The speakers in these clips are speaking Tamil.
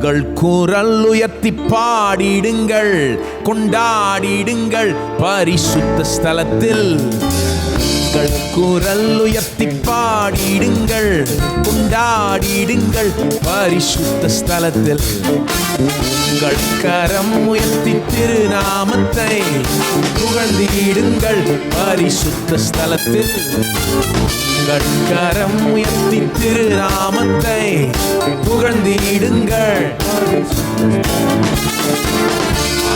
உங்கள் குரல் உயர்த்தி பாடிடுங்கள், கொண்டாடிடுங்கள் பரிசுத்த ஸ்தலத்தில். உங்கள் குரல் உயர்த்தி பாடிடுங்கள், கொண்டாடிடுங்கள் பரிசுத்த ஸ்தலத்தில். உங்கள் கரம் உயர்த்தி திருநாமத்தை புகழ்ந்திடுங்கள் பரிசுத்த ஸ்தலத்தில். உங்கள் கரம் உயர்த்தி திருநாமத்தை புகழ்ந்திடுங்கள்.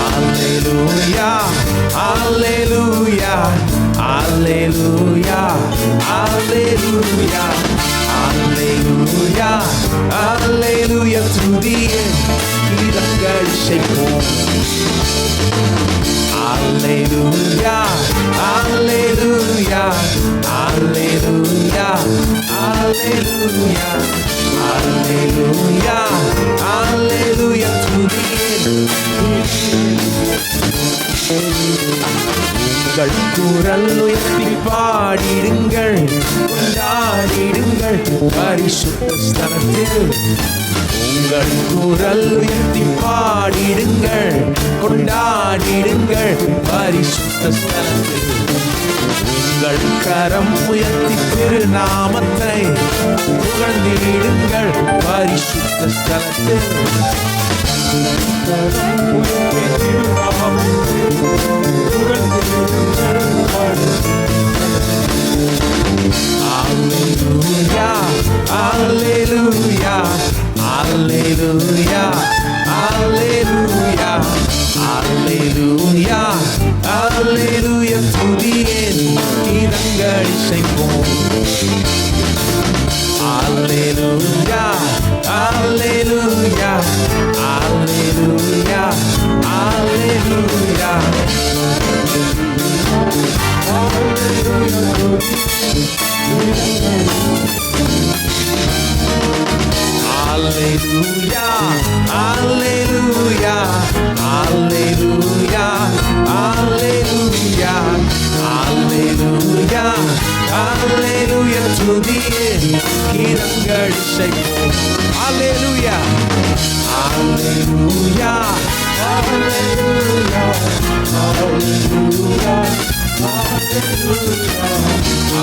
அல்லேலூயா, அல்லேலூயா, அல்லேலூயா, அல்லேலூயா, அல்லேலூயா, அல்லேலூயா. துதியே கீதங்கள் இசைப்போம். அல்லேலூயா, அல்லேலூயா, அல்லேலூயா, அல்லேலூயா, அல்லேலூயா, அல்லேலூயா. துதியே உங்கள் குரல் உயர்த்தி பாடிடுங்கள், கொண்டாடிடுங்கள் பரிசுத்த ஸ்தலத்தில். உங்கள் குரல் உயர்த்தி பாடிடுங்கள், கொண்டாடிடுங்கள் பரிசுத்த ஸ்தலத்தில். உங்கள் கரம் உயர்த்தி திருநாமத்தை புகழ்ந்திடுங்கள் பரிசுத்த ஸ்தலத்தில். Alleluia, alleluia, alleluia, alleluia, alleluia, alleluia. துதியே கீதங்கள் இசைப்போம். Alleluia, alleluia, alleluia, alleluia. Alleluia, alleluia, alleluia, alleluia, alleluia, alleluia. துதியே கீதங்கள் இசைப்போம். Alleluia, alleluia, alleluia, alleluia,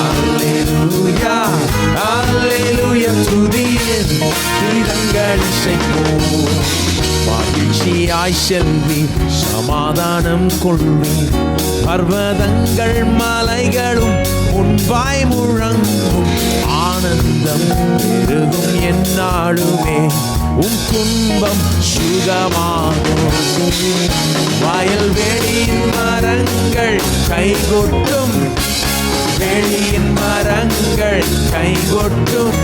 alleluia, alleluia. துதியே கீதங்கள் இசைப்போம். மகிழ்ச்சியாய் செல்வீர், சமாதானம் கொள்வீர். பர்வதங்கள் மலைகளும் முன்பாய் முழங்கும். ஆனந்தம் பெருகும் எந்நாளுமே, உன் துன்பம் சுகமாகும். வயல்வெளியின் மரங்கள் கைகொட்டும், வெளியின் மரங்கள் கைகொட்டும்,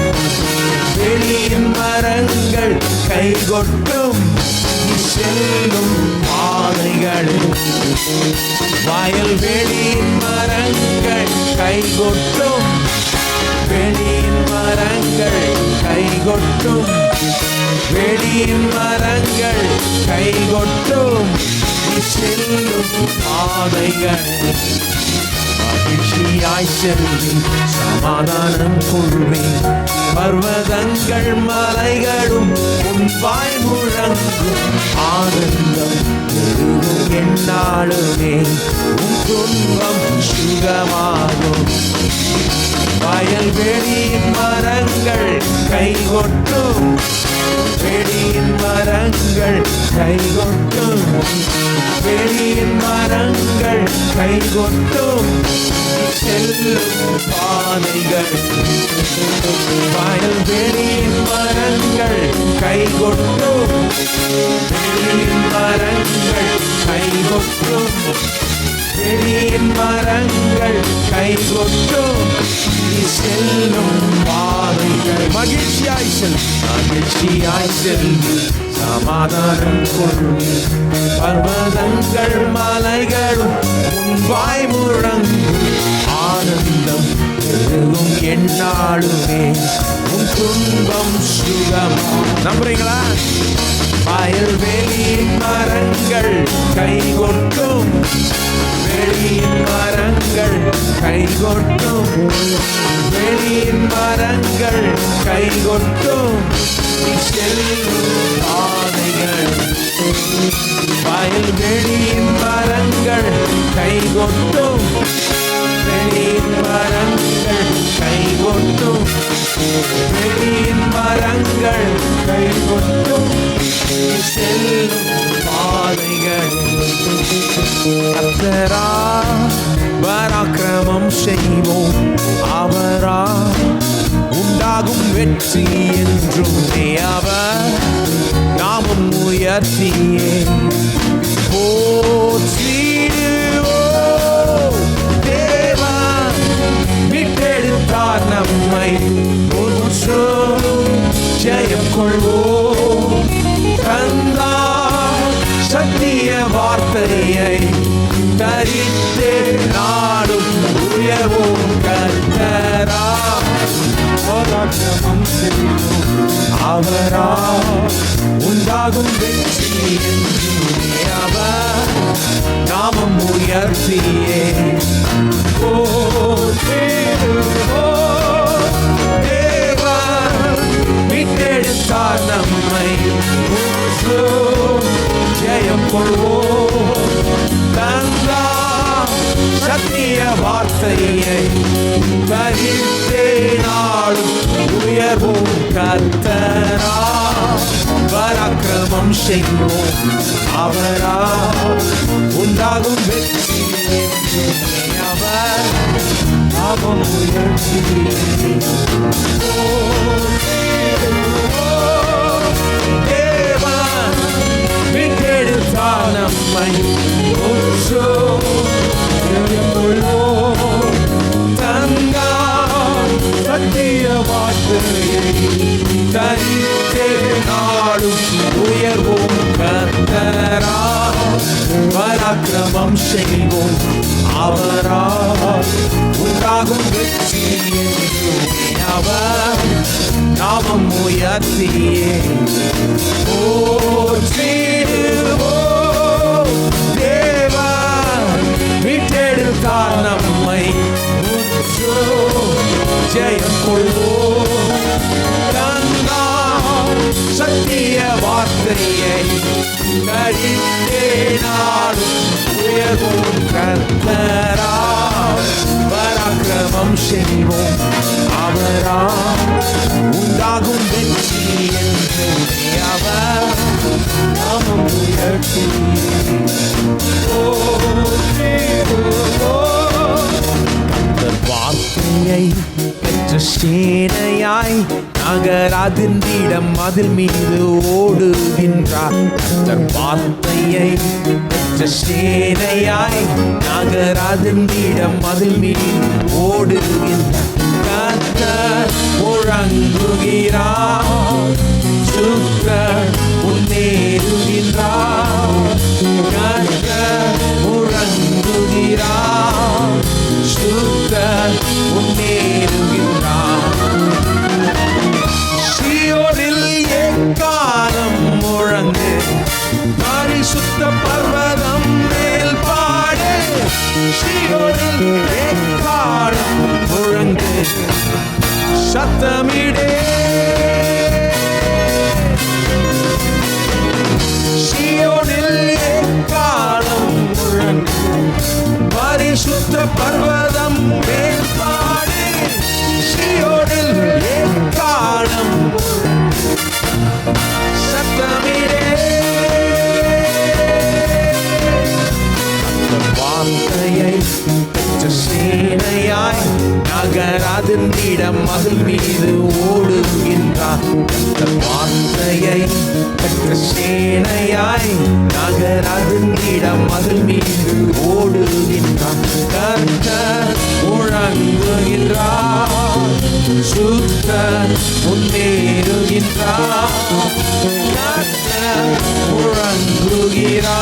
வெளியின் மரங்கள் கைகொட்டும். செல்லும் பாதைகளில் வயல்வெளியின் மரங்கள் கைகொட்டும், வெளியின் மரங்கள் கைகொட்டும், வெளியின் மரங்கள் கைகொட்டும். செல்லும் பாதைகள் மகிழ்ச்சியாய் செல்வி, சமாதானம் கொள்வேன். பர்வதங்கள் மலைகளும் முன்பாய் முழங்கும். ஆனந்தம் பெருகும் எந்நாளுமே, உன் துன்பம் சுகமாகும். வயல்வெளியின் மரங்கள் கைகொட்டும், வெளியின் மரங்கள் கைகொட்டும், வெளியின் மரங்கள் கைகொட்டும். செல்லும் பாதைகள் வயல்வெளியின் மரங்கள் கைகொட்டும், வெளியின் மரங்கள் கைகொட்டும், வெளியின் மரங்கள் கைகொட்டும். செல்லும் பாதைகள் மகிழ்ச்சியாய் செல், மகிழ்ச்சியாய் செல்வி, சமாதானம் கொள்வி. பர்வதங்கள் மலைகளும் முன்பாய் முழங்கும். ஆனந்தம் பெருகும் எந்நாளுமே, உன் துன்பம் சுகம். நம்புறீங்களா? வயல்வெளியின் மரங்கள் கைகொட்டும், வெளியின் மரங்கள் கைகொட்டும், வெளியின் மரங்கள் கைகொட்டும். செல்லும் வயல்வெளியின் மரங்கள் கைகொட்டும், வெளியின் மரங்கள் கைகொட்டும், வெளியின் மரங்கள் கைகொட்டும், செல்லும் பாதைகள் கர்த்தரா பராக்கிரமம் செய்வோம், அவரா உண்டாகும் வெற்றி என்றும் அவர் நாமும் உயர்த்தியே போற்றிடுவோம். தேவன் மீட்டெடுத்தார் நம்மை, ஒன்றும் ஜெயம் கொள்வோம். தந்தார் சத்திய வார்த்தையை, தரித்தே நாடும் உயர்வோம். கர்த்தரா பராக்கிரமம் செய்வோம், அவரா உண்டாகும் வெற்றி என்றுமே அவர் நாமம் உயர்த்தியே போற்றிடுவோம். தேவன் மீட்டெடுத்தார் நம்மை, ஜெயம் கொள்வோம். தந்தார் சத்திய வார்த்தையை, தரித்தே நாடும் உயர்வோம். கர்த்தரா பராக்கிரமம் செய்வோம், அவரா உண்டாகும் வெற்றி அவர் நாமம் உயர்த்தியே தேவன் மீட்டெடுத்தார் நம்மை, தந்தார் சத்திய வார்த்தையை, தரித்தே நாடும் உயர்வோம். கர்த்தரா பராக்கிரமம் செய்வோம், அவரா உண்டாகும் வெற்றி என்றுமே அவர் நாமம் உயர்த்தியே போற்றிடுவோம். தேவன் மீட்டெடுத்தார் நம்மை, ஜெயம் கொள்வோம். தந்தார் சத்திய வார்த்தையை, தரித்தே நாடும் உயர்வோம். கர்த்தரா பராக்கிரமம் செய்வோம், அவரா உண்டாகும் வெற்றி என்றுமே அவர் நாமம் உயர்த்தியே வார்த்தையை பெற்ற சேனையாய் நகராதின்றிடம் மதில் மீது ஓடுகின்றார். கர்த்தர் வார்த்தையை பெற்ற சேனையாய் நகராதின்றிடம் மதில் மீது ஓடுகின்றார். கர்த்தர் முழங்குகிறார், சுத்தர் முன்னேறுகின்றார். கர்த்தர் முழங்குகிறார், சுத்தர் முன்னேறுகின்றார். சீயோனில் எக்காலம் முழங்கு, பரிசுத்த பர்வதம் மேல் பாடு. சீயோனில் எக்காலம் முழங்கு, சத்தமிடே. சீயோனில் எக்காலம் முழங்கு, பரிசுத்த பர்வதம் மேல் பாடு. சீயோனில் எக்காலம் சத்தமிடே. வார்த்தையை பெற்ற சேனையாய் நகராதின்றிடம் மதில் மீது ஓடுகின்றார். வார்த்தையை பெற்ற சேனையாய் நகராதின்றிடம் மதில் மீது ஓடுகின்றார். கர்த்தர் முழங்குகின்றார், சுத்தர் முன்னேறுகின்றார். கர்த்தர் முழங்குகிறார்,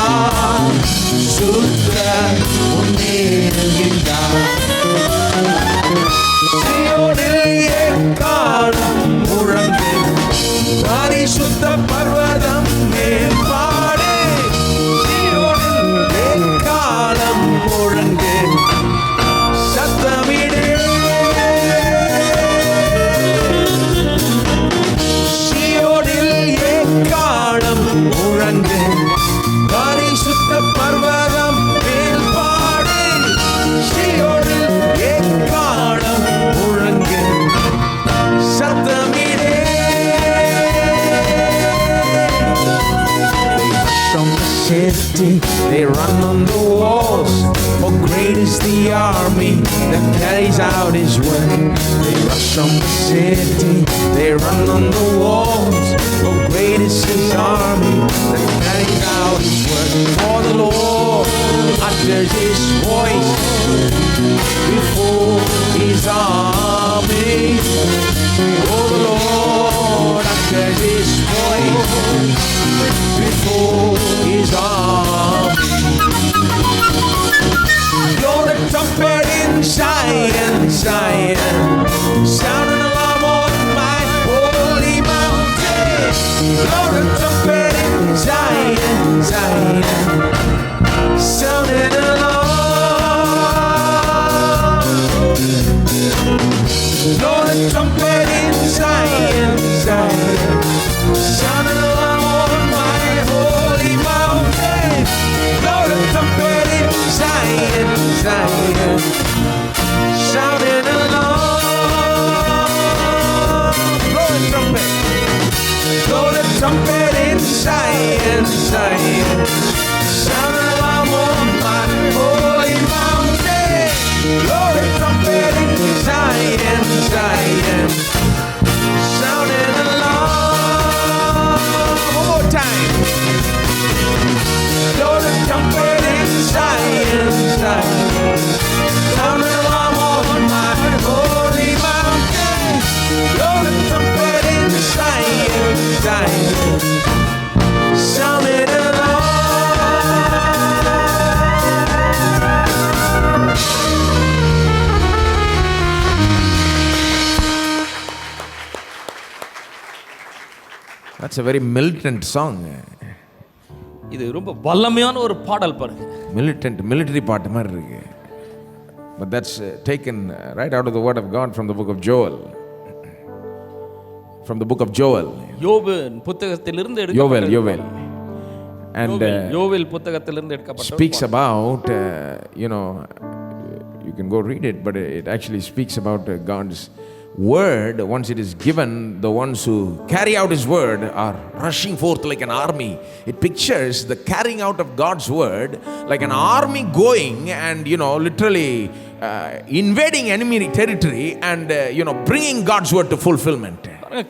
சுத்தர் முன்னேறுகின்றார். சீயோனில் எக்காலம் முழங்கு, பரிசுத்த பர்வதம் மேல் பாடு. சீயோனில் எக்காலம் முழங்கு, சத்தமிடே. சீயோனில் எக்காலம் முழங்கு, city, they run on the walls. For great is the army that carries out his word. They rush on the city, they run on the walls. For great is his army that carries out his word. For the Lord utters his voice before his army. For the Lord utters his voice before his army. Blow the trumpet in Zion, Zion. Sound an alarm on my holy mountain. Blow the trumpet in Zion, Zion. Sound an alarm. Blow the trumpet in Zion, Zion. Sound an alarm on my holy mountain. Blow the trumpet in Zion, Zion. Sound an alarm. Blow the trumpet. Blow the trumpet in Zion, Zion. Sound an alarm on my holy mountain. Blow the trumpet in Zion, Zion. Sound an alarm. One more time. Blow the trumpet in Zion, Zion. Sound an alarm on my holy mountain. Blow the trumpet in Zion, Zion. Sound an alarm. That's a very militant song. இது ரொம்ப வல்லமையான ஒரு பாடல் பாருங்க. Militant, military பாட்டு மாதிரி இருக்கு. But that's taken right out of the word of God from the book of Joel. From the book of Joel. யோபு புத்தகத்திலிருந்து எடுக்கப்பட்ட Joel. And யோவேல் புத்தகத்திலிருந்து எடுக்கப்பட்ட speaks about, you can go read it, but it actually speaks about God's word. Once it is given, the ones who carry out his word are rushing forth like an army. It pictures the carrying out of God's word like an army going and literally invading enemy territory and bringing God's word to fulfillment.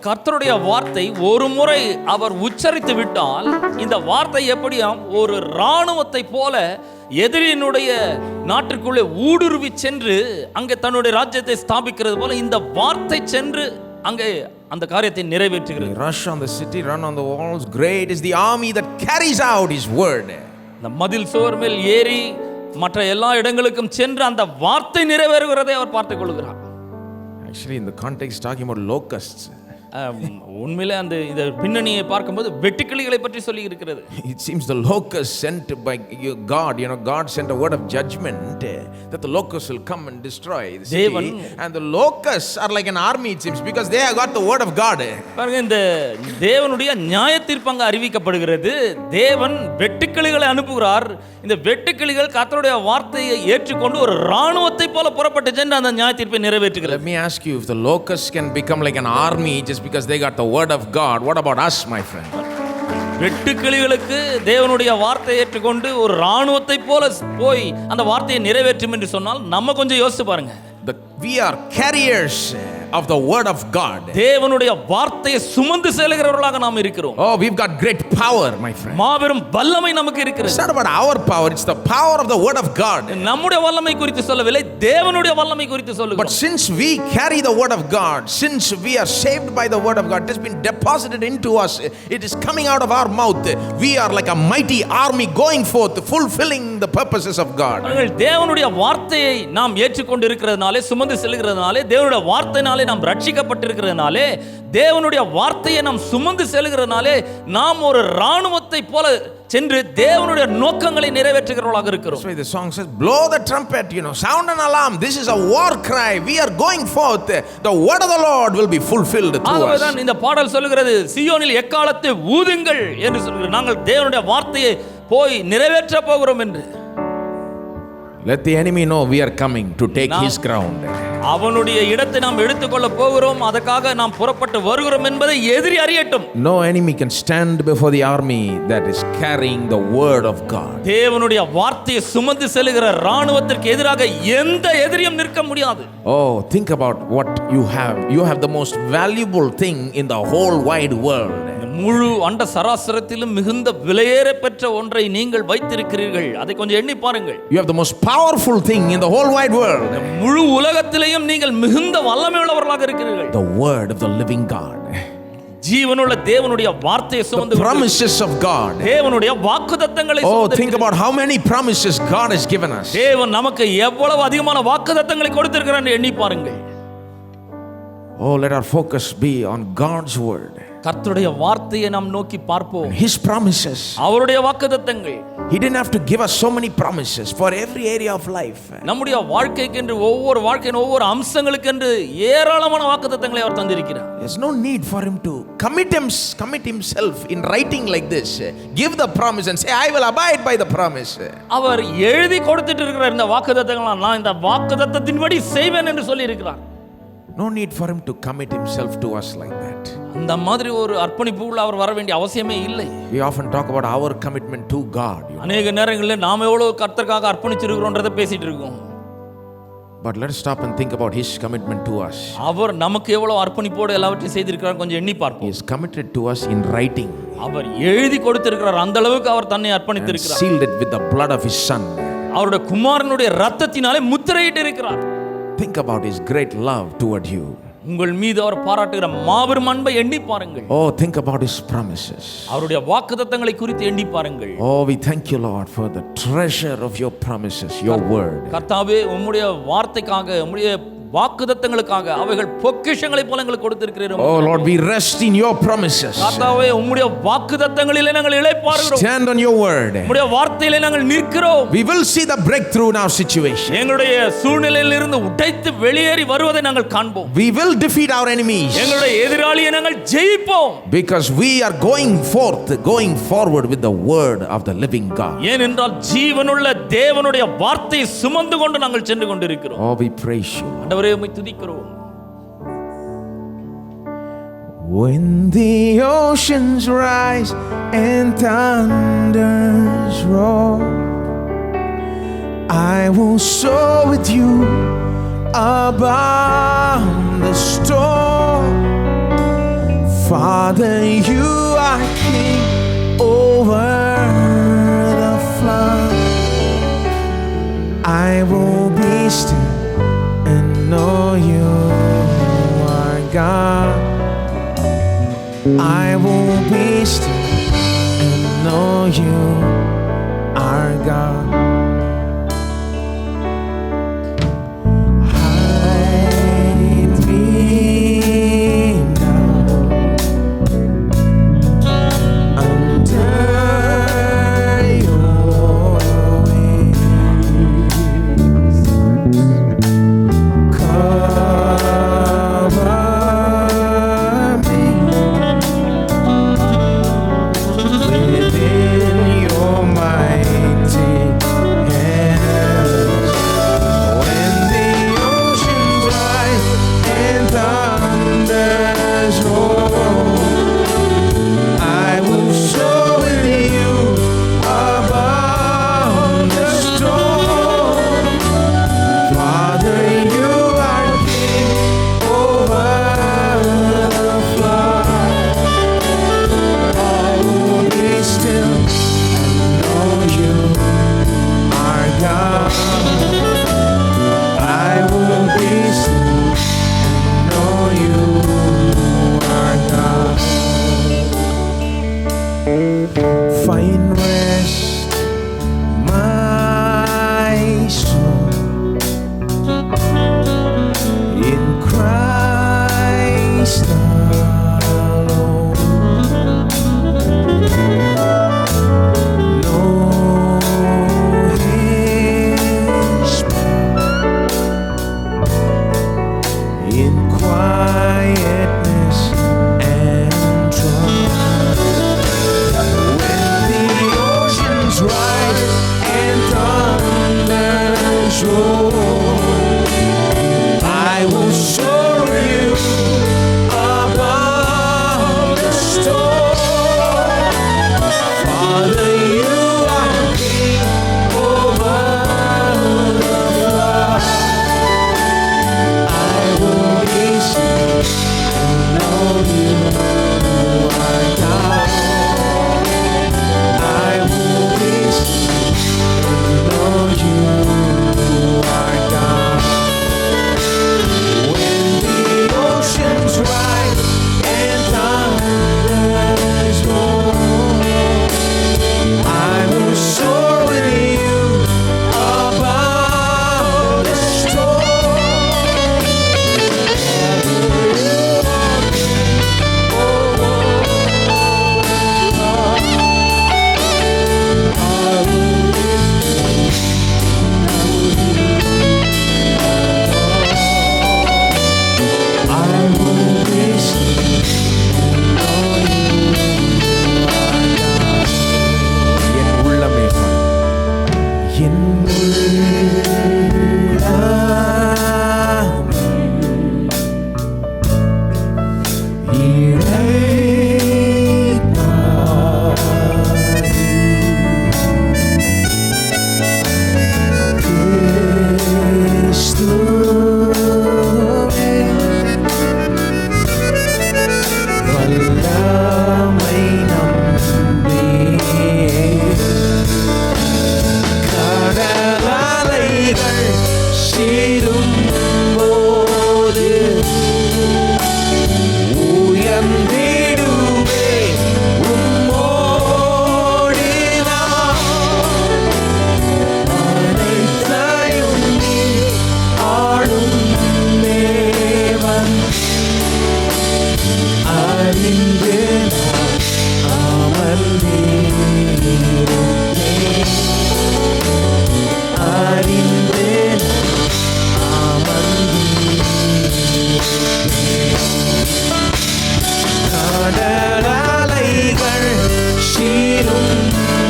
கர்த்தருடைய வார்த்தை ஒரு முறை அவர் உச்சரித்து விட்டால் இந்த வார்த்தை எப்படியாம் ஒரு இராணுவத்தை போல எதிரியினுடைய நாட்டிற்குள்ளே ஊடுருவி சென்று அங்கே தன்னுடைய ராஜ்யத்தை ஸ்தாபிக்கிறது போல இந்த வார்த்தை சென்று அங்கே அந்த காரியத்தை நிறைவேற்றுகிறது. Rush on the city, run on the walls. Great is the army that carries out his word. இந்த மதில் சுவர் மேல் ஏறி மற்ற எல்லா இடங்களுக்கும் சென்று அந்த வார்த்தை நிறைவேறுகிறதை அவர் பார்த்துக் கொள்கிறார். Actually, in the context talking about locusts. உண்மையிலே அந்த இந்த பின்னணியை பார்க்கும்போது வெட்டுக்கிளிகளை பற்றி சொல்லி இருக்கிறது. It seems the locusts sent by God, God sent a word of judgment that the locusts will come and destroy the city. And the locusts are like an army, it seems, because they have got the word of God. பாருங்க, இந்த தேவனுடைய நியாய தீர்ப்பு அங்க அறிவிக்கப்படுகிறது. தேவன் வெட்டுக்கிளிகளை அனுப்புகிறார். இந்த வெட்டுக்கிளிகள் கர்த்தருடைய வார்த்தையை ஏற்றுக்கொண்டு ஒரு இராணுவத்தை போல புறப்பட்டு சென்று அந்த நியாய தீர்ப்பை நிறைவேற்றுகிறது. Let me ask you, if the locusts can become like an army just because they got the word of God, what about us, my friend? வெட்டுக்கிளிகளுக்கு தேவனுடைய வார்த்தையை ஏற்றுக்கொண்டு ஒரு இராணுவத்தை போல போய் அந்த வார்த்தையை நிறைவேற்றும் என்று சொன்னால் நம்ம கொஞ்சம் யோசிச்சு பாருங்க. We are carriers of the word of God. தேவனுடைய வார்த்தையை சுமந்து செல்கிறவர்களாக நாம் இருக்கிறோம். Oh, we've got great power, my friend. மாபெரும் வல்லமை நமக்கு இருக்கிறது. It's not about our power, it's the power of the word of God. நம்முடைய வல்லமை குறித்து சொல்லவில்லை, தேவனுடைய வல்லமை குறித்து சொல்லுகிறோம். But since we carry the word of God, since we are saved by the word of God, it has been deposited into us, it is coming out of our mouth. We are like a mighty army going forth, fulfilling the purposes of God. தேவனுடைய வார்த்தையை நாம் ஏற்றுக்கொண்டு இருக்கிறதுனாலே, சுமந்து செல்கிறதுனாலே, தேவனுடைய வார்த்தையினாலே நாம் ரட்சிக்கப்பட்டிருக்கிறதுனாலே, தேவனுடைய வார்த்தையை நாம் சுமந்து செல்கிறதுனாலே நாம் ஒரு இராணுவத்தை போல சென்று தேவனுடைய நோக்கங்களை நிறைவேற்றுகிறவர்களாக இருக்கிறோம். That's why the song says, blow the trumpet, sound an alarm. This is a war cry. We are going forth. The word of the Lord will be fulfilled through us. ஆகவேதான் இந்த பாடல் சொல்லுகிறது, சீயோனில் எக்காலத்தை ஊதுங்கள் என்று சொல்கிறது. நாங்கள் தேவனுடைய வார்த்தையை போய் நிறைவேற்ற போகிறோம் என்று. Let the enemy know we are coming to take his ground. அவனுடைய இடத்தை நாம் எடுத்துக்கொள்ள போகிறோம், அதற்காக நாம் புறப்பட்டு வருகிறோம் என்பதை எதிரி அறியட்டும். No enemy can stand before the army that is carrying the word of God. தேவனுடைய வார்த்தையை சுமந்து செல்கிற ராணுவத்திற்கு எதிராக எந்த எதிரியும் நிற்க முடியாது. Oh, think about what you have. You have the most valuable thing in the whole wide world. முழு அண்ட சராசரத்திலும் மிகுந்த விலையேற பெற்ற ஒன்றை நீங்கள் வைத்திருக்கிறீர்கள். அதை கொஞ்சம் எண்ணி பாருங்கள். You have the most powerful thing in the whole wide world. முழு உலகத்திலேயும் நீங்கள் மிகுந்த வல்லமை உள்ளவர்களாக இருக்கிறீர்கள். The word of the living God. ஜீவனுள்ள தேவனுடைய வார்த்தையை சுமந்து the promises of God. தேவனுடைய வாக்குத்தத்தங்களை சுமந்து. Oh, think about how many promises God has given us. தேவன் நமக்கு எவ்வளவு அதிகமான வாக்குத்தத்தங்களை கொடுத்திருக்கிறார் என்று எண்ணி பாருங்கள். Oh, let our focus be on God's word. கர்த்தருடைய வார்த்தையை நாம் நோக்கி பார்ப்போம். His promises. அவருடைய வாக்குத்தத்தங்கள். He didn't have to give us so many promises for every area of life. நம்முடைய வாழ்க்கைக்கென்று ஒவ்வொரு வாழ்க்கையின் ஒவ்வொரு அம்சங்களுக்கென்று ஏராளமான வாக்குத்தத்தங்களை அவர் தந்திருக்கிறார். There's no need for him to commit himself in writing like this. Give the promise and say, I will abide by the promise. அவர் எழுதி கொடுத்துட்டு இருக்கிற இந்த வாக்குத்தத்தங்களை நான் இந்த வாக்குத்தத்தத்தின்படி செய்வேன் என்று சொல்லி இருக்கிறார். No need for him to commit himself to us like that. அந்த மாதிரி ஒரு அர்ப்பணிப்புக்குள்ள அவர் வர வேண்டிய அவசியமே இல்லை. We often talk about our commitment to God. அநேக நேரங்களில் நாம எவ்வளவு கர்த்தருக்காக அர்ப்பணிச்சிருக்கிறோம்ன்றதை பேசிட்டு இருக்கோம். But let's stop and think about his commitment to us. அவர் நமக்கு எவ்வளவு அர்ப்பணிப்போடு எல்லாவற்றையும் செய்திருக்கிறார் கொஞ்சம் எண்ணி பார்ப்போம். He is committed to us in writing. அவர் எழுதி கொடுத்திருக்கிறார். அந்த அளவுக்கு அவர் தன்னை அர்ப்பணித்திருக்கிறார். Sealed it with the blood of his son. அவருடைய குமாரனுடைய இரத்தத்தினாலே முத்திரையிட்டு இருக்கிறார். Think about his great love toward you. உங்கள் மீது அவர் பாராட்டுகிற மாபெரும் அன்பை எண்ணி பாருங்கள். Oh, think about his promises. அவருடைய வாக்குத்தத்தங்களை குறித்து எண்ணி பாருங்கள். Oh, we thank you, Lord, for the treasure of your promises, your word. கர்த்தாவே, உம்முடைய வார்த்தைக்காக, உம்முடைய வாக்குத்தத்தங்களுக்காக அவைகள் பொக்கிஷங்களை போல எங்களுக்கு கொடுத்திருக்கிறீர். Oh Lord, we rest in your promises. கர்த்தாவே, உம்முடைய வாக்குத்தத்தங்களிலே நாங்கள் இளைப்பாறுகிறோம். Stand on your word. உம்முடைய வார்த்தையிலே நாங்கள் நிற்கிறோம். We will see the breakthrough in our situation. எங்களுடைய சூழ்நிலையிலிருந்து உடைத்து வெளியேறி வருவதை நாங்கள் காண்போம். We will defeat our enemies. எங்களுடைய எதிராளியை நாங்கள் ஜெயிப்போம். Because we are going forward with the word of the living God. ஏனென்றால் ஜீவனுள்ள தேவனுடைய வார்த்தையை சுமந்து கொண்டு நாங்கள் சென்று கொண்டிருக்கிறோம். Oh, we praise you. ஆண்டவரே, உம்மை துதிக்கிறோம். When the oceans rise and thunders roar, I will soar with you above the storm. Father, you are king over the flood. I will be still and know you are God. I will be still and know you are God. Hide me now under your wings. Cover me within your mighty hands. When the oceans rise and thunders roar, I will soar with you above the storm. Father, you are king over the flood. I will be still and know you are God. I will be still and know you are God. Find rest, my soul, in Christ alone. No his in quietness and trust. When the oceans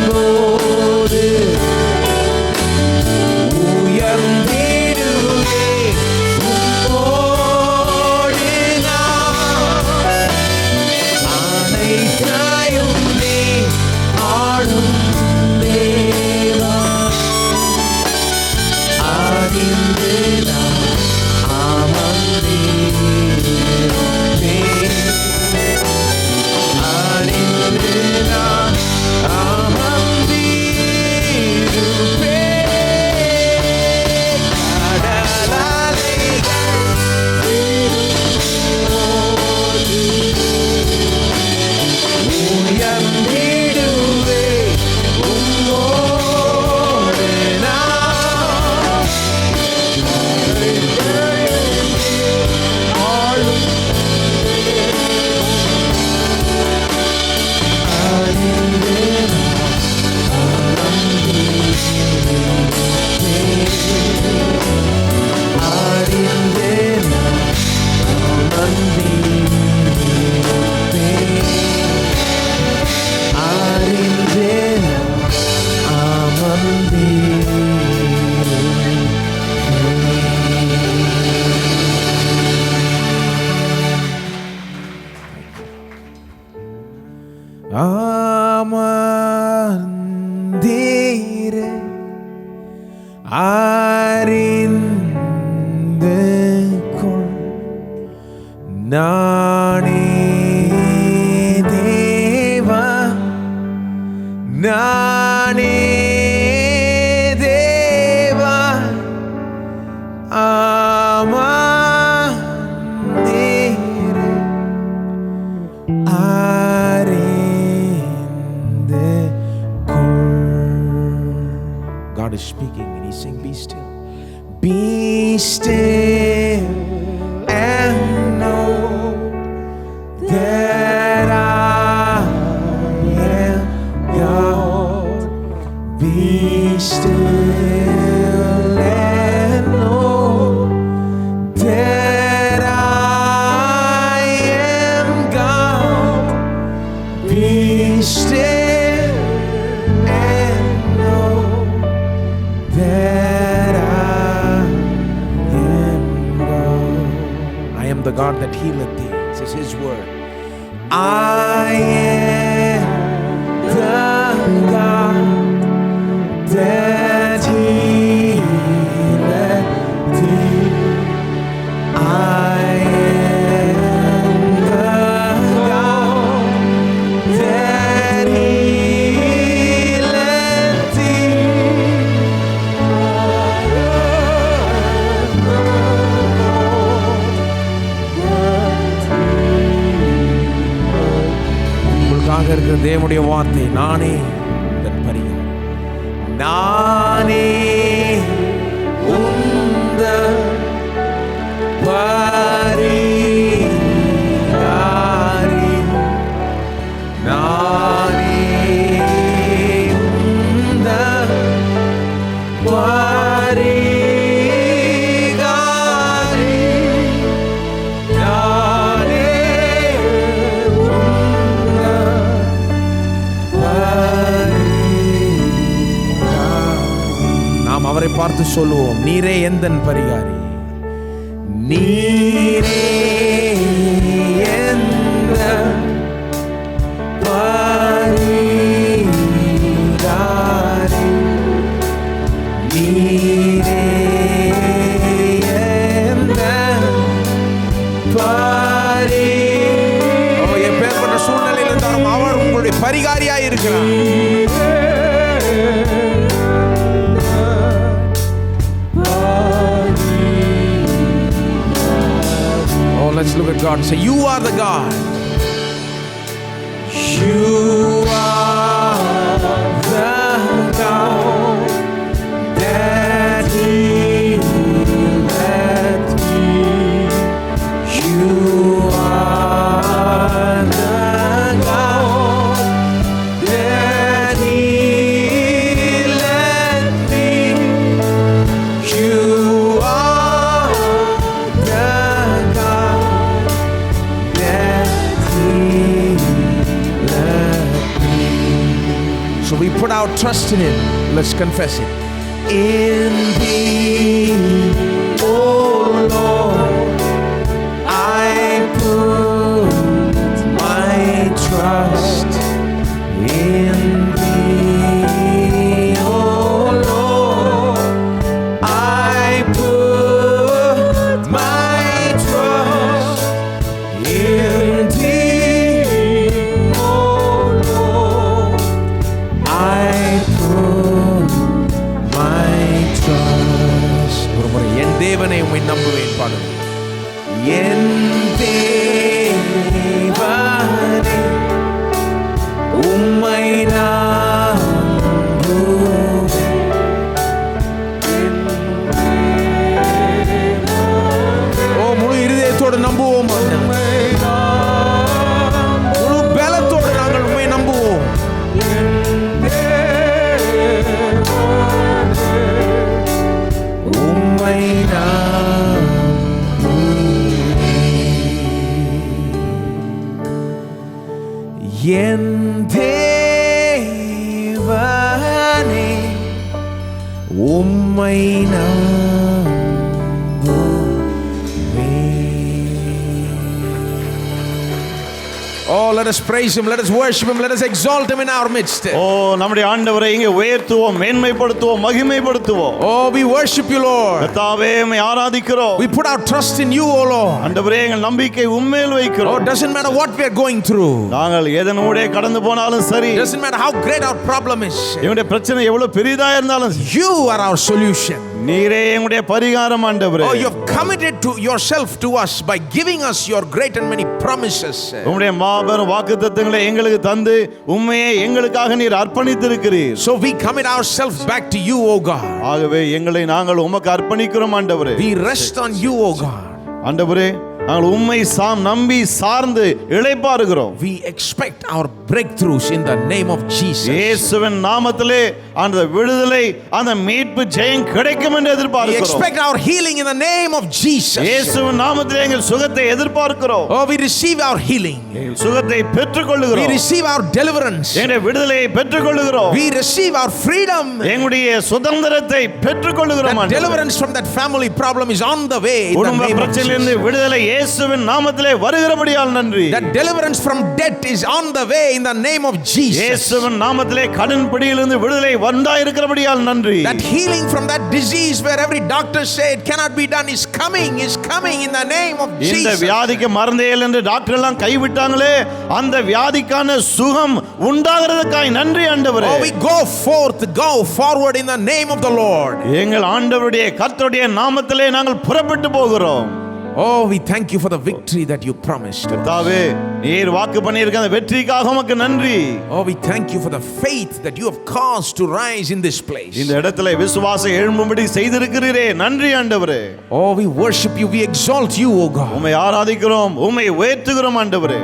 போது உயர்ந்திடுவே உம்மோடு நான். அனைத்தையும் நீ ஆளும் தேவா, அறிந்து நான் அமர்ந்திருப்பேன். அறிந்து நான் அமர்ந்திருப்பேன். கடலலைகள் உயர்ந்திடுவே உம்மோடு நான். ஆளும் அமர்ந்தீரே அறிந்து கொள் நானே தேவா, நானே தேவா. அமர்ந்தீரே God is speaking and he's saying, be still. Be still and know that I am God. Be still and know that I am God. Be still and know that I am God. I am the God that healeth thee. This is his word. I am the God that healeth thee. I am the God that healeth thee. உங்களுக்காக இருக்கிற தேவனுடைய வார்த்தை, நானே உந்தன் பரிகாரி, நானே உந்தன் பரிகாரி, நானே உந்தன் பரிகாரி, நானே நாம் அவரை பார்த்து சொல்லுவோம், நீரே எந்தன் பரிகாரி, நீரே எந்தன் பரிகாரி, நீரே எந்தன் பரிகாரி. எப்பேற்பட்ட சூழ்நிலையில் இருந்தாலும் அவர் உங்களுடைய பரிகாரியாய் இருக்கிறார். Let's look at God and say, you are the God. You are the God that healeth me. You are the God that healeth me. You are the God that healeth So we put our trust in Him. Let's confess it. In Thee, O Lord, I put my trust. In Thee, O Lord, I put my trust. In Thee, O Lord, I put my trust. ஒரு முறை என் தேவனை உம்மை நம்புவேன் பாடுங்க. என் தேவனே உம்மை முழு இருதயத்தோடு நம்புவோம். முழு பலத்தோடு நாங்கள் உம்மை நம்புவோம். உம்மை என் தேவனே உம்மை Oh, let us praise Him, let us worship Him, let us exalt Him in our midst. நம்முடைய ஆண்டவரை இங்கே உயர்த்துவோம், மேன்மைப்படுத்துவோம், மகிமைப்படுத்துவோம். We worship You, Lord. கர்த்தாவே உம்மை ஆராதிக்கிறோம். We put our trust in You, O Lord. ஆண்டவரே எங்கள் நம்பிக்கை உம்மேல் வைக்கிறோம். Doesn't matter what we are going through. நாங்கள் எதனூடே கடந்து போனாலும் சரி. Doesn't matter how great our problem is. எங்களுடைய பிரச்சனை எவ்வளவு பெரிதா இருந்தாலும் You are our solution. நீரே எங்களுடைய பரிகாரம் ஆண்டவரே. You have committed to yourself to us by giving us Your great and many promises. உம்முடைய மாபெரும் வாக்குத்தத்தங்களை எங்களுக்கு தந்து உம்மையே எங்களுக்காக நீர் அர்ப்பணித்திருக்கிறீர். So we commit ourselves back to You, O God. ஆகவே எங்களை நாங்கள் உமக்கு அர்ப்பணிக்கிறோம் ஆண்டவரே. We rest on You, O God. ஆண்டவரே நாங்கள் உம்மை நம்பி சார்ந்து இளைப்பாறுகிறோம். We expect our breakthroughs in the name of Jesus. இயேசுவின் நாமத்திலே அந்த விடுதலை அந்த மீட்பு ஜெயம் கிடைக்கும் என்று We எதிர்பார்க்கிறோம். expect our healing in the name of Jesus. இயேசுவின் நாமத்திலே எங்கள் சுகத்தை எதிர்பார்க்கிறோம். We receive our healing. சுகத்தை பெற்றுக்கொள்கிறோம். We receive our deliverance. எங்களுடைய விடுதலையை பெற்றுக்கொள்கிறோம். We receive our freedom. எங்களுடைய சுதந்திரத்தை பெற்றுக்கொள்கிறோம். That deliverance from that family problem is on the way in the குடும்ப name of பிரச்சனையிலிருந்து Jesus. விடுதலை இயேசுவின் நாமத்திலே வருகிறபடியால் நன்றி. That deliverance from debt is on the way in the name of Jesus. இயேசுவின் நாமத்திலே கடன் பிடியிலிருந்து விடுதலை வந்தாயிருக்கிறபடியால் நன்றி. That healing from that disease where every doctor said it cannot be done is coming in the name of Jesus. இந்த வியாதிக்கு மருந்தே இல்லை என்று டாக்டர் எல்லாம் கைவிட்டாங்களே அந்த வியாதிக்கான சுகம் உண்டாகிறதுக்காய் நன்றி ஆண்டவரே. We go forward in the name of the Lord. எங்கள் ஆண்டவருடைய கர்த்தருடைய நாமத்திலே நாங்கள் புறப்பட்டு போகிறோம். We thank You for the victory that You promised. கர்த்தாவே நீர் வாக்கு பண்ணியிருக்க அந்த வெற்றிக்காக உமக்கு நன்றி. We thank You for the faith that You have caused to rise in this place. இந்த இடத்திலே விசுவாசம் எழும்பும்படி செய்திருக்கிறீரே நன்றி ஆண்டவரே. We worship You, we exalt You, O God. உம்மை ஆராதிக்கிறோம், உம்மை உயர்த்துகிறோம் ஆண்டவரே.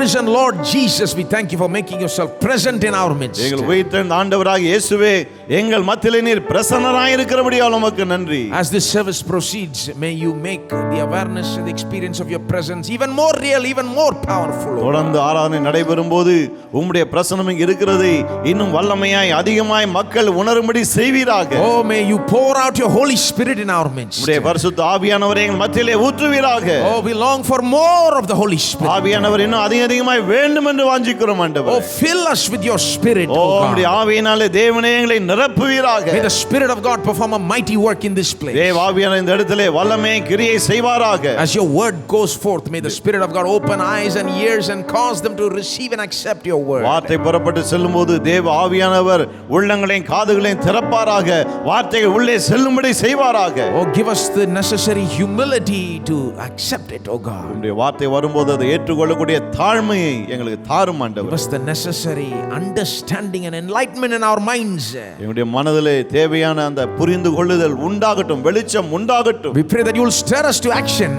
Risen Lord Jesus, we thank You for making Yourself present in our midst. எங்கள் உயிர்த்தெழுந்த ஆண்டவராகிய இயேசுவே எங்கள் மத்தியிலே நீர் பிரசன்னராய் இருக்கிறபடியால் உமக்கு நன்றி. As this service proceeds, may You make the awareness and the experience of Your presence even more real, even more powerful. தொடர்ந்து ஆராதனை நடைபெறும் போது உம்முடைய பிரசன்னம் இங்கு இருக்கிறதை இன்னும் வல்லமையாய் அதிகமாய் மக்கள் உணரும்படி செய்வீராக. May You pour out Your Holy Spirit in our midst. உம்முடைய பரிசுத்த ஆவியானவரை எங்கள் மத்தியிலே ஊற்றுவீராக. We long for more of the Holy Spirit. ஆவியானவர் இன்னும் அதிகமாய் வேண்டும் என்று வாஞ்சிக்கிறோம் ஆண்டவரே. Fill us with Your Spirit, O God. உம்முடைய ஆவியினாலே தேவனே எங்களை நிரப்புவீராக. May the Spirit of God perform a mighty work in this place. தேவ ஆவியானவர் இந்த இடத்திலே வல்லமை கிரியை செய்வாராக. As Your word goes forth, may the Spirit of God open eyes and ears and cause them to receive and accept Your word. வார்த்தை புறப்பட்டு செல்லும்போது தேவ ஆவியானவர் உள்ளங்களையும் காதுகளையும் திறப்பாராக. வார்த்தைகள் உள்ளே செல்லும்படி செய்வாராக. Give us the necessary humility to accept it, O God. உம்முடைய வார்த்தை வரும்போது அதை ஏற்றுக்கொள்ளக்கூடிய தாழ்மையை எங்களுக்கு தாரும் ஆண்டவரே. Give us the necessary understanding and enlightenment in our minds. எங்களுடைய மனதிலே தேவையான அந்த புரிந்து கொள்ளுதல் உண்டாகட்டும், வெளிச்சம் உண்டாகட்டும். We pray that You will stir us to action.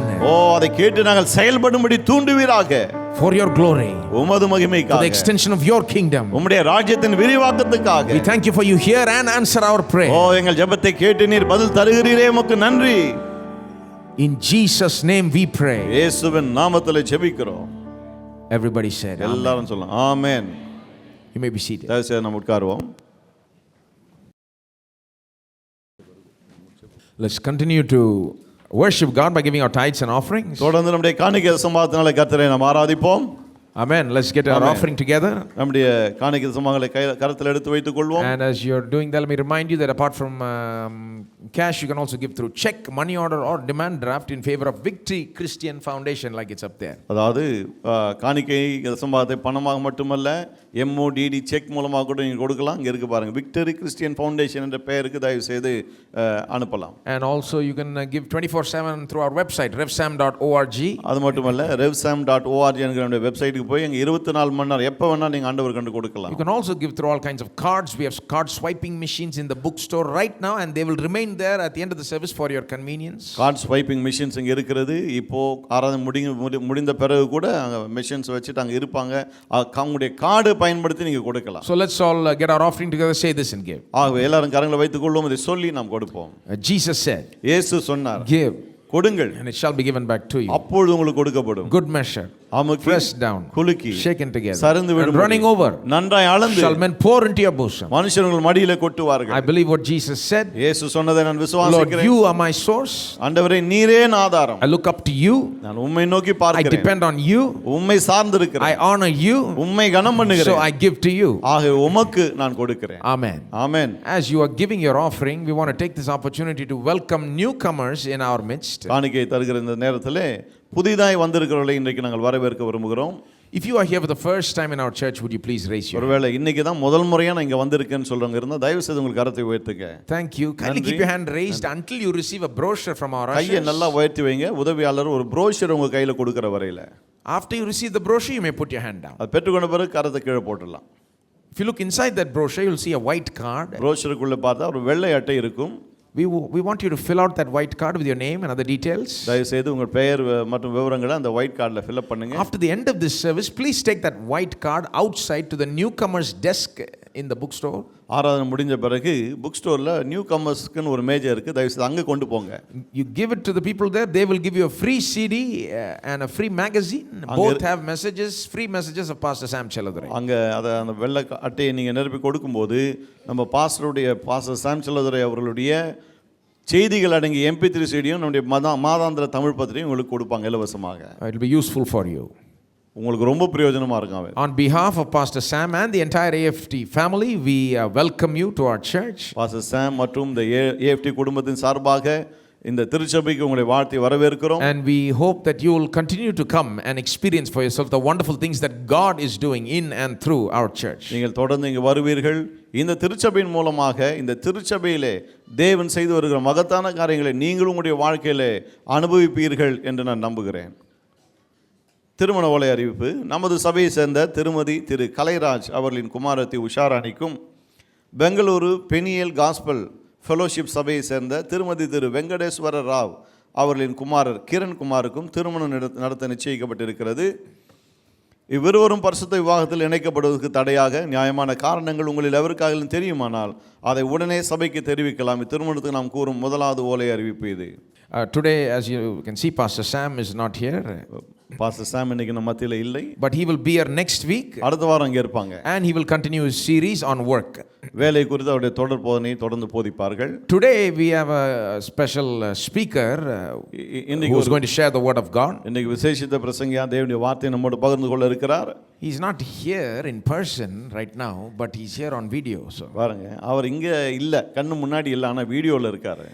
அதை கேட்டு நாங்கள் செயல்படும்படி தூண்டுவீராக. For Your glory, உமது for மகிமைக்காக, the extension of Your kingdom. உம்முடைய ராஜ்யத்தின் விரிவாக்கத்துக்காக. We thank You for You hear and answer our prayer. எங்கள் ஜெபத்தை கேட்டு நீர் பதில் தருகிறீரே உமக்கு நன்றி. In Jesus' name we pray. இயேசுவின் நாமத்திலே ஜெபிக்கிறோம். Everybody said எல்லாரும் சொல்லலாம் ஆமென். You may be seated. தயவு செய்து நம்ம உட்காருவோம். Let's continue to worship God by giving our tithes and offerings. தொடர்ந்து நம்முடைய காணிக்கை சம்பாதத்தினால கர்த்தரை நாம் ஆராதிப்போம். Amen. Let's get our Amen. offering together. நம்முடைய காணிக்கை சமங்களை கரத்தில் எடுத்து வைத்துக் கொள்வோம். And as you're doing that, let me remind you that apart from cash, you can also give through check, money order or demand draft in favor of Victory Christian Foundation, like it's up there. அதாவது காணிக்கை சம்பாதத்தை பணமாக மட்டுமல்ல MODD செக் மூலமாக கூட நீங்கள் கொடுக்கலாம். இங்கே இருக்கு பாருங்க, விக்டரி கிறிஸ்டியன் ஃபவுண்டேஷன் என்ற பெயருக்கு தயவு செய்து அனுப்பலாம். And also you can give 24/7 through our website revsam.org. அது மட்டுமல்ல revsam.org என்கிற நம்முடைய வெப்சைட்டுக்கு போய் அங்கே 24 மணி நேரம் எப்போ வேணால் நீங்கள் ஆண்டவர் கண்டு கொடுக்கலாம். You can also give through all kinds of cards. We have card swiping machines in the bookstore right now, and they will remain there at the end of the service for your convenience. Card swiping machines இங்கே இருக்கிறது. இப்போ ஆராதனை முடிந்த பிறகு கூட அங்கே மிஷின்ஸ் வச்சுட்டு அங்கே இருப்பாங்க. அவங்களுடைய கார்டு பயன்படுத்தி நீங்கள் கொடுக்கலாம். So let's all get our offering together, say this and give. ஆகவே எல்லாரும் கரங்களை வைத்துக் கொள்வோம், இதை சொல்லி நாம் கொடுப்போம். Jesus said, இயேசு சொன்னார், give கொடுங்கள், and it shall be given back to you. அப்பொழுது உங்களுக்கு கொடுக்கப்படும். Good measure, pressed down, குலுக்கி, shaken together, சரிந்து and விடும், running over, நன்றாய் அளந்து, shall men pour into your bosom. மனுஷர்கள் மடியிலே கொட்டுவார்கள். I believe what Jesus said. இயேசு சொன்னதை நான் Lord, விசுவாசிக்கிறேன். you are my source. ஆண்டவரே நீரே என் ஆதாரம். I look up to you. நான் உம்மை நோக்கி I பார்க்கிறேன். depend on you. உம்மை சார்ந்திருக்கிறேன். I honor you. உம்மை கனம் So பண்ணுகிறேன். I give to you. ஆகவே உமக்கு நான் கொடுக்கிறேன். Amen. Amen. As you are giving your offering, we want to take this opportunity to welcome newcomers in our midst. காணிக்கை தருகிற இந்த நேரத்திலே புதிதாய் வந்திருக்கிறவர்களை இன்றைக்கு நாங்கள் வரவேற்க விரும்புகிறோம். If you are here for the first time in our church, would you please raise your hand? ஒருவேளை இன்னைக்கு தான் முதல் முறையா நான் இங்க வந்திருக்கேன்னு சொல்றவங்க இருந்தா தயவு செய்து உங்கள் கரத்தை உயர்த்துங்க. Thank you. Kindly keep your hand raised until you receive a brochure from our கையை ushers. நல்லா உயர்த்தி வைங்க. உதவியாளர் ஒரு ப்ரோஷர் உங்க கையில கொடுக்கிற வரையில. After you receive the brochure, you may put your hand down. அது பெற்றுக்கொண்ட பிறகு கரத்தை கீழே போட்டுடலாம். If you look inside that brochure, you'll see a white card. ப்ரோஷருக்குள்ள பார்த்தா ஒரு வெள்ளை அட்டை இருக்கும். We want you to fill out that white card with your name and other details. தயவு செய்து உங்கள் பெயர் மற்றும் விவரங்களை அந்த ஒயிட் கார்டில் fill up பண்ணுங்க. After the end of this service, please take that white card outside to the newcomers desk in the bookstore. ஆராதனை முடிஞ்ச பிறகு புக் ஸ்டோரில் நியூ கமர்ஸ்க்குன்னு ஒரு மேஜர் இருக்குது. தயவு செய்து அங்கே கொண்டு போங்க. You give it to the people there. They will give you a free CD and a free magazine. Both have messages, free messages of Pastor Sam Cheladurai. அங்கே அதை அந்த வெள்ளை அட்டையை நீங்கள் நிரப்பி கொடுக்கும்போது நம்ம பாஸ்டர் சாம் செல்லதுரை அவர்களுடைய செய்திகள் அடங்கிய MP3 CD-யும் நம்முடைய மாதாந்திர தமிழ் பத்திரிகையும் உங்களுக்கு கொடுப்பாங்க இலவசமாக. It will be useful for you. உங்களுக்கு ரொம்ப பிரயோஜனமா இருக்கும். On behalf of Pastor Sam and the entire AFT family, we welcome you to our church. Pastor சாம் மற்றும் இந்த AFT குடும்பத்தின் சார்பாக இந்த திருச்சபைக்கு உங்களை வாழ்த்தி வரவேற்கிறோம். And we hope that you will continue to come and experience for yourself the wonderful things that God is doing in and through our church. நீங்கள் தொடர்ந்து இங்கு வருவீர்கள். இந்த திருச்சபையின் மூலமாக இந்த திருச்சபையிலே தேவன் செய்து வருகிற மகத்தான காரியங்களை நீங்கள் உங்களுடைய வாழ்க்கையிலே அனுபவிப்பீர்கள் என்று நான் நம்புகிறேன். திருமண ஓலை அறிவிப்பு. நமது சபையை சேர்ந்த திருமதி திரு கலைராஜ் அவர்களின் குமாரத்தி உஷாராணிக்கும் பெங்களூரு பெனியல் காஸ்பல் ஃபெலோஷிப் சபையை சேர்ந்த திருமதி திரு வெங்கடேஸ்வர ராவ் அவர்களின் குமாரர் கிரண் குமாருக்கும் திருமணம் நடத்த நிச்சயிக்கப்பட்டிருக்கிறது. இவ்விருவரும் பரிசுத்த விவாகத்தில் இணைக்கப்படுவதற்கு தடையாக நியாயமான காரணங்கள் உங்களில் எவருக்காக தெரியுமானால் அதை உடனே சபைக்கு தெரிவிக்கலாம். இத்திருமணத்துக்கு நாம் கூறும் முதலாவது ஓலை அறிவிப்பு இது. Today, as you can see, Pastor Sam is not here. Pastor சாம் இன்னைக்கு நம்ம மத்தியில இல்லை. But he will be here next week. அடுத்த வாரம் அங்கே இருப்பாங்க. And he will continue his series on work. வேலை குறித்து அவருடைய தொடர் போதனையை தொடர்ந்து போதிப்பார்கள். Today we have a special speaker who is going to share the word of God. இன்னைக்கு விசேஷித்த பிரசங்கியா தேவனுடைய வார்த்தையை நம்மோடு பகிர்ந்து கொள்ள இருக்கிறார். He is not here in person right now, but he is here on video. So பாருங்க, அவர் இங்க இல்ல, கண்ணு முன்னாடி இல்ல, ஆனா வீடியோல இருக்காரு.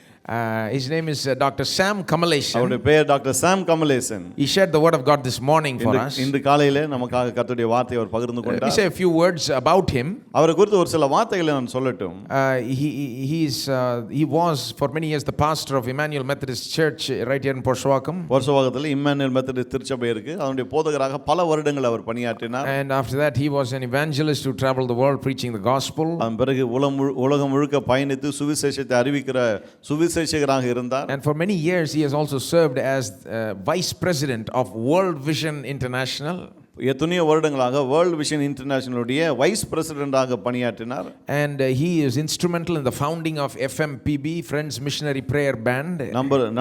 His name is Dr. Sam Kamalesan. அவருடைய பெயர் doctor Sam Kamalesan. He shared the word of God this morning for us. இந்த காலையிலே நமக்காக கர்த்தருடைய வார்த்தையை அவர் பகிர்ந்து கொண்டார். Let me say a few words about him. அவரை குறித்து ஒரு சில வார்த்தைகளை நான் சொல்லட்டும். He was for many years the pastor of Emmanuel Methodist Church right here in Porshwakam. போர்ஷவாக்கத்தில் இம்மானுவேல் மெத்தடிஸ்ட் திருச்சபை இருக்கு. அதனுடைய போதகராக பல வருடங்கள் அவர் பணியாற்றினார். And after that he was an evangelist who traveled the world preaching the gospel. அதன் பிறகு உலகம் முழுக்க பயணித்து சுவிசேஷத்தை அறிவிக்கிற சுவிசேஷகராக இருந்தார். And for many years he has also served as vice president of World Vision International. எத்தனையோ வருடங்களாக வேர்ல்ட் விஷன் இன்டர்நேஷனலுடைய வைஸ் பிரசிடென்டாக பணியாற்றினார். And he is instrumental in the founding of FMPB, Friends Missionary Prayer Band.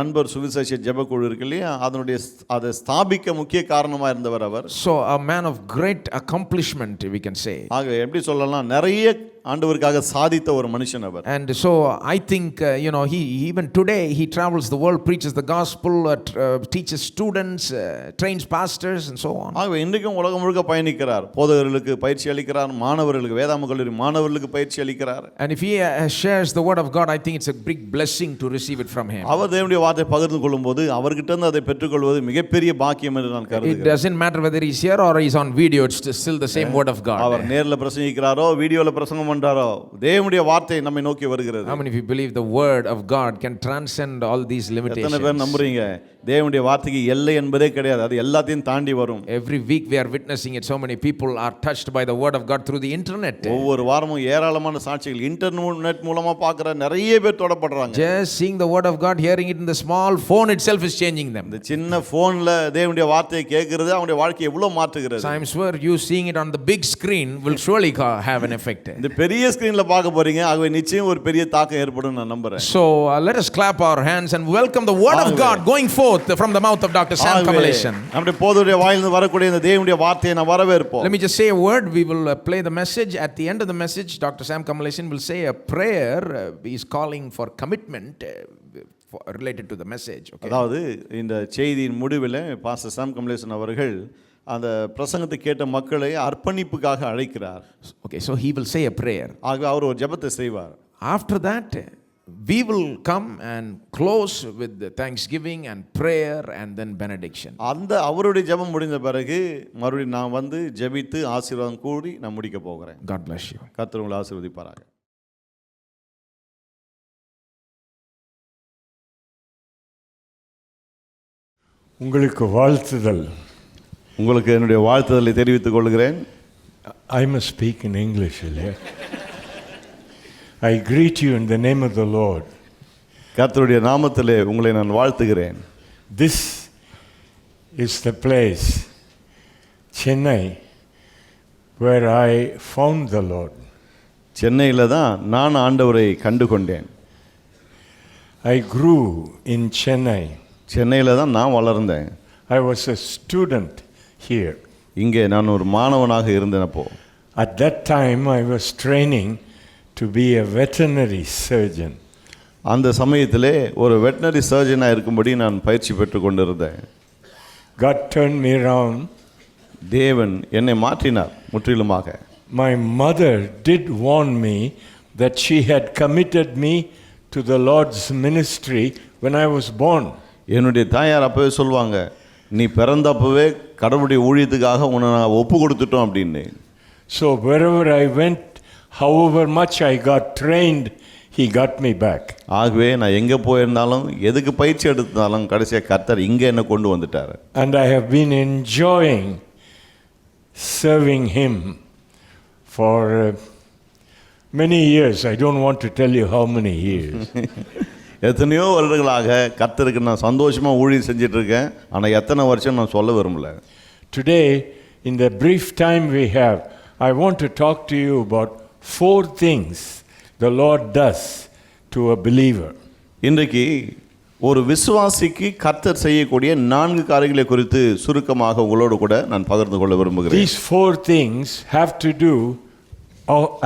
நண்பர் சுவிசேஷ ஜெபக்குழு இருக்கு இல்லையா, அதை ஸ்தாபிக்க முக்கிய காரணமாக இருந்தவர் அவர். So a man of great accomplishment, we can say. ஆக எப்படி சொல்லலாம், நிறைய ஆண்டவருக்காக சாதித்த ஒரு மனுஷன் அவர். And so I think he even today he travels the world, preaches the gospel, teaches students, trains pastors and so on. ஆக இன்றைக்கும் உலகம் முழுக்க பயணிக்கிறார், போதகர்களுக்கு பயிற்சி அளிக்கிறார், மாணவர்களுக்கு வேதாம கல்லூரி மாணவர்களுக்கு பயிற்சி அளிக்கிறார். And if he shares the word of God, I think it's a big blessing to receive it from him. அவர் தேவனுடைய வார்த்தை பகிர்ந்து கொள்ளும்போது அவர்கிட்ட இருந்து அதை பெற்றுக்கொள்வது மிகப்பெரிய பாக்கியம் என்று நான் கருதுகிறேன். It doesn't matter whether he's here or he's on video, it's still the same word of God. அவர் நேர்ல பிரசங்கிக்கிறாரோ வீடியோல பிரசங்கம் பண்றாரோ, தேவனுடைய வார்த்தை நம்மை நோக்கி வருகிறது. How many of you believe the word of God can transcend all these limitations? எத்தனை பேர் நம்புறீங்க தேவனுடைய வார்த்தைக்கு எல்லை என்பதே கிடையாது, அது எல்லாத்தையும் தாண்டி வரும். Every week we are witnessing it. So many people are touched by the word of God through the internet. ஒவ்வொரு வாரமும் ஏராளமான சாட்சிகள் இன்டர்நெட் மூலமா பார்க்குற நிறைய பேர் தொடப்படுறாங்க. Just seeing the word of God, hearing it in the small phone itself is changing them. இந்த சின்ன போன்ல தேவனுடைய வார்த்தையை கேட்கிறது அவங்களுடைய வாழ்க்கையை எவ்வளவு மாற்றுகிறது. So I'm sure you seeing it on the big screen will surely have an effect. இந்த பெரிய ஸ்கிரீன்ல பார்க்க போறீங்க, ஆகவே நிச்சயம் ஒரு பெரிய தாக்கம் ஏற்படும் நான் நம்புறேன். So let us clap our hands and welcome the word of God going forth from the mouth of Dr. Sam Kamalesan. நம்முடைய போதகருடைய வாயிலிருந்து வரக்கூடிய இந்த தேவனுடைய வார்த்தையை நான் வரவேற்போம். Let me just say a word. We will play the message. At the end of the message, Dr. Sam Kamalesan will say a prayer. He is calling for commitment related to the message. Okay. அதாவது இந்த செய்தியின் முடிவில் பாஸ்டர் சாம் கமலேசன் அவர்கள் அந்த பிரசங்கத்தை கேட்ட மக்களை அர்ப்பணிப்புக்காக அழைக்கிறார். Okay, so he will say a prayer. ஆகவே அவர் ஒரு ஜெபத்தை செய்வார். After that, we will come and close with the thanksgiving and prayer and then benediction. அந்த அவருடைய ஜெபம் முடிந்த பிறகு மறுபடியும் நான் வந்து ஜெபித்து ஆசீர்வாதம் கூறி நான் முடிக்க போகிறேன். God bless you. கர்த்தர் உங்களை ஆசீர்வதிப்பாராக. உங்களுக்கு வாழ்த்துதல். உங்களுக்கு என்னுடைய வாழ்த்துதலை தெரிவித்துக் கொள்கிறேன். I must speak in English. I greet you in the name of the Lord. கர்த்தருடைய நாமத்திலே உங்களை நான் வாழ்த்துகிறேன். This is the place, Chennai, where I found the Lord. சென்னையில் தான் நான் ஆண்டவரை கண்டு கொண்டேன். I grew in Chennai. சென்னையில் தான் நான் வளர்ந்தேன். I was a student here. இங்கே நான் ஒரு மாணவனாக இருந்தேனப்போ. At that time I was training to be a veterinary surgeon. அந்த சமயத்திலே ஒரு வெட்டனரி சர்ஜனாக இருக்கும்படி நான் பயிற்சி பெற்று கொண்டிருந்தேன். God turned me around. தேவன் என்னை மாற்றினார் முற்றிலுமாக. My mother did warn me that she had committed me to the Lord's ministry when I was born. என்னுடைய தாயார் அப்பவே சொல்லுவாங்க, நீ பிறந்தப்பவே கடவுளுடைய ஊழியத்துக்காக உன்னை நான் ஒப்பு கொடுத்துட்டோம் அப்படின்னு. So wherever I went, however much I got trained, he got me back. ஆகவே நான் எங்கே போயிருந்தாலும் எதுக்கு பயிற்சி எடுத்தாலும் கடைசியாக கர்த்தர் இங்கே என்ன கொண்டு வந்துட்டார். And I have been enjoying serving him for many years. I don't want to tell you how many years. எத்தனையோ வருடங்களாக கர்த்தருக்கு நான் சந்தோஷமாக ஊழியம் செஞ்சிட்டு இருக்கேன். ஆனால் எத்தனை வருஷம் நான் சொல்ல விரும்பல. Today, in the brief time we have, I want to talk to you about 4 things the Lord does to a believer. இன்றைக்கு ஒரு விசுவாசிக்கு கர்த்தர் செய்யக்கூடிய 4 காரியங்களை குறித்து சுருக்கமாக உங்களோடு கூட நான் பகிர்ந்து கொள்ள விரும்புகிறேன். These 4 things have to do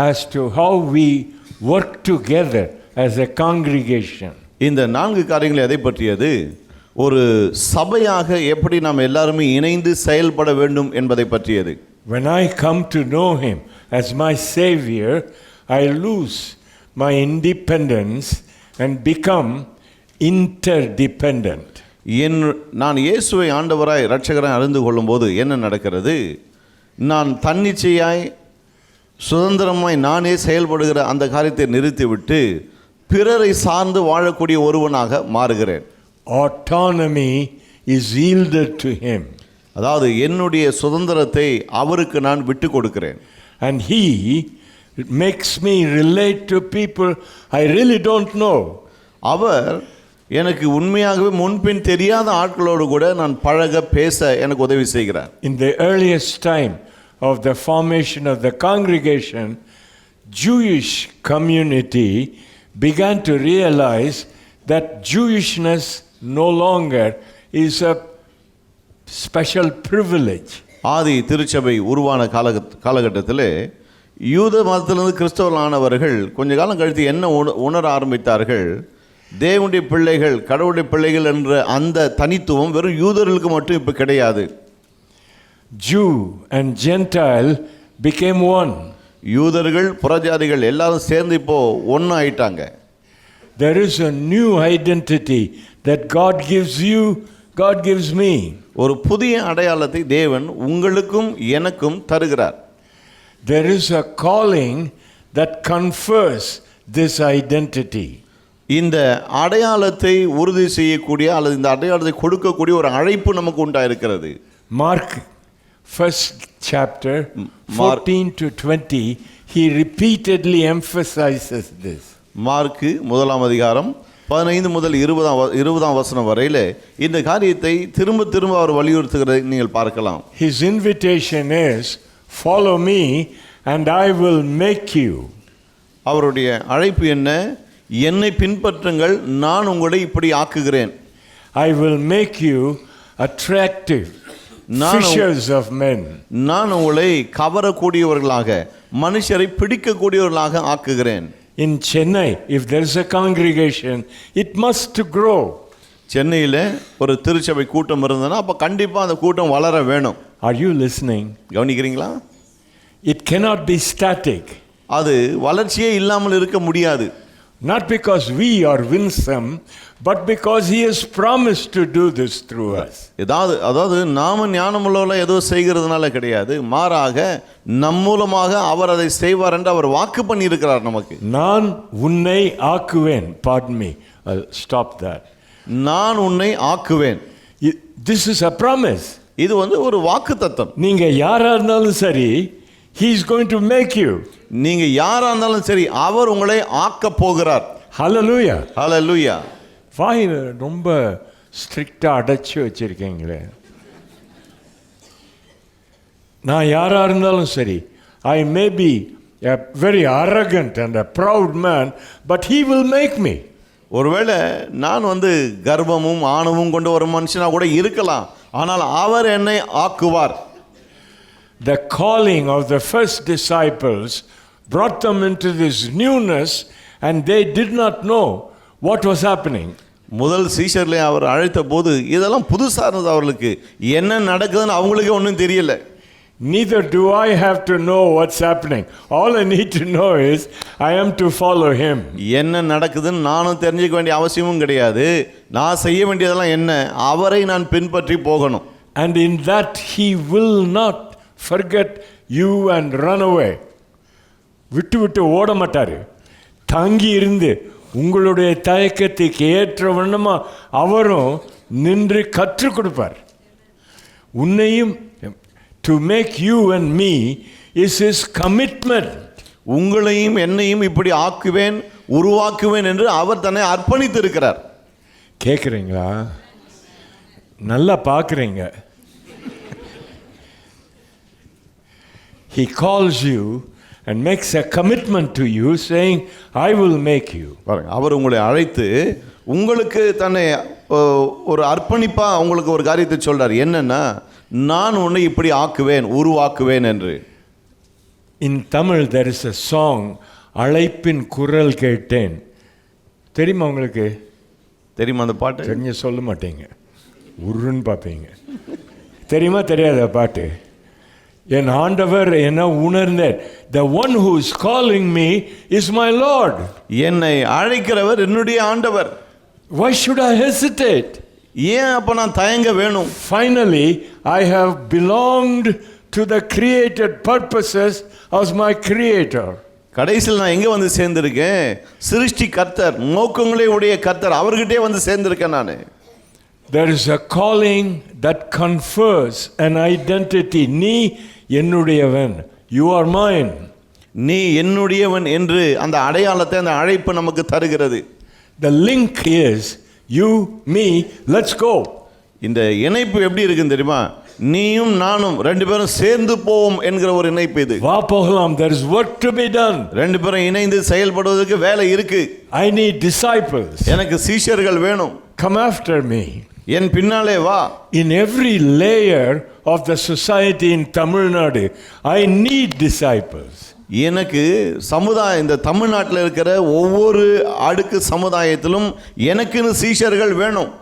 as to how we work together as a congregation. இந்த 4 காரியங்கள் எதை பற்றியது? ஒரு சபையாக எப்படி நாம் எல்லாருமே இணைந்து செயல்பட வேண்டும் என்பதை பற்றியது. When I come to know him as my savior, I lose my independence and become interdependent. நான் இயேசுவை ஆண்டவராய் இரட்சகராய் அறிந்து கொள்ளும்போது என்ன நடக்கிறது? நான் தன்னிச்சையாய் சுதந்திரமாய் நானே செயல்படுகிற அந்த காரியத்தை நிறுத்திவிட்டு பிறரை சார்ந்து வாழக்கூடிய ஒருவனாக மாறுகிறேன். Autonomy is yielded to him. அதாவது என்னுடைய சுதந்திரத்தை அவருக்கு நான் விட்டு கொடுக்கிறேன். And he makes me relate to people I really don't know. அவர் எனக்கு உண்மையாகவே முன்பின் தெரியாத ஆட்களோடு கூட நான் பழக பேச எனக்கு உதவி செய்கிறார். In the earliest time of the formation of the congregation, Jewish community began to realize that Jewishness no longer is a special privilege. ஆதி திருச்சபை உருவான காலகட்டத்தில் யூத மதத்திலிருந்து கிறிஸ்தவர்களானவர்கள் கொஞ்ச காலம் கழித்து என்ன உணர ஆரம்பித்தார்கள், தேவனுடைய பிள்ளைகள் கடவுளுடைய பிள்ளைகள் என்ற அந்த தனித்துவம் வெறும் யூதர்களுக்கு மட்டும் இப்போ கிடையாது. Jew and Gentile became one. யூதர்கள் புறஜாதிகள் எல்லாரும் சேர்ந்து இப்போ ஒன்று ஆயிட்டாங்க. There is a new identity that God gives you, God gives me. ஒரு புதிய அடையாளத்தை தேவன் உங்களுக்கும் எனக்கும் தருகிறார். There is a calling that confers this identity. இந்த அடையாளத்தை உறுதி செய்யக்கூடிய அல்லது இந்த அடையாளத்தை கொடுக்கக்கூடிய ஒரு அழைப்பு நமக்கு உண்டாயிருக்கிறது. Mark first chapter 14 to 20, he repeatedly emphasizes this. Mark 1ஆம் அதிகாரம் 15 முதல் 20ஆம் வசனம் வரையில இந்த காரியத்தை திரும்ப திரும்ப அவர் வலியுறுத்துகிறதை நீங்கள் பார்க்கலாம். His invitation is, follow me and I will make you. அவருடைய அழைப்பு என்ன? என்னை பின்பற்றுங்கள், நான் உங்களை இப்படி ஆக்குகிறேன். I will make you attractive fishers of men. நான் உங்களை கவரக்கூடியவர்களாக, மனுஷரை பிடிக்கக்கூடியவர்களாக ஆக்குகிறேன். In Chennai, if there is a congregation, it must grow. சென்னையில் ஒரு திருச்சபை கூட்டம் இருந்ததுன்னா அப்போ கண்டிப்பாக அந்த கூட்டம் வளர வேணும். Are you listening? கவனிக்கிறீங்களா? It cannot be static. அது வளர்ச்சியே இல்லாமல் இருக்க முடியாது. Not because we are winsome, but because he has promised to do this through us. அதாவது நாம ஞானமுள்ளவர்கள ஏதோ செய்கிறதுனால கிடையாது, மாறாக நம் மூலமாக அவர் அதை செய்வார் என்று அவர் வாக்கு பண்ணி இருக்கிறார் நமக்கு. நான் உன்னை ஆக்குவேன். Pardon me, I'll stop that. நான் உன்னை ஆக்குவேன். This is a promise. இது ஒரு வாக்குத்தத்தம். நீங்க யாரா இருந்தாலும் சரி, he is going to make you. நீங்க யாரா இருந்தாலும் சரி, அவர் உங்களை ஆக்க போகிறார். Hallelujah. Hallelujah. வாய் ரொம்ப ஸ்ட்ரிக்டா அடைச்சு வச்சிருக்கீங்களே. நான் யாரா இருந்தாலும் சரி, I may be a very arrogant and a proud man, but he will make me. ஒருவேளை நான் கர்வமும் ஆணவமும் கொண்ட ஒரு மனுஷனா கூட இருக்கலாம், ஆனால் அவர் என்னை ஆக்குவார். The calling of the first disciples brought them into this newness and they did not know what was happening. முதல் சீஷர்களை அவர் அழைத்த போது இதெல்லாம் புதுசா இருந்தது அவர்களுக்கு. என்ன நடக்குதுன்னு அவங்களுக்கே ஒன்றும் தெரியல. Neither do I have to know what's happening. All I need to know is I am to follow him. என்ன நடக்குதுன்னு நானும் தெரிஞ்சுக்க வேண்டிய அவசியமும் கிடையாது. நான் செய்ய வேண்டியதெல்லாம் என்ன? அவரை நான் பின்பற்றி போகணும். And in that he will not forget you and run away. விட்டு ஓட மாட்டாரு. தங்கி இருந்து உங்களுடைய தயக்கத்துக்கு ஏற்ற வண்ணமா அவரும் நின்று கற்றுக் கொடுப்பார். உன்னையும் to make you and me is his commitment. உங்களையும் என்னையும் இப்படி ஆக்குவேன், உருவாக்குவேன் என்று அவர் தன்னை அர்ப்பணித்து இருக்கிறார். கேக்குறீங்களா? நல்லா பார்க்குறீங்க. He calls you and makes a commitment to you saying, I will make you. அவர் உங்களை அழைத்து உங்களுக்கு தன்னை ஒரு அர்ப்பணிப்பா உங்களுக்கு ஒரு காரியத்தை சொல்றார். என்னன்னா, நான் உன்னை இப்படி ஆக்குவேன், உருவாக்குவேன் என்று. In Tamil there is a song, அழைப்பின் குரல் கேட்டேன். தெரியுமா உங்களுக்கு? தெரியுமா அந்த பாட்டு? தெரிஞ்ச சொல்ல மாட்டீங்க, உருன்னு பார்ப்பீங்க. தெரியுமா தெரியாத பாட்டு? என் ஆண்டவர் என்ன உணர்ந்தார். The one who is calling me is my Lord. என்னை அழைக்கிறவர் என்னுடைய ஆண்டவர். Why should I hesitate? ஏன் அப்ப நான் தயங்க வேணும்? Finally, I have belonged to the created purposes of my Creator. கடைசியில் நான் எங்க சேர்ந்திருக்கேன்? சிருஷ்டி கர்த்தர், நோக்கங்களே உடைய கர்த்தர், அவர்கிட்டே சேர்ந்திருக்கேன் நான். There is a calling that confers an identity. நீ என்னுடையவன். You are mine. நீ என்னுடையவன் என்று அந்த அடையாளத்தை, அந்த அழைப்பு நமக்கு தருகிறது. The link is You, me, let's go. இந்த இணைப்பு எப்படி இருக்குன்னு தெரியுமா? நீயும் நானும் ரெண்டு பேரும் சேர்ந்து போவோம் என்கிற ஒரு இணைப்பு இது. வா போகலாம். There is work to be done. ரெண்டு பேரும் இணைந்து செயல்படுவதற்கு வேலை இருக்கு. I need disciples. எனக்கு சீஷர்கள் வேணும். Come after me. என் பின்னாலே வா. In every layer of the society in Tamil Nadu, I need disciples. எனக்கு இந்த தமிழ்நாட்டில் இருக்கிற ஒவ்வொரு அடுக்கு சமுதாயத்திலும் எனக்குன்னு சீஷர்கள் வேணும்.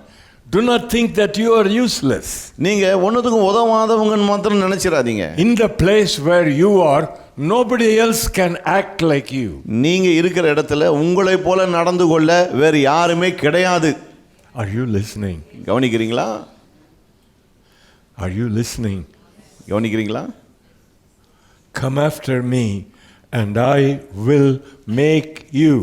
Do not think that you are useless. நீங்க ஒண்ணுத்துக்கும் உதவாதவங்கன்னு மாத்திரம் நினைச்சிராதீங்க. In the place where you are, nobody else can act like you. நீங்க இருக்கிற இடத்துல உங்களை போல நடந்து கொள்ள வேறு யாருமே கிடையாது. Are you listening? கவனிக்கிறீங்களா? Are you listening? கவனிக்கிறீங்களா? Come after me and I will make you.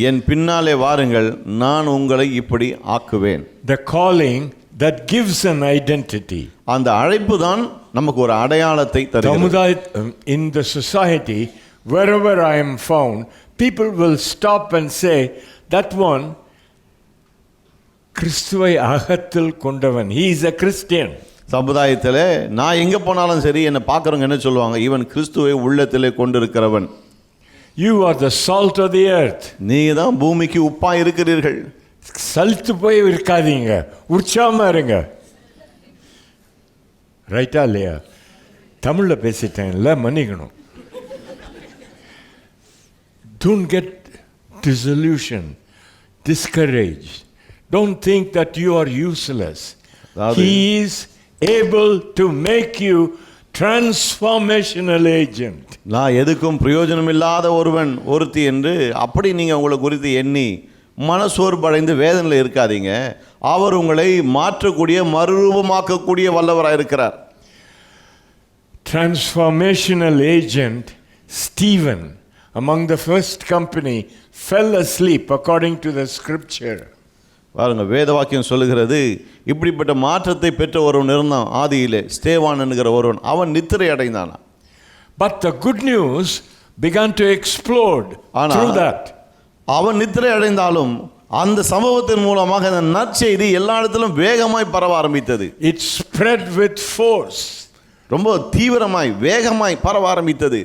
என் பின்னாலே வாருங்கள், நான் உங்களை இப்படி ஆக்குவேன். The calling that gives an identity. அந்த அழைப்பு தான் நமக்கு ஒரு அடையாளத்தை தருகிறது. In the society, wherever I am found, people will stop and say, that one, கிறிஸ்துவை அகத்தில் கொண்டவன். He is a Christian. சமுதாயத்தில் நான் எங்கே போனாலும் சரி என்னை பார்க்குறவங்க என்ன சொல்லுவாங்க? இவன் கிறிஸ்துவை உள்ளத்திலே கொண்டிருக்கிறவன். You are the salt of the earth. நீங்க தான் பூமிக்கு உப்பா இருக்கிறீர்கள். சல்த்து போய் இருக்காதீங்க, உற்சாகமா இருங்க. ரைட்டா இல்லையா? தமிழ்ல பேசிட்டேன்ல, மன்னிக்கணும். Don't get disillusioned, discouraged. Don't think that you are useless. He is able to make you transformational agent. நான் எதுக்கும் பிரயோஜனம் இல்லாத ஒருத்தி என்று அப்படி நீங்க உங்களை குறித்து எண்ணி மனசோர்வடைந்து வேதனையில் இருக்காதீங்க. அவர் உங்களை மாற்றக்கூடிய மறுரூபமாக்கக்கூடிய வல்லவராக இருக்கிறார். Transformational agent Stephen among the first company fell asleep according to the scripture. பாருங்க, வேத வாக்கியம் சொல்லுகிறது, இப்படிப்பட்ட மாற்றத்தை பெற்ற ஒருவன் இருந்தான் ஆதியிலே, ஸ்தேவான் என்கிற ஒருவன், அவன் நித்திரை அடைந்தான். But the good news began to explode through that. அவன் நித்திரை அடைந்தாலும் அந்த சம்பவத்தின் மூலமாக அந்த நற்செய்தி எல்லா இடத்திலும் வேகமாய் பரவ ஆரம்பித்தது. It spread with force. ரொம்ப தீவிரமாய் வேகமாய் பரவ ஆரம்பித்தது.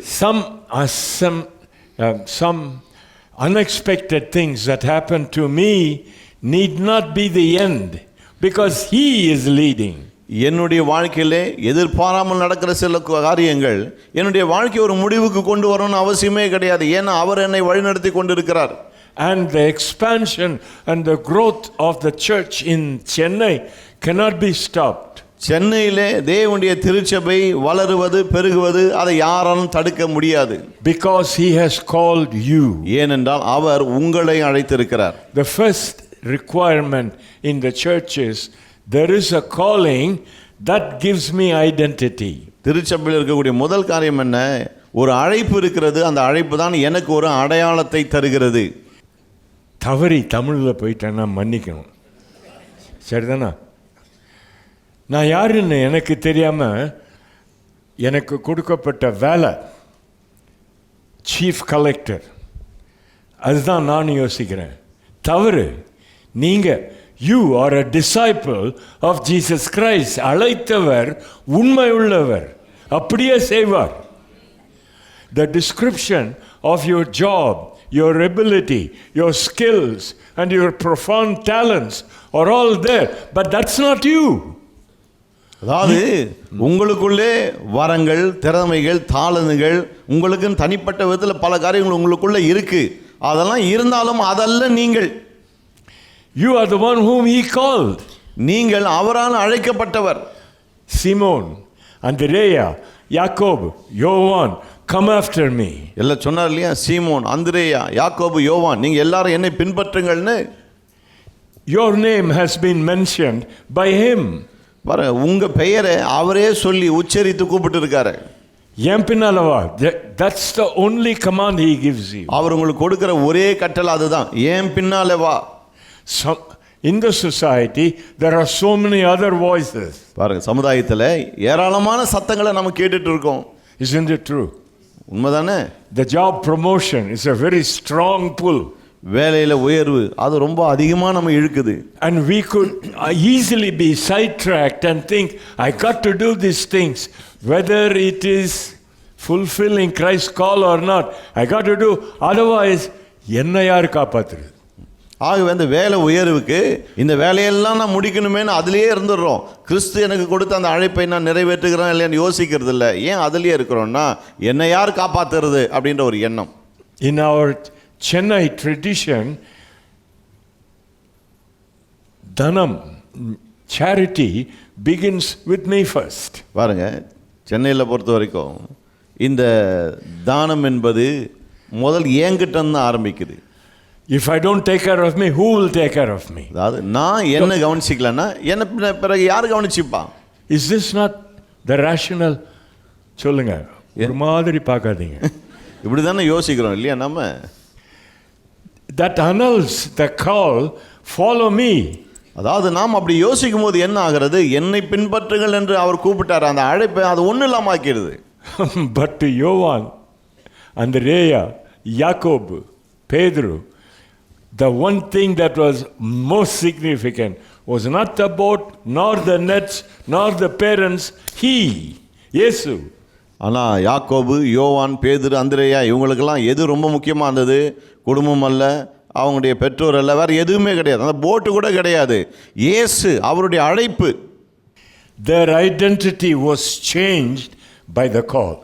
Some unexpected things that happened to me need not be the end because he is leading. என்னுடைய வாழ்க்கையிலே எதிர்பாராமல் நடக்கிற சில காரியங்கள் என்னுடைய வாழ்க்கை ஒரு முடிவுக்கு கொண்டு வரணும்னு அவசியமே கிடையாது. ஏன்னா அவர் என்னை வழிநடத்தி கொண்டிருக்கிறார். And the expansion and the growth of the church in Chennai cannot be stopped. சென்னையிலே தேவனுடைய திருச்சபை வளருவது பெருகுவது அதை யாராலும் தடுக்க முடியாது. Because he has called you. ஏனென்றால் அவர் உங்களை அழைத்திருக்கிறார். The first requirement in the church is there is a calling that gives me identity. திருச்சபையில் இருக்கக்கூடிய முதல் காரியம் என்ன? ஒரு அழைப்பு இருக்கிறது. அந்த அழைப்பு தான் எனக்கு ஒரு அடையாளத்தை தருகிறது. தவறி தமிழில் போயிட்டேன்னா மன்னிக்கணும், சரிதானா? நான் யாருன்னு எனக்கு தெரியாமல் எனக்கு கொடுக்கப்பட்ட வேலை சீஃப் கலெக்டர், அதுதான் நான் யோசிக்கிறேன். தவறு. நீங்கள் you are a disciple of Jesus Christ. அழைத்தவர் உண்மை உள்ளவர், அப்படியே செய்வார். The description of your job, your ability, your skills and your profound talents are all there, but that's not you. அதாவது உங்களுக்குள்ளே வரங்கள், திறமைகள், தாளந்துகள், உங்களுக்குன்னு தனிப்பட்ட விதத்தில் பல காரியங்கள் உங்களுக்குள்ளே இருக்கு. அதெல்லாம் இருந்தாலும் அதல்ல நீங்கள். You are the one whom he called. நீங்கள் அவரால் அழைக்கப்பட்டவர். Simon, Andrea, Jacob, Johan, come after me. எல்லாம் சொன்னார் இல்லையா? சீமோன், அந்திரேயா, யாக்கோபு, யோவான், நீங்க எல்லாரும் என்னை பின்பற்றுங்கள்னு. Your name has been mentioned by him. பாருங்க, உங்க பெயரை அவரே சொல்லி உச்சரித்து கூப்பிட்டு இருக்காரு. என் பின்னால வா. That's the only command he gives you. அவர் உங்களுக்கு கொடுக்கிற ஒரே கட்டளை அதுதான், என் பின்னால வா. In the society there are so many other voices. பாருங்க, சமுதாயத்தில் ஏராளமான சத்தங்களை நம்ம கேட்டுட்டு இருக்கோம். Isn't it true? உண்மைதானே? The job promotion is a very strong pull. வேலையில் உயர்வு அது ரொம்ப அதிகமாக நம்ம இழுக்குது. And we could easily be sidetracked and think, I got to do these things, whether it is fulfilling Christ's call or not. I got to do, otherwise, என்ன யார் காப்பாத்துறது? ஆகவே அந்த வேலை உயர்வுக்கு இந்த வேலையெல்லாம் நான் முடிக்கணுமேனு அதிலேயே இருந்துடுறோம். கிறிஸ்து எனக்கு கொடுத்த அந்த அழைப்பை நான் நிறைவேற்றுகிறேன் இல்லையான்னு யோசிக்கிறது இல்லை. ஏன் அதிலேயே இருக்கிறோன்னா என்னை யார் காப்பாற்றுறது அப்படின்ற ஒரு எண்ணம். In our Chennai tradition, Dhanam, charity begins with me first. பாருங்க, சென்னையில் பொறுத்த வரைக்கும் இந்த தானம் என்பது முதல் என்கிட்ட இருந்து ஆரம்பிக்குது. If I don't take care of me, who will take care of me? அதாவது நான் என்ன கவனிச்சிக்கலன்னா என்ன பிறகு யார் கவனிச்சுப்பா? Is this not the rational? சொல்லுங்க, ஒரு மாதிரி பார்க்காதீங்க. இப்படி தானே யோசிக்கிறோம் இல்லையா நம்ம? That annuls the call, follow me. அதாவது நாம் அப்படி யோசிக்கும் போது என்ன ஆகிறது? என்னை பின்பற்றுங்கள் என்று அவர் கூப்பிட்டார். அந்த அழைப்பை அது ஒன்றும் இல்லாமல் ஆக்கிடுது. But to Jovan, Andrea, Jacob, Pedro, the one thing that was most significant was not the boat, nor the nets, nor the parents, he, Yesu. ஆனால் யாக்கோபு, யோவான், பேதுரு, அந்திரேயா இவங்களுக்கெல்லாம் எது ரொம்ப முக்கியமாக இருந்தது? குடும்பம் அல்ல, அவங்களுடைய பெற்றோர் அல்ல, வேறு எதுவுமே கிடையாது. அந்த போட்டு கூட கிடையாது. இயேசு அவருடைய அழைப்பு. Their identity was changed by the call.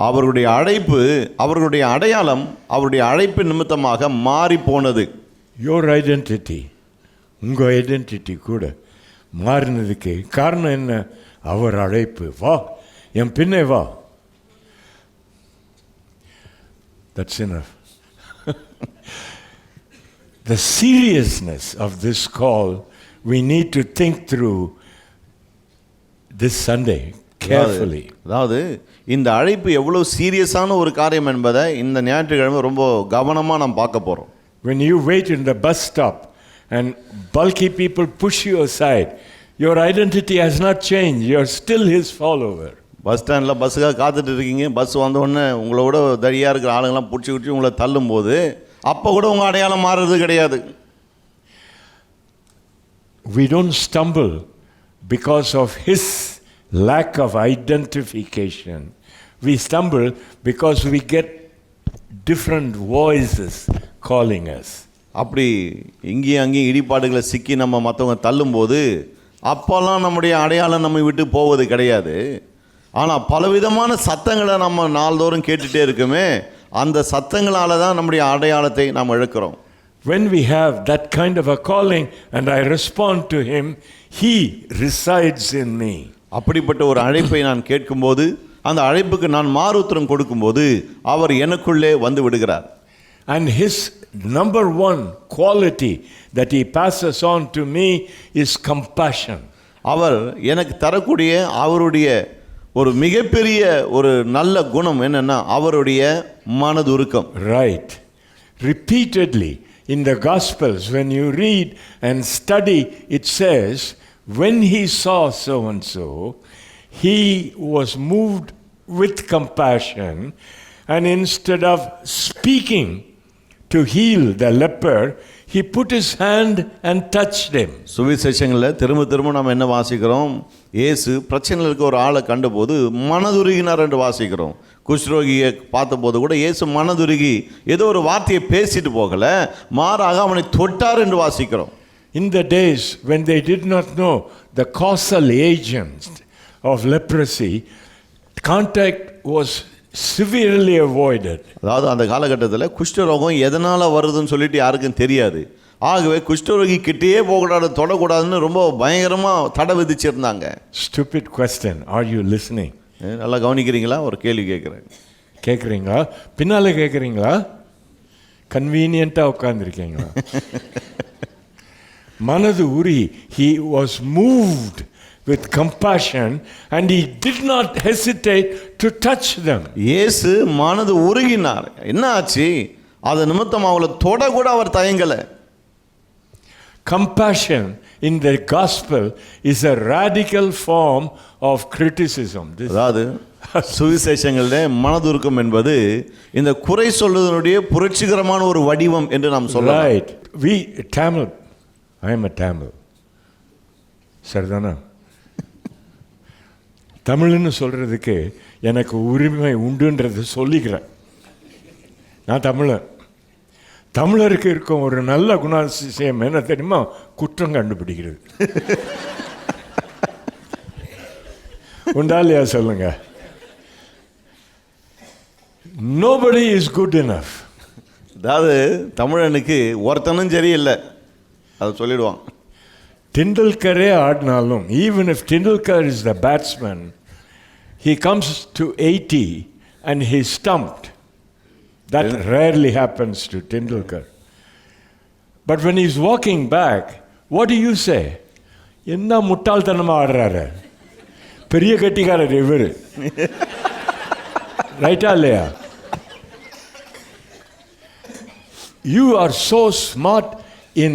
அவருடைய அழைப்பு, அவர்களுடைய அடையாளம் அவருடைய அழைப்பு நிமித்தமாக மாறி போனது. Your identity, உங்கள் ஐடென்டிட்டி கூட மாறினதுக்கு காரணம் என்ன? அவர் அழைப்பு. வா, என் பின்னே வா. That's enough. The seriousness of this call, we need to think through this Sunday carefully. அதாவது இந்த அழைப்பு எவ்வளவு சீரியஸான ஒரு காரியம் என்பதை இந்த ஞாயிற்றுக்கிழமை ரொம்ப கவனமாக நாம் பார்க்க போகிறோம். When you wait in the bus stop and bulky people push you aside, your identity has not changed. You are still his follower. Bus ஸ்டாண்டில் பஸ்ஸுக்காக காத்துட்டு இருக்கீங்க. பஸ் வந்தோடனே உங்களோட தடியாக இருக்கிற ஆளுங்கெல்லாம் பிடிச்சி உங்களை தள்ளும்போது அப்போ கூட உங்கள் அடையாளம் மாறுறது கிடையாது. We don't stumble because of his lack of identification. We stumble because we get different voices calling us. அப்படி இங்கேயும் அங்கேயும் இடிபாடுகளை சிக்கி நம்ம மற்றவங்க தள்ளும்போது அப்போல்லாம் நம்முடைய அடையாளம் நம்ம விட்டு போவது கிடையாது. ஆனால் பலவிதமான சத்தங்களை நம்ம நாள்தோறும் கேட்டுகிட்டே இருக்குமே, அந்த சத்தங்களால் தான் நம்முடைய அடையாளத்தை நாம் இழக்கிறோம். When we have that kind of a calling and I respond to him, he resides in me. அப்படிப்பட்ட ஒரு அழைப்பை நான் கேட்கும்போது, அந்த அழைப்புக்கு நான் மாறுத்திரம் கொடுக்கும்போது அவர் எனக்குள்ளே வந்து விடுகிறார். And his number one quality that he passes on to me is compassion. அவர் எனக்கு தரக்கூடிய அவருடைய ஒரு மிகப்பெரிய ஒரு நல்ல குணம் என்னன்னா அவருடைய மனதுருக்கம். Right. Repeatedly in the Gospels, when you read and study, it says, when he saw so and so, he was moved with compassion, and instead of speaking to heal the leper, he put his hand and touched him. சுவிசேஷங்களில் திரும்ப நம்ம என்ன வாசிக்கிறோம்? இயேசு பிரச்சனையில் இருக்க ஒரு ஆளை கண்டபோது மனதுருகினார் என்று வாசிக்கிறோம். குஷ்ரோகியை பார்த்தபோது கூட இயேசு மனதுருகி ஏதோ ஒரு வார்த்தையை பேசிட்டு போகல, மாறாக அவனை தொட்டார் என்று வாசிக்கிறோம். In the days when they did not know the causal agents of leprosy, contact was severely avoided. அதாவது அந்த காலகட்டத்தில் குஷ்டரோகம் எதனால் வருதுன்னு சொல்லிட்டு யாருக்கும் தெரியாது. ஆகவே குஷ்டரோகி கிட்டேயே போகக்கூடாது, தொடக்கூடாதுன்னு ரொம்ப பயங்கரமாக தடை விதிச்சிருந்தாங்க. Stupid question. Are you listening? நல்லா கவனிக்கிறீங்களா? ஒரு கேள்வி கேட்குறேன். கேட்குறீங்களா? பின்னால் கேட்குறீங்களா? கன்வீனியண்ட்டாக உட்காந்துருக்கீங்களா? மனது உரி. He was moved with compassion and he did not hesitate to touch them. இயேசு மனது உருகினார். என்ன ஆச்சு? அது நிமித்தம் அவளை தொட கூட அவர் தயங்கலை. Compassion in the gospel is a radical form of criticism. அதாவது சுவிசேஷங்களில் மனதுருக்கம் என்பது இந்த குறை சொல்வதனுடைய புரட்சிகரமான ஒரு வடிவம் என்று நாம் சொல்லலாம். Right. We Tamil. I am a Tamil. சரிதானா? தமிழ்னு சொல்றதுக்கு எனக்கு உரிமை உண்டுன்றது சொல்லிக்கிறேன். நான் தமிழன். தமிழருக்கு இருக்கும் ஒரு நல்ல குணாதிசயம் என்ன தெரியுமா? குற்றம் கண்டுபிடிக்கிறது. உண்டா இல்லையா சொல்லுங்க? Nobody is good enough. அதாவது தமிழனுக்கு ஒருத்தனும் சரியில்லை அதை சொல்லிடுவான். Tendulkare ஆடினாலும், even if Tendulkar is the batsman, he comes to 80 and he's stumped. That rarely happens to Tendulkar. But when he's walking back, what do you say? என்ன முட்டாள்தனமா ஆடுறாரு, பெரிய கட்டிக்காரர் இவரு. ரைட்டா இல்லையா? You are so smart in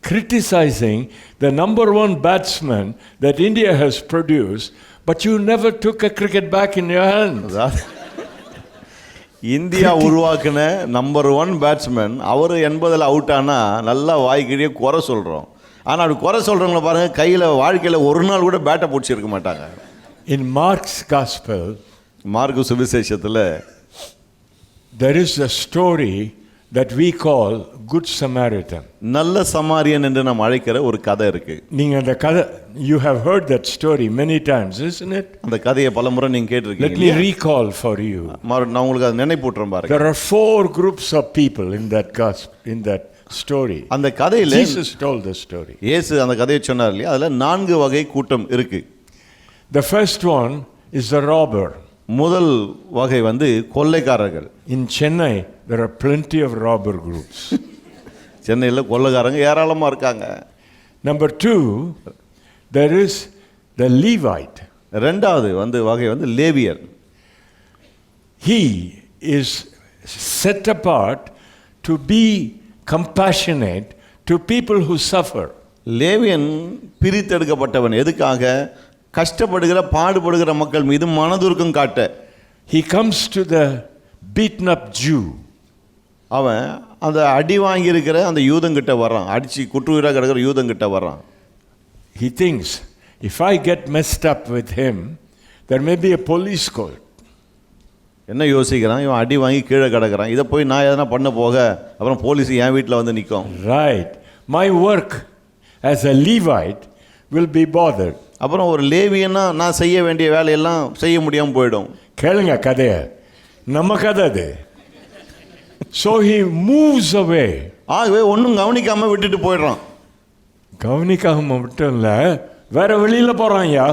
criticizing the number one batsman that India has produced, but you never took a cricket bat in your hand. India உருவாக்குன நம்பர் 1 பேட்ஸ்மேன் அவர் 80ல் அவுட் ஆனால் நல்லா வாய்க்கிட்டே குறை சொல்கிறோம். ஆனால் அப்படி குறை சொல்கிறவங்கள பாருங்கள், கையில் வாழ்க்கையில் ஒரு நாள் கூட பேட்டை பிடிச்சிருக்க மாட்டாங்க. In Mark's Gospel, மார்க்கு சுவிசேஷத்தில் there is a story that we call Good Samaritan. நல்ல சமாரியன் என்று நாம் அழைக்கிற ஒரு கதை இருக்கு. நீங்க அந்த கதை, you have heard that story many times, isn't it? அந்த கதையை பலமுறை நீங்க கேட்டிருக்கீங்க. Let me recall for you. நான் உங்களுக்கு அதை நினைப்பூட்டுறேன் பாருங்க. There are 4 groups of people in that gospel, in that story. அந்த கதையில Jesus told the story. இயேசு அந்த கதையை சொன்னார் இல்லையா? அதுல 4 வகை கூட்டம் இருக்கு. The first one is the robber. முதல் வகை கொள்ளைக்காரர்கள். In Chennai there are plenty of robber groups. சென்னையில் கொள்ளைக்காரங்க ஏராளமா இருக்காங்க. Number 2, there is the Levite. இரண்டாவது வகை லேவியர். He is set apart to be compassionate to people who suffer. லேவியன் பிரித்தெடுக்கப்பட்டவன். எதுக்காக? கஷ்டப்படுகிற பாடுபடுகிற மக்கள் மீது மனதுருக்கம் காட்ட. He comes to the beaten up Jew. அவன் அந்த அடி வாங்கி இருக்கிற அந்த யூதங்கிட்ட வர்றான், அடிச்சு குற்றுயிராக கிடக்கிற யூதங்கிட்ட வர்றான். He thinks, if I get messed up with him, there may be a police court. என்ன யோசிக்கிறான்? இவன் அடி வாங்கி கீழே கிடக்கிறான், இதை போய் நான் எதனா பண்ண போக அப்புறம் போலீஸ் என் வீட்டில் நிற்கும். Right. My work as a Levite will be bothered. அப்புறம் ஒரு லேவியன்னா நான் செய்ய வேண்டிய வேலையெல்லாம் செய்ய முடியாமல் போயிடும். கேளுங்க கதையை, நம்ம கதை அது. So he moves away. ஆகவே ஒன்றும் கவனிக்காம விட்டுட்டு போயிடுறான். கவனிக்காம மட்டும் இல்லை, வேற வெளியில் போகிறான். ஐயா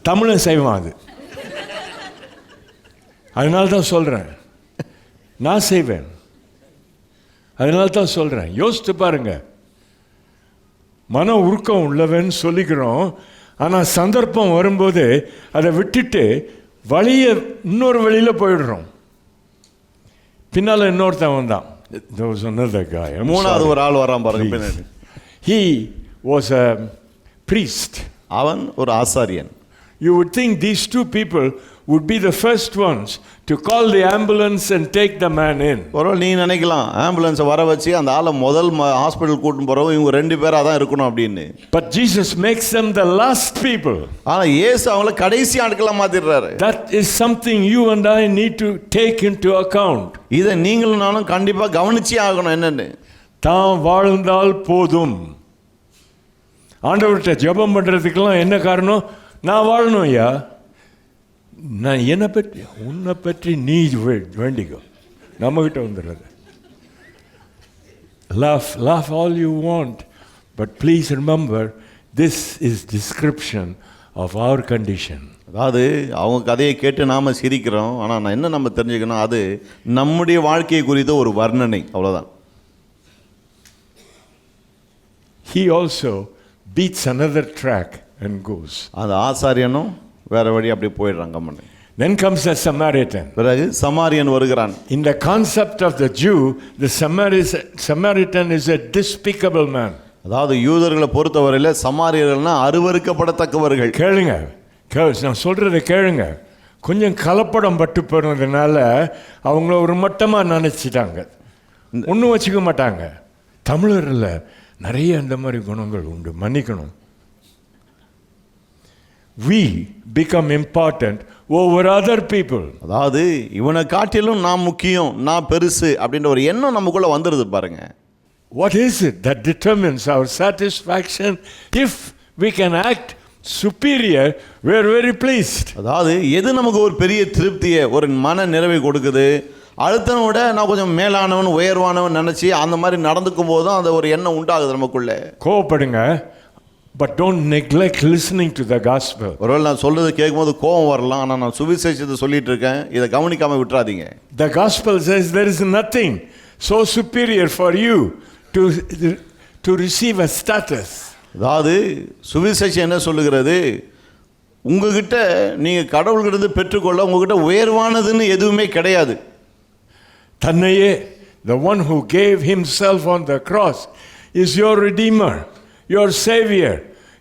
தமிழன் செய்வான் அது. அதனால தான் சொல்கிறேன், நான் செய்வேன். அதனால தான் சொல்கிறேன், யோசித்து பாருங்க. மன உருக்கம் உள்ளவன் சொல்லிக்கிறோம், ஆனால் சந்தர்ப்பம் வரும்போது அதை விட்டுட்டு வழியை இன்னொரு வழியில் போயிடுறோம். பின்னால் இன்னொருத்தன் வந்தான். மூணாவது ஒரு ஆள் வரான் பாருங்க. He was a priest. அவன் ஒரு ஆசாரியன். You would think these 2 people would be the first ones to call the ambulance and take the man in. ஒருவேளை நீ நினைக்கலாம், ஆம்புலன்ஸை வர வச்சு அந்த ஆளை முதல் ஹாஸ்பிட்டல் கூட்டின்னு போறவங்க இவங்க 2 பேரா தான் இருக்கணும் அப்படின்னு. But Jesus makes them the last people. ஆனா இயேசு அவங்கள கடைசி ஆட்களா மாத்திடுறாரு. That is something you and I need to take into account. இதை நீங்களும் நானும் கண்டிப்பா கவனிச்சே ஆகணும். என்னன்னு? தான் வாழ்ந்தால் போதும். ஆண்டவர்கிட்ட ஜெபம் பண்றதுக்கெல்லாம் என்ன காரணம்? நான் வாழணும் ஐயா, நான் என்னை பற்றி உன்னை பற்றி நீ வேண்டிக்கோ. நம்மகிட்ட வந்துடுறது. Laugh all you want, but please remember this is description of our condition. அதாவது அவங்க கதையை கேட்டு நாம சிரிக்கிறோம், ஆனால் நான் என்ன நம்ம தெரிஞ்சுக்கணும், அது நம்முடைய வாழ்க்கையை குறித்த ஒரு வர்ணனை, அவ்வளோதான். He also beats another track and goes. அந்த ஆசாரியனும் வேற வழி அப்படி போயிடுறாங்க. கம்மன். Then comes the Samaritan. பிறகு சமாரியன் வருகிறான். In the concept of the Jew, the Samaritan is a despicable man. அதாவது யூதர்களை பொறுத்தவரையில் சமாரியர்கள்னா அருவருக்கப்படத்தக்கவர்கள். கேளுங்க, நான் சொல்கிறத கேளுங்க. கொஞ்சம் கலப்படம் பட்டு போனதுனால அவங்கள ஒரு மட்டமாக நினச்சிட்டாங்க, ஒன்றும் வச்சுக்க மாட்டாங்க. தமிழரில் நிறைய அந்த மாதிரி குணங்கள் உண்டு, மன்னிக்கணும். We become important over other people. அதாவது இவனை காட்டிலும் நான் முக்கியம், நான் பெருசு அப்படின்ற ஒரு எண்ணம் நமக்குள்ள வந்துடுது பாருங்க. What is it that determines our satisfaction? If we can act superior, we are very pleased. அதாவது எது நமக்கு ஒரு பெரிய திருப்தியை, ஒரு மன நிறைவை கொடுக்குது, அடுத்தவனை விட நான் கொஞ்சம் மேலானவன் உயர்வானவன் நினச்சி அந்த மாதிரி நடந்துக்கும் போது தான் அந்த ஒரு எண்ணம் உண்டாகுது நமக்குள்ள. கோவப்படுங்க, but don't neglect listening to the gospel. ஒருவேளை நான் சொல்றது கேட்கும்போது கோபம் வரலாம், ஆனால் நான் சுவிசேஷத்தை சொல்லிட்டு இருக்கேன், இதை கவனிக்காம விட்டுறாதீங்க. The gospel says there is nothing so superior for you to receive a status. அதாவது சுவிசேஷம் என்ன சொல்லுகிறது, உங்ககிட்ட நீங்கள் கடவுள்கிட்ட பெற்றுக்கொள்ள உங்ககிட்ட உயர்வானதுன்னு எதுவுமே கிடையாது. தன்னையே, the one who gave himself on the cross is your redeemer, your savior.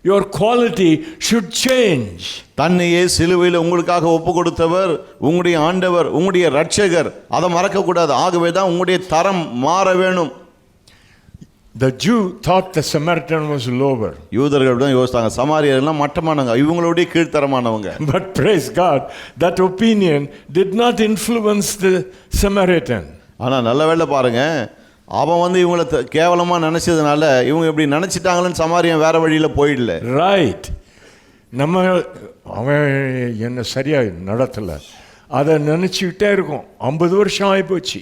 Your quality should change. தன்னையே சிலுவையில் உங்களுக்காக ஒப்பு கொடுத்தவர் உங்களுடைய ஆண்டவர், உங்களுடைய ரட்சகர், அதை மறக்கக்கூடாது. ஆகவே தான் உங்களுடைய தரம் மாற வேணும். The Jew thought the Samaritan was lower. யூதர்கள் தான் யோசித்தாங்க, சமாரியர்கள்லாம் மட்டமானவங்க, இவங்களுடைய கீழ்த்தரமானவங்க. But praise God, that opinion did not influence the Samaritan. ஆனால் நல்ல வேளை பாருங்க, அவன் வந்து இவங்களை கேவலமாக நினச்சதுனால இவங்க இப்படி நினச்சிட்டாங்களேன்னு சமாரியன் வேற வழியில் போயிடல. ரைட், நம்ம அவன் என்ன சரியாக நடத்தலை அதை நினச்சிக்கிட்டே இருக்கும். 50 வருஷம் ஆகிப்போச்சு.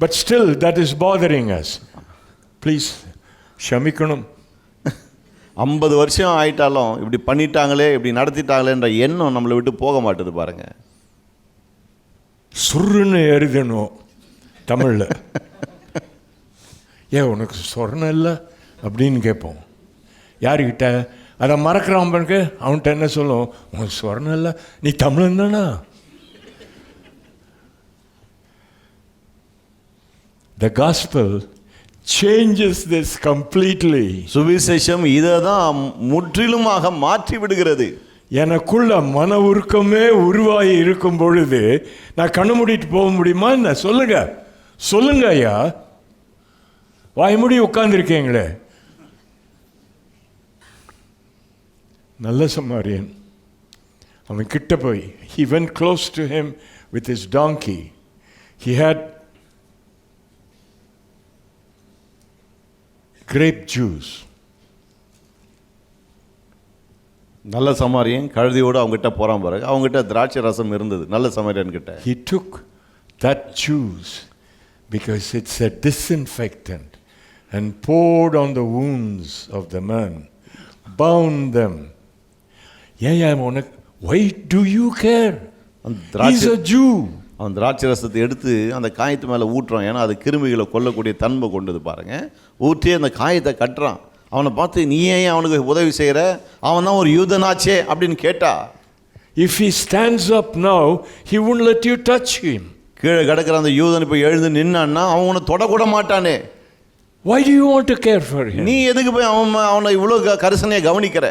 But still that is bothering us. Please க்ஷமிக்கணும். 50 வருஷம் ஆயிட்டாலும் இப்படி பண்ணிட்டாங்களே, இப்படி நடத்திட்டாங்களேன்ற எண்ணம் நம்மளை விட்டு போக மாட்டுது பாருங்க. சுருன்னு எழுதணும் தமிழில். ஏன் உனக்கு சொர்ணம் இல்லை அப்படின்னு கேட்போம். யாருக்கிட்ட அதை மறக்கிறான் பாருங்க, அவன்கிட்ட என்ன சொல்லும், உனக்கு சொர்ணம் இல்லை, நீ தமிழன் தானா? The gospel changes this completely. சுவிசேஷம் இதை தான் முற்றிலுமாக மாற்றி விடுகிறது. எனக்குள்ள மன உருக்கமே உருவாகி இருக்கும் பொழுது நான் கண்ணு மூடிட்டு போக முடியுமா என்ன? சொல்லுங்க சொல்லுங்க ஐயா, வாய்மூடி உட்கார்ந்துருக்கீங்களே. நல்ல சமாரியன் அவன் கிட்ட போய், he went close to him with his donkey. He had grape juice. நல்ல சமாரியன் கழுதியோடு அவங்ககிட்ட போகிறான் பாருங்க, அவங்ககிட்ட திராட்சை ரசம் இருந்தது நல்ல சமாரியன் கிட்ட. He took that juice because it's a disinfectant and poured on the wounds of the man, bound them. Yeah, why do you care? He's a Jew. அவன் திராட்சை ரசத்தை எடுத்து அந்த காயத்து மேலே ஊட்டுறான், ஏன்னா அது கிருமிகளை கொல்லக்கூடிய தன்மை கொண்டது பாருங்க. ஊற்றி அந்த காயத்தை கட்டுறான். அவனை பார்த்து, நீ ஏன் அவனுக்கு உதவி செய்கிற, அவன் தான் ஒரு யூதனாச்சே அப்படின்னு கேட்டா. If he stands up now, he won't let you touch him. கீழே கிடக்கிற அந்த யூதன் இப்போ எழுந்து நின்னான்னா அவன் உன்னை தொடக்கூட மாட்டானே. Why do you want to care for him? நீ எதுக்கு போய் அவனை இவ்வளோ கரிசனையை கவனிக்கிற?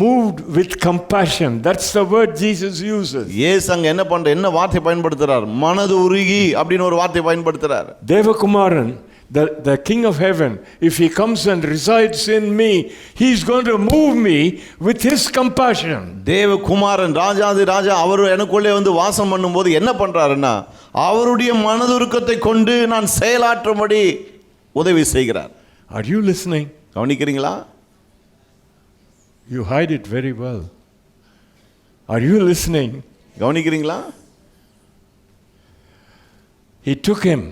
Moved with compassion, that's the word Jesus uses. இயேசு அங்க என்ன வார்த்தை பயன்படுத்துறார்? மனது உருகி அப்படின்னு ஒரு வார்த்தை பயன்படுத்துறார். Devakumaran, the king of heaven, if he comes and resides in me, he's going to move me with his compassion. தேவகுமாரன் ராஜாதி ராஜா அவர் எனக்குள்ளே வந்து வாசம் பண்ணும்போது என்ன பண்றாருன்னா, அவருடைய மனதுருக்கத்தை கொண்டு நான் செயலாற்றும்படி உதவி செய்கிறார். Are you listening? கவனிக்கிறீங்களா? You hide it very well. Are you listening? கவனிக்கிறீங்களா? He took him,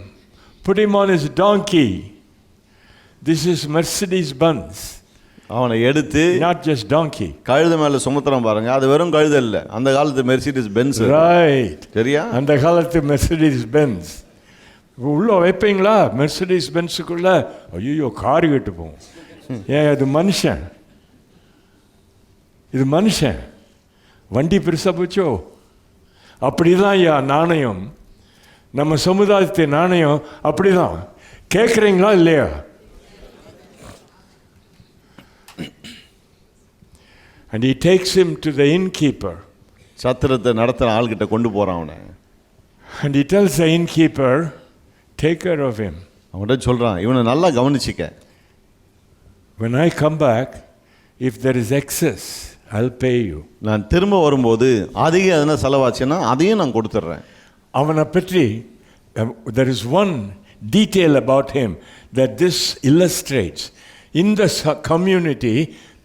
put him on his donkey. This is Mercedes Benz. அவனை எடுத்து, not just donkey, கழுதை மேல சுமத்துறான் பாருங்க. அது வெறும் கழுதை இல்ல, அந்த காலத்து மெர்சிடிஸ் பென்ஸ். ரைட், சரியா? அந்த காலத்து மெர்சிடிஸ் பென்ஸ். உள்ள வைப்பீங்களா மெர்சிடிஸ் பென்ஸுக்குள்ள? ஐயோ, காரு கெட்டு போகும். ஏன், அது மனுஷன், இது மனுஷன். வண்டி பெருசா போச்சோ? அப்படிதான் ஐயா நாணயம், நம்ம சமுதாயத்தின் நாணயம் அப்படிதான். கேட்குறீங்களா இல்லையா? And he takes him to the innkeeper. சத்திரத்தை நடத்துகிற ஆள்கிட்ட கொண்டு போகிறான் அவனை. And he tells the innkeeper, take care of him. அவன்கிட்ட சொல்கிறான், இவனை நல்லா கவனிச்சிக்க. When I come back, if there is excess, I'll pay you. நான் திரும்ப வரும்போது அதிக எதனா செலவாச்சுன்னா அதையும் நான் கொடுத்துட்றேன். அவனை பற்றி there is one detail about him that this illustrates. In the community,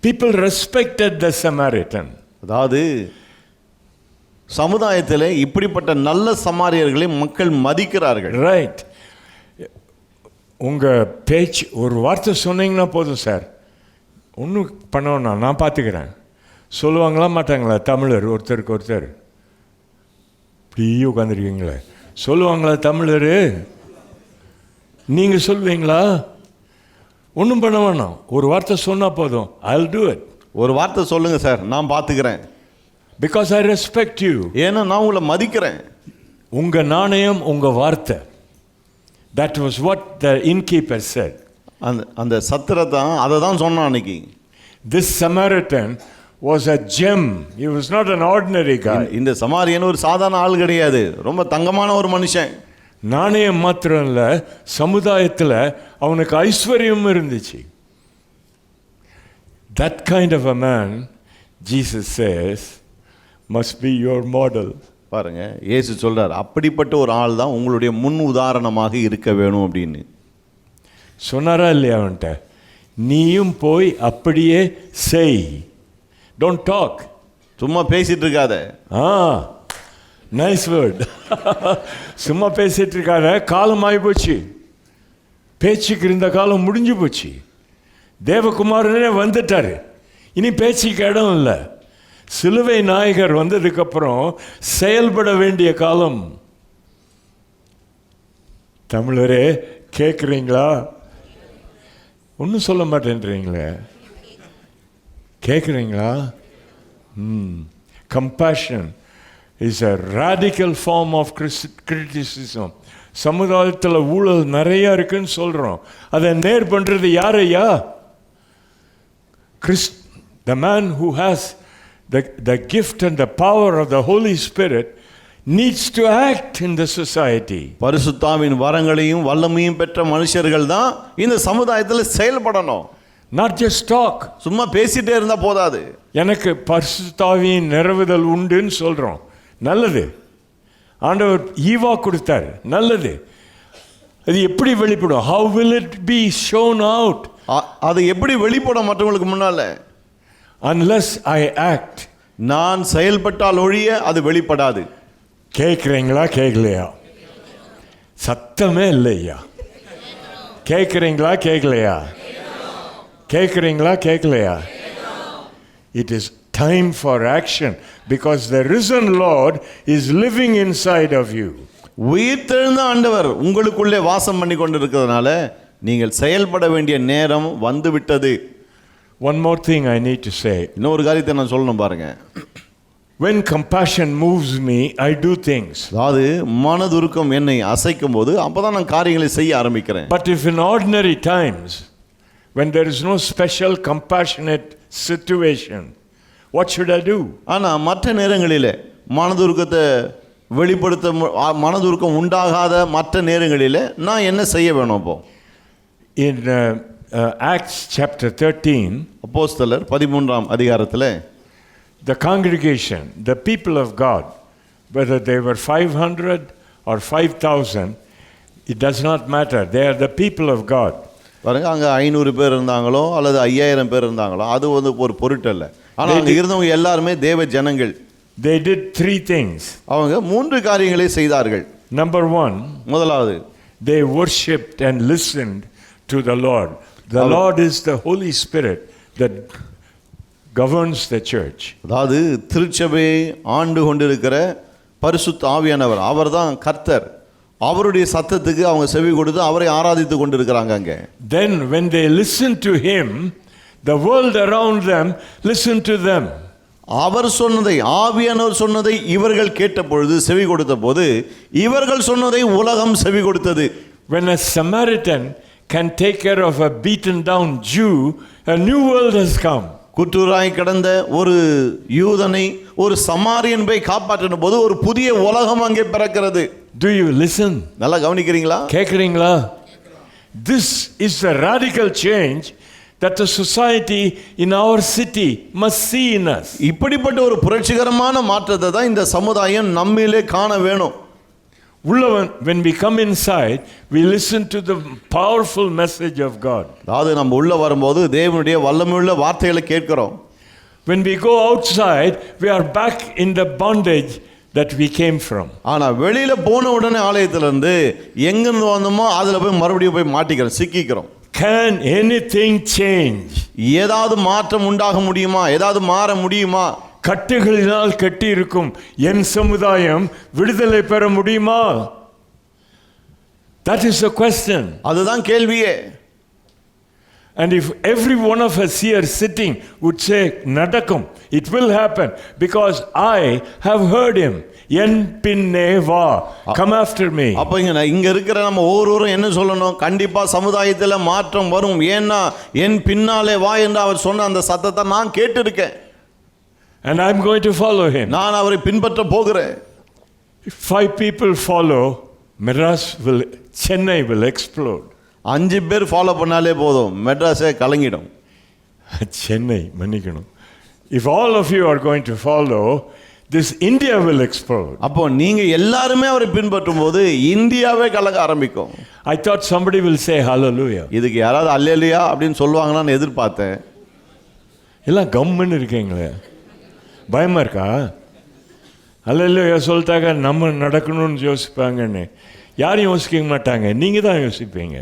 people respected the Samaritan. அதாவது சமுதாயத்தில் இப்படிப்பட்ட நல்ல சமாரியர்களை மக்கள் மதிக்கிறார்கள். ரைட். உங்கள் பேச்சு ஒரு வார்த்தை சொன்னீங்கன்னா போதும் சார், ஒன்றும் பண்ணோன்னா நான் பார்த்துக்கிறேன் சொல்லுவாங்களா மாட்டாங்களா? தமிழர் ஒருத்தருக்கு ஒருத்தர் இப்படி உட்காந்துருக்கீங்களே, சொல்லுவாங்களா தமிழர்? நீங்கள் சொல்லுவீங்களா? ஒன்றும் பண்ண வேணாம், ஒரு வார்த்தை சொன்னால் போதும். I'll do it. ஒரு வார்த்தை சொல்லுங்கள் சார், நான் பார்த்துக்கிறேன். Because I respect you. ஏன்னா நான் உங்களை மதிக்கிறேன். உங்கள் நாணயம் உங்கள் வார்த்தை. That was what the innkeeper said. அந்த சத்திரத்தான் அதை தான் சொன்னான் அன்னைக்கு. This Samaritan was a gem. He was not an ordinary guy. இந்த சமாரியன் ஒரு சாதாரண ஆள் கிடையாது, ரொம்ப தங்கமான ஒரு மனுஷன். நாணயம் மாத்திரம் இல்லை, சமுதாயத்தில் அவனுக்கு ஐஸ்வர்யம் இருந்துச்சு. That kind of a man, Jesus says, must be your model. பாருங்க, இயேசு சொல்றார், அப்படிப்பட்ட ஒரு ஆள் தான் உங்களுடைய முன் உதாரணமாக இருக்க வேணும் அப்படின்னு சொன்னாரா இல்லையா? அவன்கிட்ட நீயும் போய் அப்படியே செய். Don't talk. சும்மா பேசிட்டு இருக்காத. Nice word. சும்மா பேசிட்டு இருக்காத. காலம் ஆகி போச்சு, பேச்சுக்கு இருந்த காலம் முடிஞ்சு போச்சு. தேவகுமாரனே வந்துட்டாரு, இனி பேச்சுக்கு இடம் இல்லை. சிலுவை நாயகர் வந்ததுக்கப்புறம் செயல்பட வேண்டிய காலம். தமிழரே கேட்குறீங்களா? ஒன்றும் சொல்ல மாட்டேன்றீங்களே, கேட்குறீங்களா? Compassion is a radical form of criticism. சமுதாயத்தில் ஊழல் நிறையா இருக்குன்னு சொல்கிறோம், அதை நேர் பண்ணுறது யார் ஐயா? The man who has the gift and the power of the Holy Spirit needs to act in the society. பரிசுத்தாவின் வரங்களையும் வல்லமையும் பெற்ற மனுஷர்கள் தான் இந்த சமுதாயத்தில் செயல்படணும். Not just talk. சும்மா பேசிட்டே இருந்தா போதாது. எனக்கு பரிசுத்தாவின் நிரவுதல் உண்டுன்னு சொல்றோம், நல்லது. ஆண்டவர் ஈவா கொடுத்தார், நல்லது. அது எப்படி வெளிப்படும்? How will it be shown out? அது எப்படி வெளிப்படும் மற்றவங்களுக்கு முன்னால? Unless I act. நான் செயல்பட்டால் ஒழிய அது வெளிப்படாது. கேட்குறீங்களா? கேட்கலையா? சத்தமே இல்லையா? கேட்குறீங்களா? கேட்கலையா? கேட்குறீங்களா? கேட்கலையா? It is time for action because the risen Lord is living inside of you. உயிர்த்தெழுந்த ஆண்டவர் உங்களுக்குள்ளே வாசம் பண்ணி கொண்டிருக்கிறதுனால நீங்கள் செயல்பட வேண்டிய நேரம் வந்து விட்டது. One more thing I need to say. இன்னொரு காரியத்தை நான் சொல்லணும் பாருங்க. When compassion moves me, I do things. அதாவது மனதுருக்கம் என்னை அசைக்கும் போது அப்பதான் நான் காரியங்களை செய்ய ஆரம்பிக்கிறேன். But if in ordinary times, when there is no special compassionate situation, what should I do? ஆனா மற்ற நேரங்களிலே மனதுருக்கத்தை வெளிப்படுத்த மனதுருக்கம் உண்டாகாத மற்ற நேரங்களிலே நான் என்ன செய்ய வேணும்? அப்போ In Acts chapter 13, அப்போஸ்தலர் 13ஆம் அதிகாரத்திலே the congregation, the people of God, whether they were 500 or 5,000, it does not matter. They are the people of God. பாருங்க, அங்க 500 பேர் இருந்தாங்களோ அல்லது 5000 பேர் இருந்தாங்களோ அது வந்து ஒரு பொருட்டல்ல. ஆனா அங்க இருந்தவங்க எல்லாருமே தேவ ஜனங்கள். They did 3 things. அவங்க 3 காரியங்களை செய்தார்கள். Number 1, முதலாவது, they worshipped and listened to the Lord. The Lord is the Holy Spirit that governs the church. அதாவது திருச்சபையை ஆண்டு கொண்டிருக்கிற பரிசுத்த ஆவியானவர், அவர்தான் கர்த்தர். அவருடைய சத்தத்துக்கு அவங்க செவி கொடுத்து அவரை ஆராதித்து கொண்டிருக்கிறாங்க அங்க. Then when they listened to him, the world around them listened to them. அவர் சொன்னதை, ஆவியானவர் சொன்னதை இவர்கள் கேட்ட பொழுது, செவி கொடுத்த போது, இவர்கள் சொன்னதை உலகம் செவி கொடுத்தது. When a Samaritan can take care of a beaten down Jew, a new world has come. குற்றூராய் கிடந்த ஒரு யூதனை ஒரு சமாரியன் போய் காப்பாற்றின போது ஒரு புதிய உலகம் அங்கே பிறக்கிறது. Do you listen? நல்லா கவனிக்கிறீங்களா? கேக்குறீங்களா? This is the radical change that the society in our city must see in us. இப்படிப்பட்ட ஒரு புரட்சிகரமான மாற்றத்தை தான் இந்த சமுதாயம் நம்மிலே காண வேணும். When we come inside, we listen to the powerful message of God. அதாவது நம்ம உள்ள வரும்போது தேவனுடைய வல்லமையுள்ள வார்த்தைகளை கேட்கிறோம். When we go outside, we are back in the bondage that we came from. ஆனா வெளியில போன உடனே ஆலயத்திலிருந்து எங்கிருந்து வந்தோமோ அதுல போய் மறுபடியும் போய் மாட்டிக்கிறோம், சிக்கிக்கிறோம். Can anything change? ஏதாவது மாற்றம் உண்டாக முடியுமா? ஏதாவது மாற முடியுமா? கட்டுகளினால் கட்டி இருக்கும் என் சமுதாயம் விடுதலை பெற முடியுமா? That is the question. அதுதான் கேள்வியே. And if every one of us here sitting would say nadakum, it will happen because I have heard him. En pinne va, come after me. அப்ப இங்க இருக்கிற நம்ம ஒவ்வொருவரும் என்ன சொல்லணும்? கண்டிப்பா சமுதாயத்துல மாற்றம் வரும். ஏன்னா என் பின்னாலே வா என்று அவர் சொன்ன அந்த சத்தத்தை நான் கேட்டிருக்கேன். And I'm going to follow him. நான் அவரை பின்பற்ற போகிறேன். If 5 people follow, Chennai will explode. 5 பேர் ஃபாலோ பண்ணாலே போதும், மெட்ராஸே கலங்கிடும். Chennai, மன்னிக்கணும். If all of you are going to follow, this India will explode. அப்போ நீங்க எல்லாருமே அவரை பின்பற்றும் போது இந்தியாவே கலங்க ஆரம்பிக்கும். I thought somebody will say hallelujah. இதுக்கு யாராவது அல்லேலூயா அப்படின்னு சொல்லுவாங்களான்னு எதிர்பார்த்தேன். எல்லாம் கம்முன்னு இருக்கீங்களே, பயமா இருக்கா? அல்லேலூயா சொல்லிட்டாக்க நம்ம நடக்கணும்னு யோசிப்பாங்கன்னு யாரும் யோசிக்க மாட்டாங்க, நீங்க தான் யோசிப்பீங்க.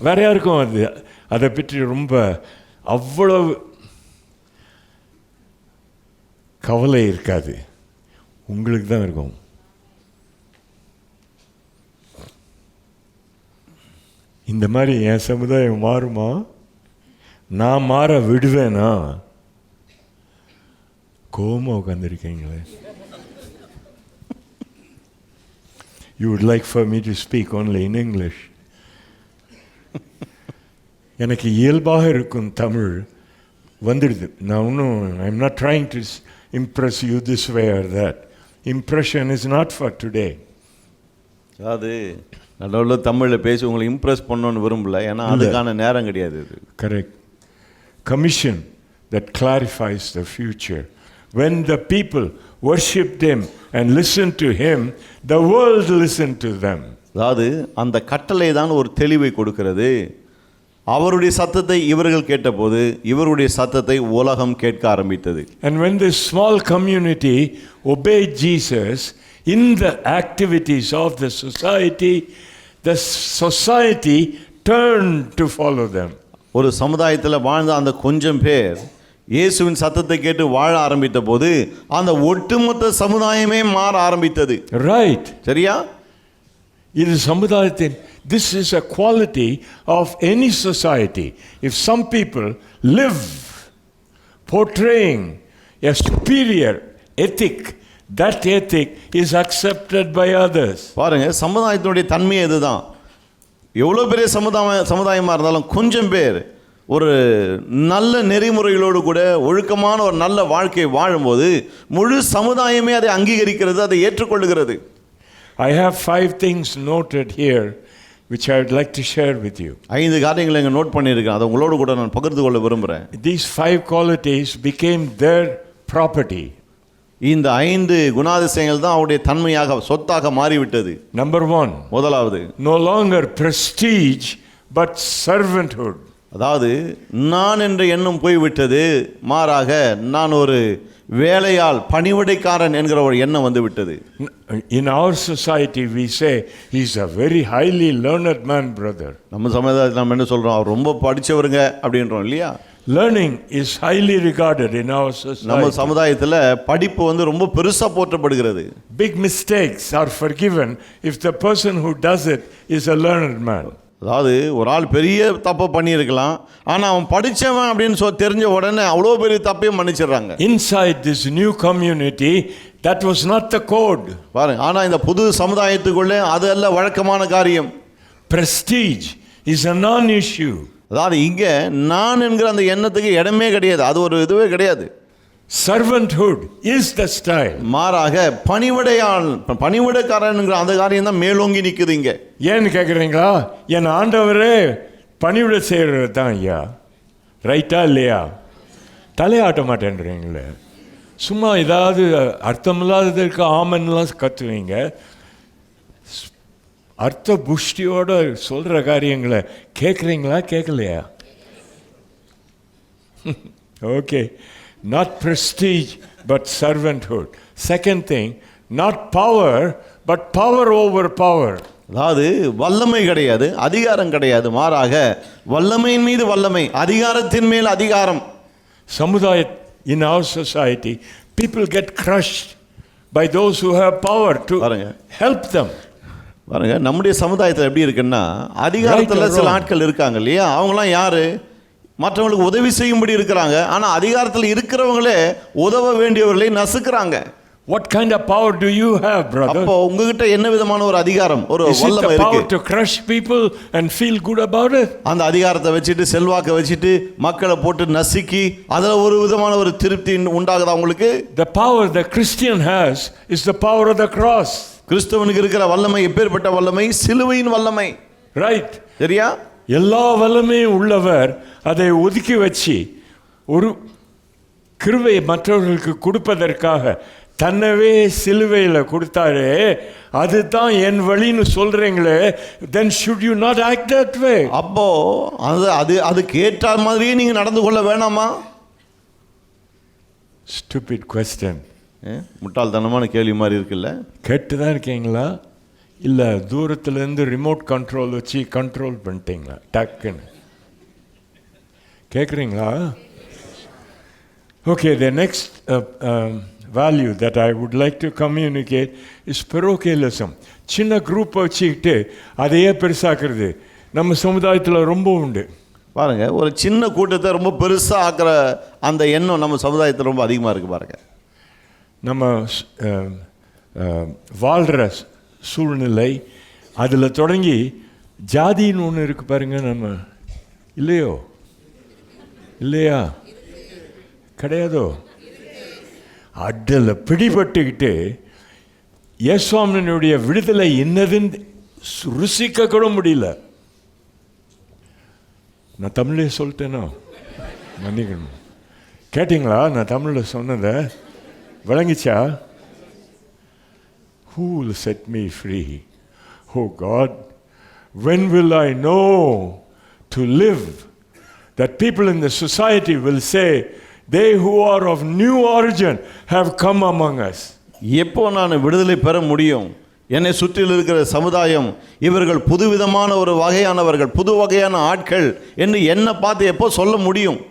வேற யாருக்கும் அதை பற்றி ரொம்ப அவ்வளவு கவலை இருக்காது, உங்களுக்கு தான் இருக்கும். இந்த மாதிரி என் சமுதாயம் மாறுமா, நான் மாற விடுவேனா? Coma உட்காந்துருக்கீங்களே. You would like for me to speak only in English. எனக்கு இயல்பாக இருக்கும் தமிழ் வந்துடுது. நான் ஒன்றும் I'm not trying to impress you this way or that. Impression is not for today. அது நடுவில் தமிழில் பேசி உங்களை இம்ப்ரெஸ் பண்ணணும்னு விரும்பல, ஏன்னா அதுக்கான நேரம் கிடையாது. Correct. Commission that clarifies the future. When the people worshipped him and listened to him, the world listened to them. அதாவது அந்த கட்டளை தான் ஒரு தெளிவை கொடுக்கிறது. அவருடைய சத்தத்தை இவர்கள் கேட்டபோது இவருடைய சத்தத்தை உலகம் கேட்க ஆரம்பித்தது. And when this small community obeyed Jesus in the activities of the society turned to follow them. ஒரு சமுதாயத்தில் வாழ்ந்த அந்த கொஞ்சம் பேர் இயேசுவின் சத்தத்தை கேட்டு வாழ ஆரம்பித்த போது அந்த ஒட்டுமொத்த சமுதாயமே மாற ஆரம்பித்தது. Right. சரியா? இது சமுதாயத்தின் this is a quality of any society. If some people live portraying a superior ethic, that ethic is accepted by others. பாருங்க, சமுதாயத்தினுடைய தன்மை இதுதான். எவ்வளோ பெரிய சமுதாயமாக இருந்தாலும் கொஞ்சம் பேர் ஒரு நல்ல நெறிமுறைகளோடு கூட ஒழுக்கமான ஒரு நல்ல வாழ்க்கையை வாழும்போது முழு சமுதாயமே அதை அங்கீகரிக்கிறது, அதை ஏற்றுக்கொள்ளுகிறது. I have 5 things noted here which I would like to share with you. 5 காரியங்களை இங்கே நோட் பண்ணியிருக்கேன், அதை உங்களோடு கூட நான் பகிர்ந்து கொள்ள விரும்புகிறேன். These 5 qualities became their property. இந்த 5 குணாதிசயங்கள் தான் அவருடைய தன்மையாக சொத்தாக மாறிவிட்டது. Number 1, முதலாவது, no longer prestige but servanthood. அதாவது நான் என்ற எண்ணம் போய்விட்டது, மாறாக நான் ஒரு வேலையாள் பணிவிடைக்காரன் என்கிற ஒரு எண்ணம் வந்து விட்டது. In our society we say he is a very highly learned man, brother. நம்ம சமுதாயத்தில் நம்ம என்ன சொல்றோம், அவர் ரொம்ப படிச்சவருங்க அப்படின்றோம் இல்லையா? Learning is highly regarded in our society. நம்ம சமுதாயத்தில் படிப்பு வந்து ரொம்ப பெருசா போற்றப்படுகிறது. Big mistakes are forgiven if the person who does it is a learned man. அதாவது ஒரு ஆள் பெரிய தப்பை பண்ணியிருக்கலாம், ஆனால் அவன் படித்தவன் அப்படின்னு தெரிஞ்ச உடனே அவ்வளோ பெரிய தப்பையும் மன்னிச்சிடுறாங்க. Inside this new community, that was not the code. பாருங்க, ஆனால் இந்த புது சமுதாயத்துக்குள்ளே அது அல்ல வழக்கமான காரியம். Prestige is a non-issue. அதாவது இங்கே நான் என்கிற அந்த எண்ணத்துக்கு இடமே கிடையாது, அது ஒரு இதுவே கிடையாது. Servanthood is the style. மாறாக பணிவிடைக்காரன்ங்கிற அந்த காரியம் தான் மேலோங்கி நிற்குது இங்கே. ஏன்னு கேட்குறீங்களா? என் ஆண்டவரே பணிவிடை செய்கிறது தான் ஐயா, ரைட்டா இல்லையா? தலையாட்ட மாட்டேன்றீங்களே, சும்மா ஏதாவது அர்த்தமில்லாததற்கு ஆமன்லாம் கத்துவீங்க. அர்த்த புஷ்டியோட சொல்கிற காரியங்களை கேட்குறீங்களா கேட்கலையா? Okay, not prestige but servanthood. Second thing, not power but power over power. அதாவது வல்லமை கிடையாது, அதிகாரம் கிடையாது, மாறாக வல்லமையின் மீது வல்லமை, அதிகாரத்தின் மேல் அதிகாரம். சமுதாய in our society people get crushed by those who have power to help them. பாருங்க, நம்முடைய சமுதாயத்தில் எப்படி இருக்குன்னா, அதிகாரத்தில் சில ஆட்கள் இருக்காங்க இல்லையா, அவங்களாம் யாரு? மற்றவங்களுக்கு உதவி செய்யும்படி இருக்கிறாங்க. ஆனால் அதிகாரத்தில் இருக்கிறவங்களே உதவ வேண்டியவர்களை நசுக்கிறாங்க. What kind of power do you have, brother? அப்போ உங்ககிட்ட என்ன விதமான ஒரு அதிகாரம், ஒரு வல்லமை இருக்கு? power to crush people and feel good about it? அந்த அதிகாரத்தை வச்சிட்டு, செல்வாக்கை வச்சிட்டு மக்களை போட்டு நசுக்கி அதுல ஒரு விதமான ஒரு திருப்தி உண்டாகுதா உங்களுக்கு? The power the Christian has is the power of the cross. கிறிஸ்தவனுக்கு இருக்கிற வல்லமை எப்பேற்பட்ட வல்லமை? சிலுவையின் வல்லமை. ரைட், சரியா? எல்லா வல்லமையும் உள்ளவர் அதை ஒதுக்கி வச்சு ஒரு கிருபை மற்றவர்களுக்கு கொடுப்பதற்காக தன்னவே சிலுவையில் கொடுத்தாரு. அதுதான் என் வழின்னு சொல்றீங்களே, then should you not act that way? அப்போ அதுக்கு ஏற்ற மாதிரியே நீங்க நடந்து கொள்ள வேணாமா? Stupid question. முட்டாள்தனமான கேள்வி மாதிரி இருக்குல்ல? கேட்டு தான் இருக்கீங்களா, இல்லை தூரத்துலேருந்து ரிமோட் கண்ட்ரோல் வச்சு கண்ட்ரோல் பண்ணிட்டீங்களா? டக்குன்னு கேட்குறீங்களா? Okay, the next value that I would like to communicate is parochialism. சின்ன குரூப்பை வச்சுக்கிட்டு அதையே பெருசாக்குறது நம்ம சமுதாயத்தில் ரொம்ப உண்டு. பாருங்க, ஒரு சின்ன கூட்டத்தை ரொம்ப பெருசாக ஆக்குற அந்த எண்ணம் நம்ம சமுதாயத்தில் ரொம்ப அதிகமாக இருக்குது. பாருங்க, நம்ம வாழ்கிற சூழ்நிலை அதில் தொடங்கி ஜாதின்னு ஒன்று இருக்குது பாருங்க. நம்ம இல்லையோ? இல்லையா? கிடையாதோ? அடில் பிடிபட்டுக்கிட்டு இயேசுவினுடைய விடுதலை என்னதுன்னு ருசிக்க கூட முடியல. நான் தமிழே சொல்லிட்டேனோ? மன்னிக்கணும். கேட்டிங்களா நான் தமிழில் சொன்னதை? விளங்கிச்சா? Who will set me free? Oh God, when will I know to live that people in the society will say, they who are of new origin have come among us? எப்போ நான் விடுதலை பெற முடியும்? என்னை சுற்றில் இருக்கிற சமுதாயம் இவர்கள் புதுவிதமான ஒரு வகையானவர்கள், புது வகையான ஆட்கள் என்று என்ன பார்த்து எப்போ சொல்ல முடியும்?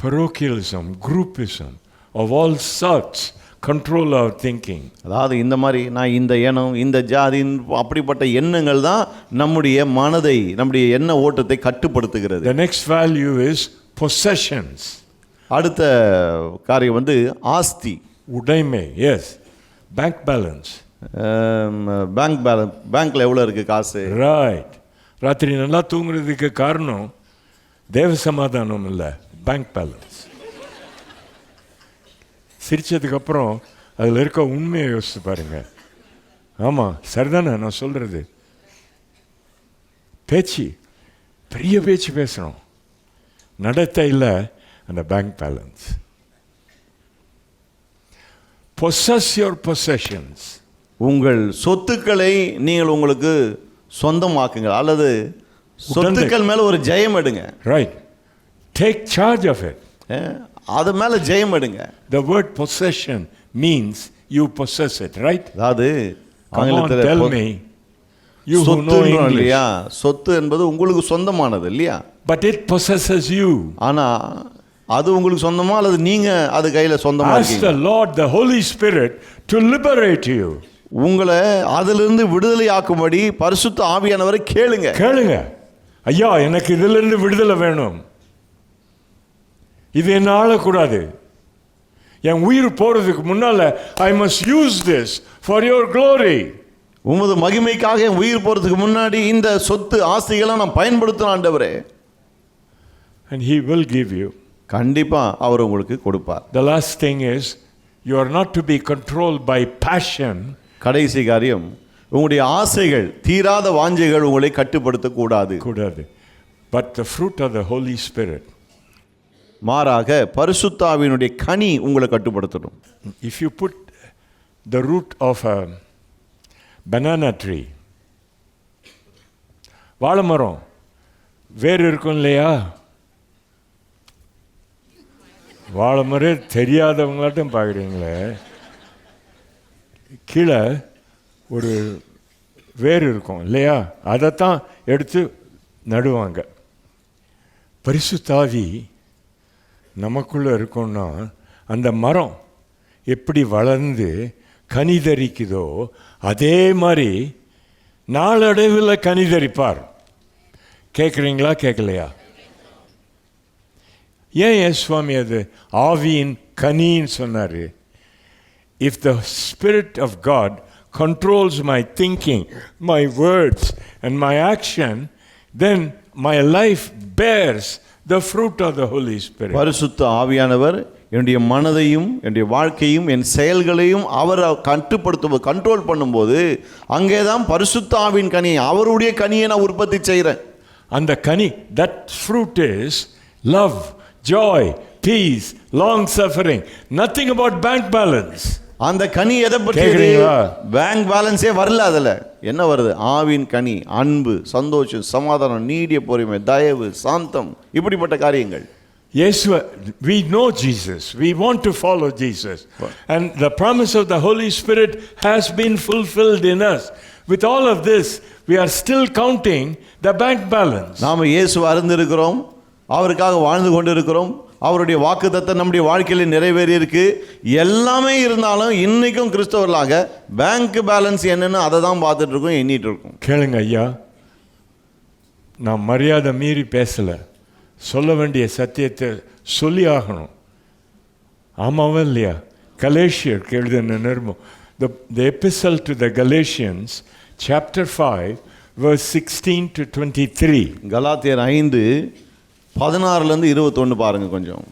Parochialism, groupism of all sorts control our thinking. அதாவது இந்த மாதிரி நான் இந்த எண்ணம், இந்த ஜாதி, அப்படிப்பட்ட எண்ணங்கள் தான் நம்முடைய மனதை, நம்முடைய எண்ண ஓட்டத்தை கட்டுப்படுத்துகிறது. The next value is possessions. அடுத்த காரியம் ஆஸ்தி, உடைமை. Yes, bank balance. Bank balance, பேங்க்ல எவ்வளோ இருக்கு காசு? ரைட். ராத்திரி நல்லா தூங்குறதுக்கு காரணம் தேவ சமாதானம் இல்லை, பேங்க் பேலன்ஸ். சிரிச்சதுக்கப்புறம் அதில் இருக்க உண்மையை யோசிச்சு பாருங்க. ஆமாம், சரிதானே நான் சொல்கிறது? பேச்சு, பெரிய பேச்சு பேசுகிறோம், நடத்த இல்லை அந்த bank balance. possess your possessions. உங்கள் சொத்துக்களை நீங்கள் உங்களுக்கு சொந்தமாக்குங்கள், அல்லது சொத்துக்கள் மேல ஒரு ஜெயம் எடுங்க. Right, take charge of it. அது மேல ஜெயம் எடுங்க. The word possession means you possess it, right? அதாவது ஆங்கிலத்தில் tell me, you who know English. இல்லையா? சொத்து என்பது உங்களுக்கு சொந்தமானது இல்லையா? But it possesses you. ஆனா அது உங்களுக்கு சொந்தமா அல்லது நீங்க அது கையில சொந்தமா இருக்கீங்க? Ask the Lord, the Holy Spirit to liberate you. உங்களை அதிலிருந்து விடுதலை ஆக்கும்படி பரிசுத்த ஆவியானவரை கேளுங்க. கேளுங்க, ஐயா எனக்கு இதிலிருந்து விடுதலை வேணும், இது என்ன ஆளக்கூடாது, என் உயிர் போறதுக்கு முன்னால I must use this for your glory. உமது மகிமைக்காக என் உயிர் போறதுக்கு முன்னாடி இந்த சொத்து ஆஸ்திகளை நான் பயன்படுத்தணும் ஆண்டவரே. and He will give you. கண்டிப்பா அவர் உங்களுக்கு கொடுப்பார். The last thing is, you are not to be controlled by passion. கடைசி காரியம், உங்களுடைய ஆசைகள், தீராத வாஞ்சைகள் உங்களை கட்டுப்படுத்த கூடாது. But the fruit of the Holy Spirit. மாறாக பரிசுத்த ஆவியினுடைய கனி உங்களை கட்டுப்படுத்தணும். If you put the root of a banana tree, வாழைமரம் வேர் இருக்கும் இல்லையா? வாழைமரம் தெரியாதவங்களாட்டும் பார்க்குறீங்களே, கீழே ஒரு வேர் இருக்கும் இல்லையா? அதைத்தான் எடுத்து நடுவாங்க. பரிசுத்த ஆவி நமக்குள்ளே இருக்கும்னா அந்த மரம் எப்படி வளர்ந்து கனிதரிக்குதோ அதே மாதிரி நாளடைவில் கனிதரிப்பார். கேட்குறீங்களா? கேட்கலையா? ஏன் சுவாமி அது ஆவியின் கனின்னு சொன்னார்? If the spirit of God controls my thinking, my words and my action, then my life bears the fruit of the Holy Spirit. பரிசுத்த ஆவியானவர் என்னுடைய மனதையும் என்னுடைய வாழ்க்கையும் என் செயல்களையும் அவர் கண்ட்ரோல் பண்ணும்போது அங்கே தான் பரிசுத்த ஆவியின் கனி, அவருடைய கனியை நான் உற்பத்தி செய்கிறேன். அந்த கனி, that fruit is love, joy, peace, long suffering, nothing about bank balance. அந்த கனி எதை பற்றி? பேங்க் பேலன்ஸே வரல. அதில் என்ன வருது? ஆவின் கனி, அன்பு, சந்தோஷம், சமாதானம், நீடிய பொறுமை, தயவு, சாந்தம், இப்படிப்பட்ட காரியங்கள். Yes, we know Jesus. We want to follow Jesus. And the promise of the Holy Spirit has been fulfilled in us. With all of this, we are still counting the bank balance. நாம் இயேசு அறிந்திருக்கிறோம், அவருக்காக வாழ்ந்து கொண்டிருக்கிறோம், அவருடைய வாக்குத்தத்தம் நம்முடைய வாழ்க்கையில் நிறைவேறி இருக்கு. எல்லாமே இருந்தாலும் இன்னைக்கும் கிறிஸ்தவர்களாக பேங்க் பேலன்ஸ் என்னன்னு அதை தான் பார்த்துட்டு இருக்கோம், எண்ணிட்டு இருக்கோம். கேளுங்க ஐயா, நான் மரியாதை மீறி பேசல, சொல்ல வேண்டிய சத்தியத்தை சொல்லி ஆகணும். ஆமாவா இல்லையா? கலேஷியருக்கு எழுதின நிருபம், the epistle to the Galatians chapter 5 verse 16 to 23. கலாத்தியர் 5:16 21 பாருங்க கொஞ்சம்.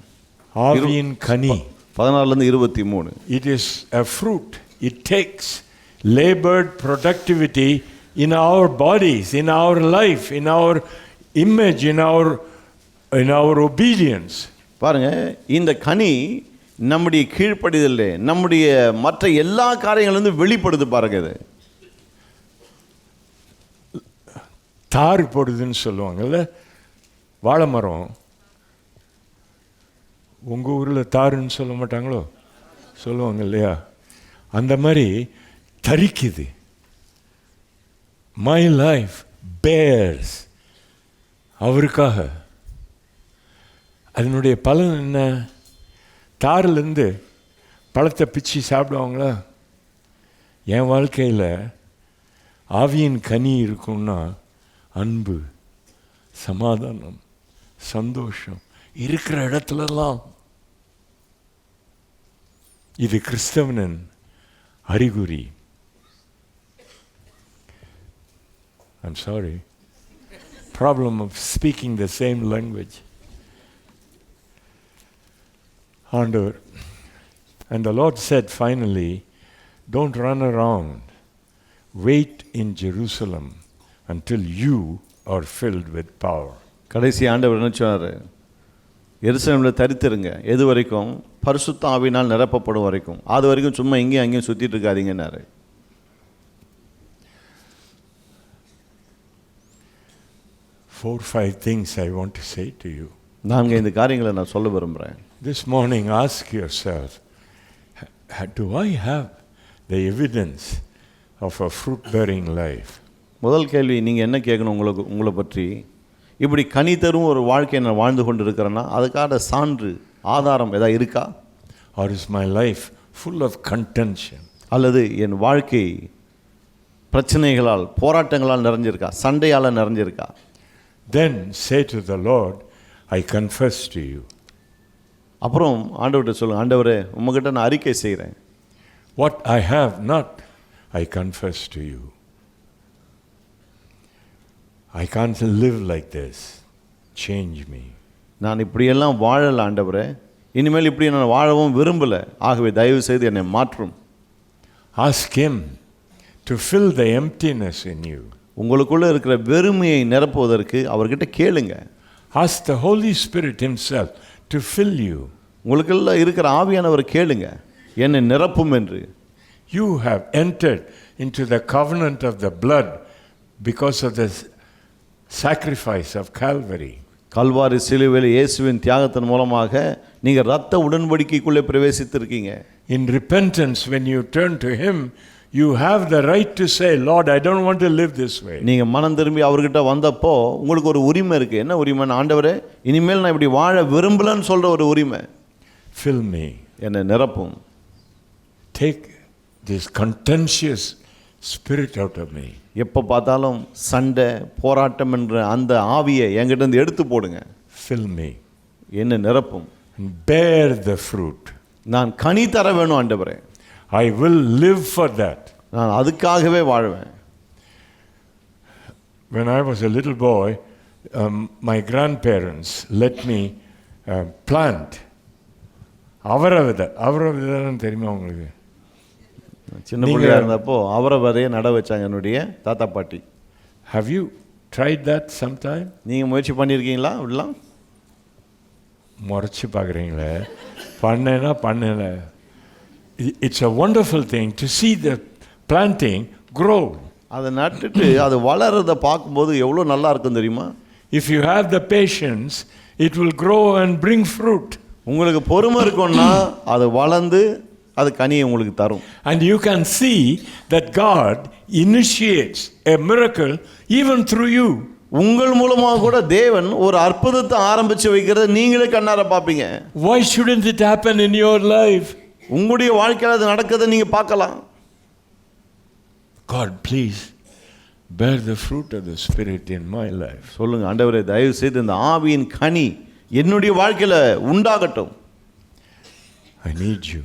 ஆவியின் கனி 16-23. It is a fruit. It takes labored productivity in our bodies, in our life, in our image, in our obedience. பாருங்க, இந்த கனி நம்முடைய கீழ்ப்படிதல்ல, நம்முடைய மற்ற எல்லா காரியங்களிலிருந்து வெளிப்படுது. பாருங்க, இது தாறு போடுதுன்னு சொல்லுவாங்கல்ல, வாழை மரம். உங்கள் ஊரில் தாருன்னு சொல்ல மாட்டாங்களோ? சொல்லுவாங்க இல்லையா? அந்த மாதிரி தரிக்குது. மை லைஃப் பேர்ஸ், அவருக்காக. அதனுடைய பலன் என்ன? தாரிலேருந்து பழத்தை பிச்சு சாப்பிடுவாங்களா? என் வாழ்க்கையில் ஆவியின் கனி இருக்கும்னா அன்பு, சமாதானம், சந்தோஷம் இருக்கிற இடத்துலலாம். இது கிறிஸ்தவனின் அறிகுறி. I'm sorry. Problem of speaking the same language. Andor. And the Lord said finally, don't run around. Wait in Jerusalem until you are filled with power. கடைசி ஆண்டவர் என்ன சொன்னார்? எருசலேமில் தரித்திருங்க. எது வரைக்கும்? பரிசுத்த ஆவியினால் நிரப்பப்படும் வரைக்கும். அது வரைக்கும் சும்மா இங்கேயும் அங்கேயும் சுற்றிட்டு இருக்காதீங்கன்னாரு. 4-5 things I want to say to you. 4-5 காரியங்களை நான் சொல்ல விரும்புகிறேன். This morning ask yourself, do I have the evidence of a fruit-bearing life? முதல் கேள்வி நீங்கள் என்ன கேட்கணும்? உங்களை பற்றி இப்படி கனி தரும் ஒரு வாழ்க்கையை நான் வாழ்ந்து கொண்டு இருக்கிறேன்னா அதுக்கான சான்று, ஆதாரம் ஏதாவது இருக்கா? Or is my life full of contention? அல்லது என் வாழ்க்கை பிரச்சனைகளால், போராட்டங்களால் நிறைஞ்சிருக்கா, சண்டையால் நிறைஞ்சிருக்கா? Then say to the Lord, I confess to you. அப்புறம் ஆண்டவர்கிட்ட சொல்லுங்க, ஆண்டவரே உங்ககிட்ட நான் அறிக்கை செய்கிறேன். What I have not, I confess to you. I can't live like this. Change me. நான் இப்படியெல்லாம் வாழல ஆண்டவரே, இனிமேல் இப்படி நான் வாழவும் விரும்பலை, ஆகவே தயவு செய்து என்னை மாற்றும். Ask Him to fill the emptiness in you. உங்களுக்குள்ளே இருக்கிற வெறுமையை நிரப்புவதற்கு அவர்கிட்ட கேளுங்க. Ask the Holy Spirit Himself to fill you. உங்களுக்குள்ள இருக்கிற ஆவியானவர் கேளுங்க, என்னை நிரப்பும் என்று. You have entered into the covenant of the blood because of the sacrifice of Calvary. Kalvari சிலுவையில் இயேசுவின் தியாகத்தின் மூலமாக நீங்கள் இரத்த உடன்படிக்கைக்குள்ளே பிரவேசித்திருக்கீங்க. In repentance, when you turn to Him, you have the right to say, Lord, I don't want to live this way. நீங்கள் மனம் திரும்பி அவர்கிட்ட வந்தப்போ உங்களுக்கு ஒரு உரிமை இருக்குது. என்ன உரிமை? ஆண்டவரே, இனிமேல் நான் இப்படி வாழ விரும்பலன்னு சொல்கிற ஒரு உரிமை. Fill me. என்னை நிரப்பும். Take this contentious spirit out of me. எப்போ பார்த்தாலும் சண்டை போராட்டம் என்ற அந்த ஆவியை என்கிட்ட இருந்து எடுத்து போடுங்க. Fill me. என்னை நிரப்பும். And bear the fruit. நான் கனி தர வேணும் ஆண்டவரே. I will live for that. நான் அதுக்காகவே வாழ்வேன். When I was a little boy, my grandparents let me plant. அவரவிதான் தெரியுமா உங்களுக்கு? சின்ன பிள்ளையா இருந்தப்போ அவரை விதையை நட வச்சாங்க என்னுடைய தாத்தா பாட்டி. Have you tried that sometime? நீங்கள் முயற்சி பண்ணியிருக்கீங்களா? இப்படிலாம் முறைச்சி பார்க்குறீங்களே. பண்ணல. It's a wonderful thing to see the planting grow. அதை நட்டுட்டு அது வளர்றதை பார்க்கும்போது எவ்வளோ நல்லா இருக்கும் தெரியுமா? If you have the patience, it will grow and bring fruit. உங்களுக்கு பொறுமை இருக்கும்னா அது வளர்ந்து அது கனியை உங்களுக்கு தரும். And you can see that God initiates a miracle even through you. உங்கள் மூலமாக கூட தேவன் ஒரு அற்புதத்தை ஆரம்பிச்சு வைக்கிறத நீங்களே கண்ணார பார்ப்பீங்க. Why shouldn't it happen in your life? உங்களுடைய வாழ்க்கையில் அது நடக்கிறத நீங்க பார்க்கலாம். God, please bear the fruit of the Spirit in my life. சொல்லுங்க, ஆண்டவரே தயவு செய்து இந்த ஆவியின் கனி என்னுடைய வாழ்க்கையில உண்டாகட்டும். I need you.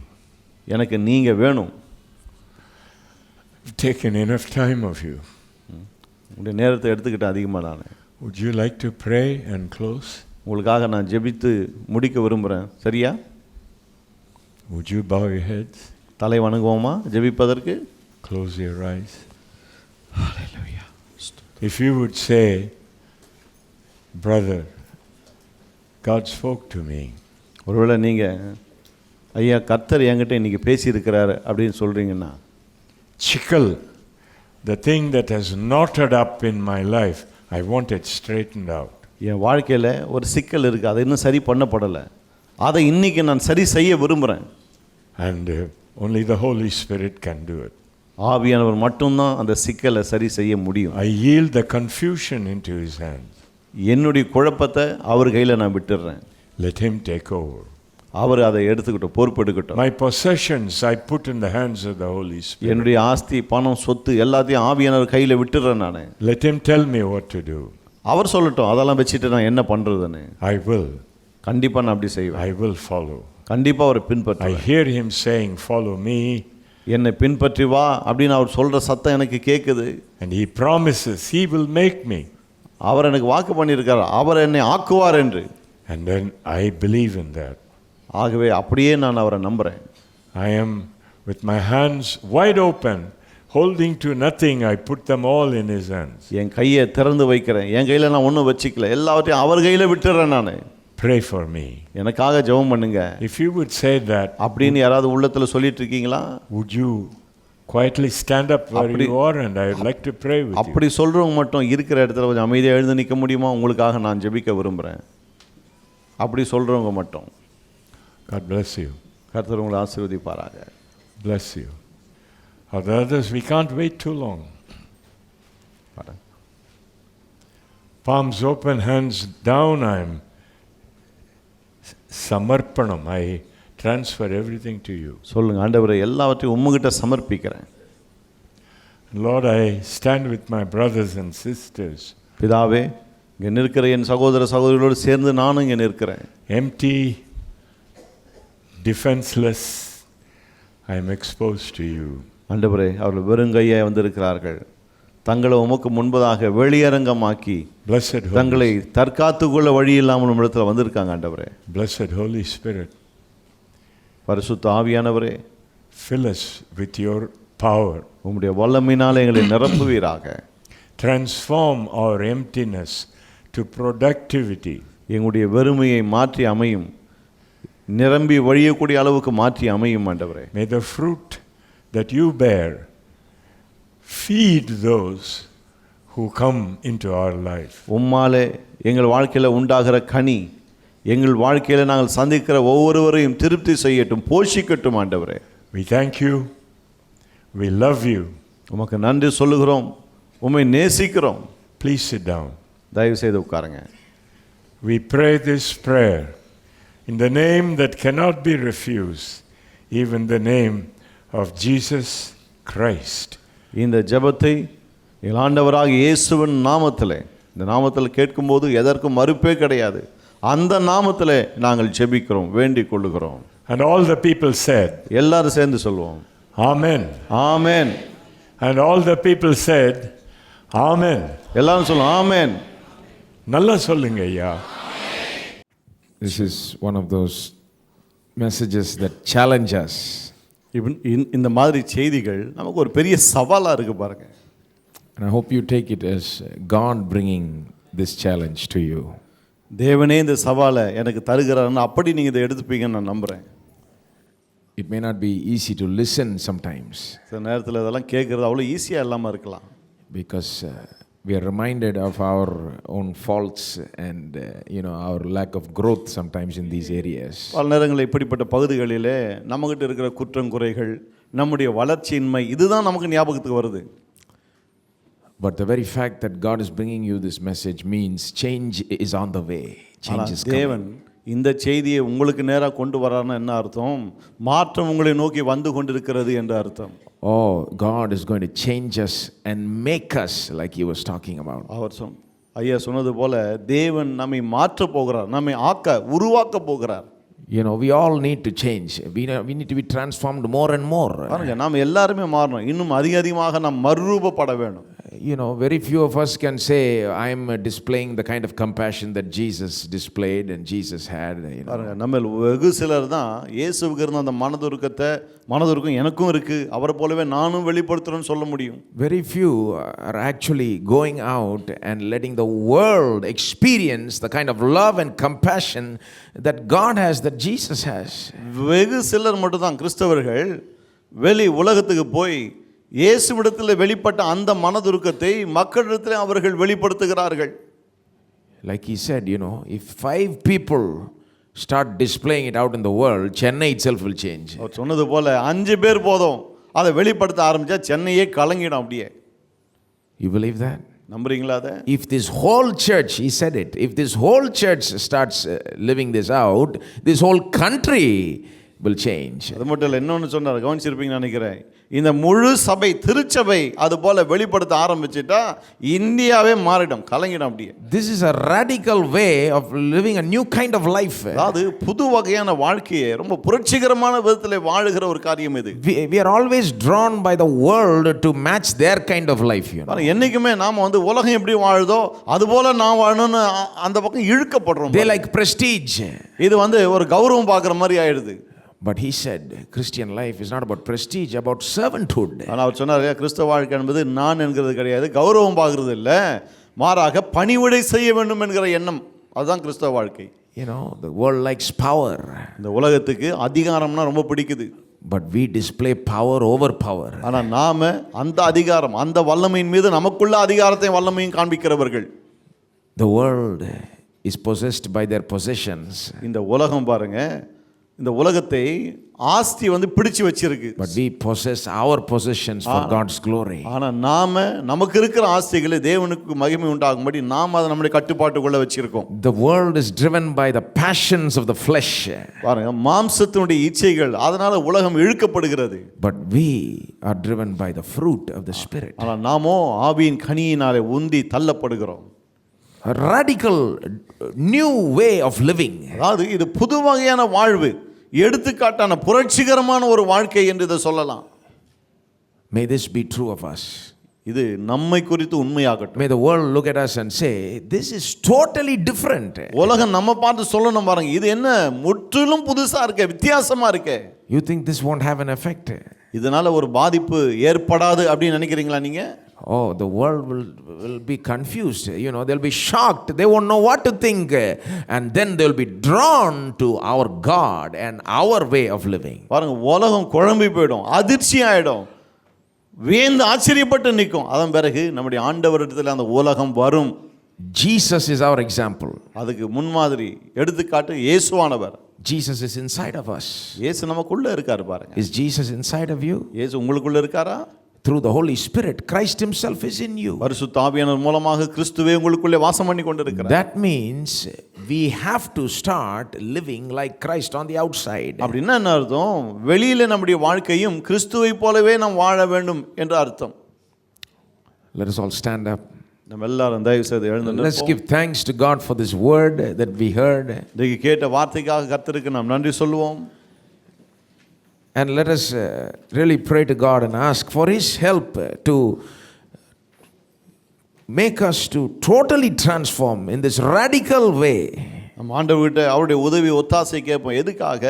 எனக்கு நீங்க வேணும். I've taken enough time of you. உங்களுடைய நேரத்தை எடுத்துக்கிட்டு அதிகமாக நான். Would you like to pray and close? உங்களுக்காக நான் ஜெபித்து முடிக்க விரும்புகிறேன். சரியா? Would you bow your heads? தலை வணங்குவோமா ஜெபிப்பதற்கு? Close your eyes. Hallelujah. If you would say, brother, God spoke to me. ஒருவேளை நீங்கள் ஐயா கர்த்தர் என்கிட்ட இன்னைக்கு பேசியிருக்கிறாரு அப்படின்னு சொல்கிறீங்கன்னா, Chikkal, the thing that has knotted up in my life, I want it straightened out. என் வாழ்க்கையில் ஒரு சிக்கல் இருக்குது, அதை இன்னும் சரி பண்ணப்படலை, அதை இன்னைக்கு நான் சரி செய்ய விரும்புகிறேன். And only the Holy Spirit can do it. ஆவியானவர் மட்டும்தான் அந்த சிக்கலை சரி செய்ய முடியும். I yield the confusion into His hands. என்னுடைய குழப்பத்தை அவர் கையில் நான் விட்டுடுறேன். Let Him take over. அவர் அதை எடுத்துக்கிட்டோம், பொறுப்பெடுக்கட்டும். My possessions I put in the hands of the Holy Spirit. என்னுடைய ஆஸ்தி பணம் சொத்து எல்லாத்தையும் ஆவியானவர் கையில் விட்டுடுறேன் நான். Let Him tell me what to do. அவர் சொல்லட்டும் அதெல்லாம் வச்சுட்டு நான் என்ன பண்ணுறதுன்னு. I will. கண்டிப்பாக நான் அப்படி செய்வேன். I will follow. கண்டிப்பாக அவரை I பின்பற்றுவேன். hear Him saying, follow me. என்னை பின்பற்றி வா அப்படின்னு அவர் சொல்கிற சத்தம் எனக்கு கேட்குது. And He promises He will make me. அவர் எனக்கு வாக்கு பண்ணியிருக்கார், அவர் என்னை ஆக்குவார் என்று. And then I believe in that. ஆகவே அப்படியே நான் அவரை நம்புகிறேன். I am with my hands wide open, holding to nothing. I put them all in His hands. என் கையை திறந்து வைக்கிறேன், என் கையில் நான் ஒன்றும் வச்சுக்கல, எல்லாவற்றையும் அவர் கையில் விட்டுறேன் நான். Pray for me. எனக்காக ஜெபம் பண்ணுங்க. If you would say that, அப்படின்னு யாராவது உள்ளத்தில் சொல்லிட்டு இருக்கீங்களா? would you quietly stand up where you are, and I would like to pray with you. அப்படி சொல்கிறவங்க மட்டும் இருக்கிற இடத்துல கொஞ்சம் அமைதியாக எழுந்து நிற்க முடியுமா? உங்களுக்காக நான் ஜெபிக்க விரும்புகிறேன். அப்படி சொல்கிறவங்க மட்டும். God bless you. கர்த்தர் உங்களை ஆசீர்வதிப்பாராக. Bless you. The others, we can't wait too long. Palms open, hands down. I'm samarpanam. I transfer everything to you. சொல்லுங்க, ஆண்டவரே எல்லாவற்றையும் உம்முகிட்ட சமர்ப்பிக்கிறேன். Lord, I stand with my brothers and sisters. பிதாவே, இங்கே நிற்கிற என் சகோதர சகோதரிகளோடு சேர்ந்து நானும் இங்கே நிற்கிறேன். Empty, defenseless, I am exposed to you. ஆண்டவரே, அவர்கள் வெறுங்கையாக வந்திருக்கிறார்கள். தங்களை உமக்கு முன்பதாக வெளியரங்கமாக்கி Blessed தங்களை Holy, தற்காத்துக்கொள்ள வழி இல்லாமல் இடத்துல வந்திருக்காங்க ஆண்டவரே. Blessed Holy Spirit, பரிசுத்த ஆவியானவரே, fill us with your power. உம்முடைய வல்லமையினால் எங்களை நிரப்புவீராக. Transform our emptiness to productivity. எங்களுடைய வெறுமையை மாற்றி அமையும், நிரம்பி வழியக்கூடிய அளவுக்கு மாற்றி அமையும் ஆண்டவரே. May the fruit that you bear feed those who come into our life. உம்மாலே எங்கள் வாழ்க்கையில் உண்டாகிற கனி எங்கள் வாழ்க்கையில் நாங்கள் சந்திக்கிற ஒவ்வொருவரையும் திருப்தி செய்யட்டும், போஷிக்கட்டும் ஆண்டவரே. We thank you. We love you. உமக்கு நன்றி சொல்லுகிறோம், உம்மை நேசிக்கிறோம். Please sit down. தயவு செய்து உட்காருங்க. We pray this prayer in the name that cannot be refused, even the name of Jesus Christ. இந்த ஜெபத்தை எங்கள் ஆண்டவராக இயேசுவின் நாமத்திலே, இந்த நாமத்தில் கேட்கும்போது எதற்கும் மறுப்பே கிடையாது, அந்த நாமத்திலே நாங்கள் ஜெபிக்கிறோம், வேண்டிக் கொள்ளுகிறோம். And all the people said, எல்லாரும் சேர்ந்து சொல்லுவோம், Amen. Amen. And all the people said, Amen. எல்லாரும் சொல்லுவோம், ஆமென். நல்லா சொல்லுங்க ஐயா. This is one of those messages that challenge us. இந்த மாதிரி செய்திகள் நமக்கு ஒரு பெரிய சவாலாக இருக்கு பாருங்க. And I hope you take it as God bringing this challenge to you. தேவனே இந்த சவாலை எனக்கு தருகிறாருன்னு அப்படி நீங்கள் இதை எடுத்துப்பீங்கன்னு நான் நம்புகிறேன். It may not be easy to listen sometimes சில நேரத்தில் இதெல்லாம் கேட்குறது அவ்வளோ ஈஸியாக இல்லாமல் இருக்கலாம். because we are reminded of our own faults and our lack of growth sometimes in these areas. பல நேரங்களில் இப்படிப்பட்ட பகுதிகளிலே நம்மகிட்ட இருக்கிற குற்றம் குறைகள், நம்முடைய வளர்ச்சியின்மை, இதுதான் நமக்கு ஞாபகத்துக்கு வருது. But the very fact that God is bringing you this message means change is on the way. Change is தேவன் coming. இந்த செய்தியை உங்களுக்கு நேராக கொண்டு வரான்னு என்ன அர்த்தம்? மாற்றம் உங்களை நோக்கி வந்து கொண்டிருக்கிறது என்ற அர்த்தம். Oh, God is going to change us and make us like he was talking about. அவர் ஐயா சொன்னது போல தேவன் நம்மை மாற்ற போகிறார், நம்மை உருவாக்க போகிறார். We all need to change. We need to be transformed more and more. பாருங்க, நாம் எல்லாருமே மாறணும், இன்னும் அதிகமாக நாம் மறுரூபப்பட வேண்டும். Very few of us can say, I'm displaying the kind of compassion that Jesus displayed and Jesus had. பாருங்க, நம்ம வெகு சிலர் தான் இயேசுவுக்கு இருந்த அந்த மனதுருக்கம் எனக்கும் இருக்கு, அவரை போலவே நானும் வெளிப்படுத்துறேன்னு சொல்ல முடியும். Very few are actually going out and letting the world experience the kind of love and compassion that God has, that Jesus has. வெகு சிலர் மட்டும் தான் கிறிஸ்தவர்கள் வெளி உலகத்துக்கு போய் இயேசுவிடத்தில் வெளிப்பட்ட அந்த மனதுருக்கத்தை மக்களிடத்தில் அவர்கள் வெளிப்படுத்துகிறார்கள். Like he said, if 5 people start displaying it out in the world, Chennai itself will change. அவர் சொன்னது போல 5 பேர் போதும், அதை வெளிப்படுத்த ஆரம்பிச்சா சென்னையே கலங்கிடும். அப்படியே You believe that? நம்புறீங்களா அதை? If this whole church, he said it, if this whole church starts living this out, this whole country will change. அது மட்டும் இல்லை, இன்னொன்று சொன்னார், கவனிச்சிருப்பீங்கன்னு நினைக்கிறேன். இந்த முழு சபை, திருச்சபை அது போல வெளிப்படுத்த ஆரம்பிச்சிட்டா இந்தியாவே மாறிடும், கலங்கிடும். அப்படியே This is a radical way of living a new kind of life. அதாவது புது வகையான வாழ்க்கையை ரொம்ப புரட்சிகரமான விதத்தில் வாழுகிற ஒரு காரியம் இது. We are always drawn by the world to match their kind of life. என்னைக்குமே நாம உலகம் எப்படி வாழுதோ அது போல நான் வாழணும்னு அந்த பக்கம் இழுக்கப்படுறோம். They like prestige. இது ஒரு கௌரவம் பார்க்குற மாதிரி ஆயிடுது. But he said Christian life is not about prestige, about servanthood. ஆனால் அவர் சொன்னார், கிறிஸ்தவ வாழ்க்கை என்பது நான் என்கிறது கிடையாது, கௌரவம் பார்க்கறது இல்லை, மாறாக பணிவிடை செய்ய வேண்டும் என்கிற எண்ணம், அதுதான் கிறிஸ்தவ வாழ்க்கை. The world likes power. இந்த உலகத்துக்கு அதிகாரம்னா ரொம்ப பிடிக்குது. But we display power over power. ஆனால் நாம அந்த அதிகாரம், அந்த வல்லமையின் மீது நமக்குள்ள அதிகாரத்தையும் வல்லமையும் காண்பிக்கிறவர்கள். The world is possessed by their possessions. இந்த உலகம் பாருங்க, இந்த உலகத்தை ஆஸ்தி பிடிச்சு வச்சிருக்கு. But we possess our possessions for God's glory. ஆனா நாம நமக்கு இருக்கிற ஆஸ்திகளை தேவனுக்கு மகிமை உண்டாகும்படி நாம அதை நம்முடைய கட்டுப்பாட்டுக்குள்ள வச்சிருக்கோம். The world is driven by the passions of the flesh. பாருங்க, மாம்சத்தினுடைய இச்சைகள், அதனால உலகம் இழுக்கப்படுகிறது. But we are driven by the fruit of the spirit. ஆனா நாமோ ஆவியின் கனியினாலே உந்தி தள்ளப்படுகிறோம். A radical new way of living. அதாவது இது புது வகையான வாழ்வு, எடுத்துக்காட்டான புரட்சிகரமான ஒரு வாழ்க்கை என்று இதை சொல்லலாம். May this be true of us. இது நம்மை குறித்து உண்மையாகட்டும். May the world look at us and say, this is totally different. உலகம் நம்ம பார்த்து சொல்லணும் பாருங்க, இது என்ன முற்றிலும் புதுசா இருக்கே, வித்தியாசமா இருக்கே. You think this won't have an effect? இதனால ஒரு பாதிப்பு ஏற்படாது அப்படின்னு நினைக்கிறீங்களா நீங்க? Oh, the world will be confused. You know, they'll be shocked. They won't know what to think. And then they'll be drawn to our God and our way of living. பாருங்க, உலகம் குழம்பி போயிடும், அதிர்ச்சி ஆயிடும், வேந்து ஆச்சரியப்பட்டு நிற்கும். அதன் பிறகு நம்முடைய ஆண்டவரிடத்தில் அந்த உலகம் வரும். Jesus is our example. அதுக்கு முன்மாதிரி எடுத்துக்காட்டு இயேசுவானவர். Jesus is inside of us. இயேசு நமக்குள்ள இருக்காரு பாருங்க. Is Jesus inside of you? இயேசு உங்களுக்குள்ள இருக்காரா? Through the Holy Spirit, Christ himself is in you. பரிசுத்த ஆவியானவர் மூலமாக கிறிஸ்துவே உங்களுக்குள்ளே வாசம் பண்ணி கொண்டிருக்கிறார். That means we have to start living like Christ on the outside. அப்படின்னா என்ன அர்த்தம்? வெளியில நம்முடைய வாழ்க்கையும் கிறிஸ்துவை போலவே நாம் வாழ வேண்டும் என்ற அர்த்தம். Let us all stand up. நம்ம எல்லாரும் தயவு செய்து எழுந்து Let's நிற்போம். give thanks to God for this word that we heard. இன்றைக்கு கேட்ட வார்த்தைக்காக கர்த்தருக்கு நாம் நன்றி சொல்லுவோம். And let us really pray to God and ask for his help to make us to totally transform in this radical way. நம்ம ஆண்டவர்கிட்ட அவருடைய உதவி ஒத்தாசை கேட்போம். எதுக்காக?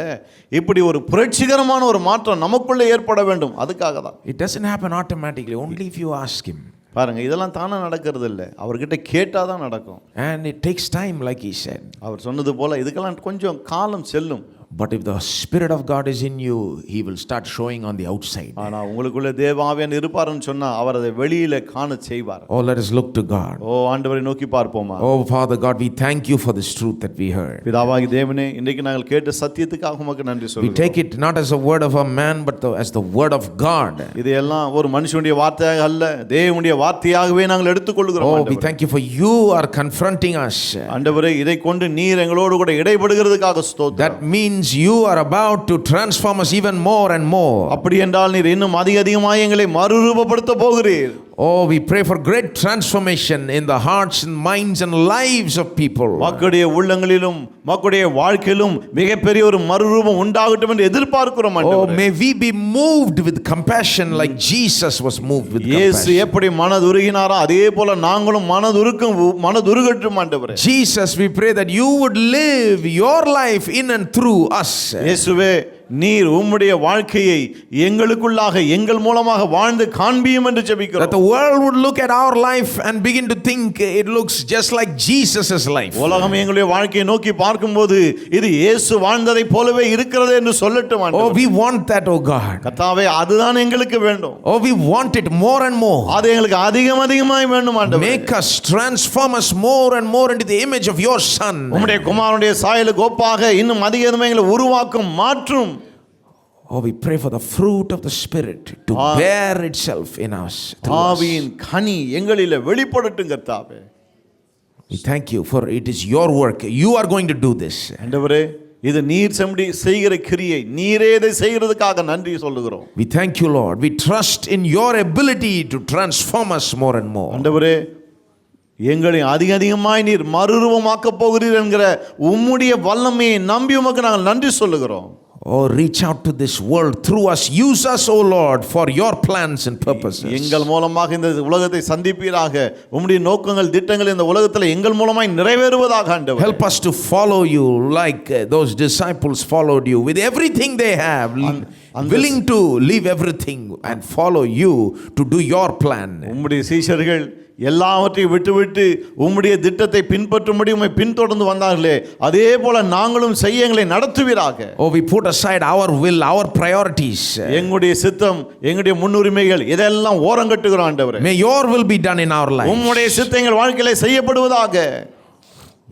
இப்படி ஒரு புரட்சிகரமான ஒரு மாற்றம் நமக்குள்ளே ஏற்பட வேண்டும், அதுக்காக தான். It doesn't happen automatically, only if you ask him. பாருங்க, இதெல்லாம் தானே நடக்கிறது இல்லை, அவர்கிட்ட கேட்டால் தான் நடக்கும். And it takes time, like he said. அவர் சொன்னது போல இதுக்கெல்லாம் கொஞ்சம் காலம் செல்லும். But if the Spirit of God is in you, he will start showing on the outside. ஆனால் உங்களுக்குள்ள தேவ ஆவியானவர் இருப்பாருன்னு சொன்னா அவர் அதை வெளியில காண செய்வார். Oh, let us look to God. ஓ ஆண்டவரை நோக்கி பார்ப்போமா? Oh, Father God, we thank you for this truth that we heard. பிதாவாகிய தேவனே, இன்றைக்கு நாங்கள் கேட்ட சத்தியத்துக்காக உமக்கு நன்றி We சொல்லுகிறோம். take it not as a word of a man, but as the word of God. இதெல்லாம் ஒரு மனுஷனுடைய வார்த்தையாக அல்ல, தேவனுடைய வார்த்தையாகவே நாங்கள் எடுத்துக்கொள்கிறோம். Oh, we thank you for you are confronting us. ஆண்டவரே, இதை கொண்டு நீர் எங்களோடு கூட இடைபடுகிறதுக்காக ஸ்தோத்திரம். That means you are about to transform us even more and more. அப்படி என்றால் நீர் இன்னும் அதிகமாக எங்களை மறுரூபப்படுத்த போகிறீர். Oh, we pray for great transformation in the hearts and minds and lives of people. மக்களுடைய உள்ளங்களிலும் மக்களுடைய வாழ்க்கையிலும் மிகப்பெரிய ஒரு மறுரூபம் உண்டாகட்டும் என்று எதிர்பார்க்கிறோம். Oh, may we be moved with compassion like Jesus was moved with இயேசு compassion. எப்படி மனதுருகினாரோ அதே போல நாங்களும் மனதுருகட்டும் ஆண்டவரே. Jesus, we pray that you would live your life in and through us. இயேசுவே, நீர் உம்முடைய வாழ்க்கையை எங்களுக்குள்ளாக எங்கள் மூலமாக வாழ்ந்து காண்பியும் என்று ஜெபிக்கிறோம். That the world would look at our life and begin to think it looks just like Jesus's life. உலகம் எங்களுடைய வாழ்க்கையை நோக்கி பார்க்கும்போது இது இயேசு வாழ்ந்ததை போலவே இருக்கிறது என்று சொல்லட்டும் ஆண்டவரே. Oh, we want that, oh God. கர்த்தாவே, அதுதான் எங்களுக்கு வேண்டும். Oh, we want it more and more. அது எங்களுக்கு அதிகமாய் வேண்டும் ஆண்டவரே. Make us, transform us more and more into the image of your Son. உம்முடைய குமாரனுடைய சாயலுக்கு ஒப்பாக இன்னும் அதிகமாக எங்களை உருவாக்கும், மாற்றும். Oh, we pray for the fruit of the Spirit to bear itself in us. ஆவியின் கனி எங்களிலே வெளிப்படட்டும் கர்த்தாவே. We thank you for it is your work. You are going to do this. ஆண்டவரே, இது நீர் செய்கிற கிரியை, நீரே இதை செய்கிறதுக்காக நன்றி சொல்லுகிறோம். We thank you, Lord. We trust in your ability to transform us more and more. ஆண்டவரே, எங்களை அதிகமாய் நீர் மறுரூபமாக்க போகிறீர் என்கிற உம்முடைய வல்லமையை நம்பி உமக்கு நாங்கள் நன்றி சொல்லுகிறோம். Oh, reach out to this world through us. Use us, oh Lord, for your plans and purposes. எங்கள் மூலமாக இந்த உலகத்தை சந்திப்பீராக. உம்முடைய நோக்கங்கள் திட்டங்கள் இந்த உலகத்தில் எங்கள் மூலமாய் நிறைவேறுவதாக ஆண்டவரே. Help us to follow you like those disciples followed you with everything they have, willing to leave everything and follow you to do your plan. உம்முடைய சீஷர்கள் எல்லாவற்றையும் விட்டுவிட்டு உம்முடைய திட்டத்தை பின்பற்றும்படி உம்மை பின்தொடர்ந்து வந்தார்களே, அதே போல நாங்களும் செய்ய எங்களை நடத்துவீராக. Oh, we put aside our will, our priorities. எங்களுடைய சித்தம், எங்களுடைய முன்னுரிமைகள் இதெல்லாம் ஓரங்கட்டுகிறோம் ஆண்டவரே. May your will be done in our lives. உம்முடைய சித்தம் எங்கள் வாழ்க்கையிலே செய்யப்படுவதாக.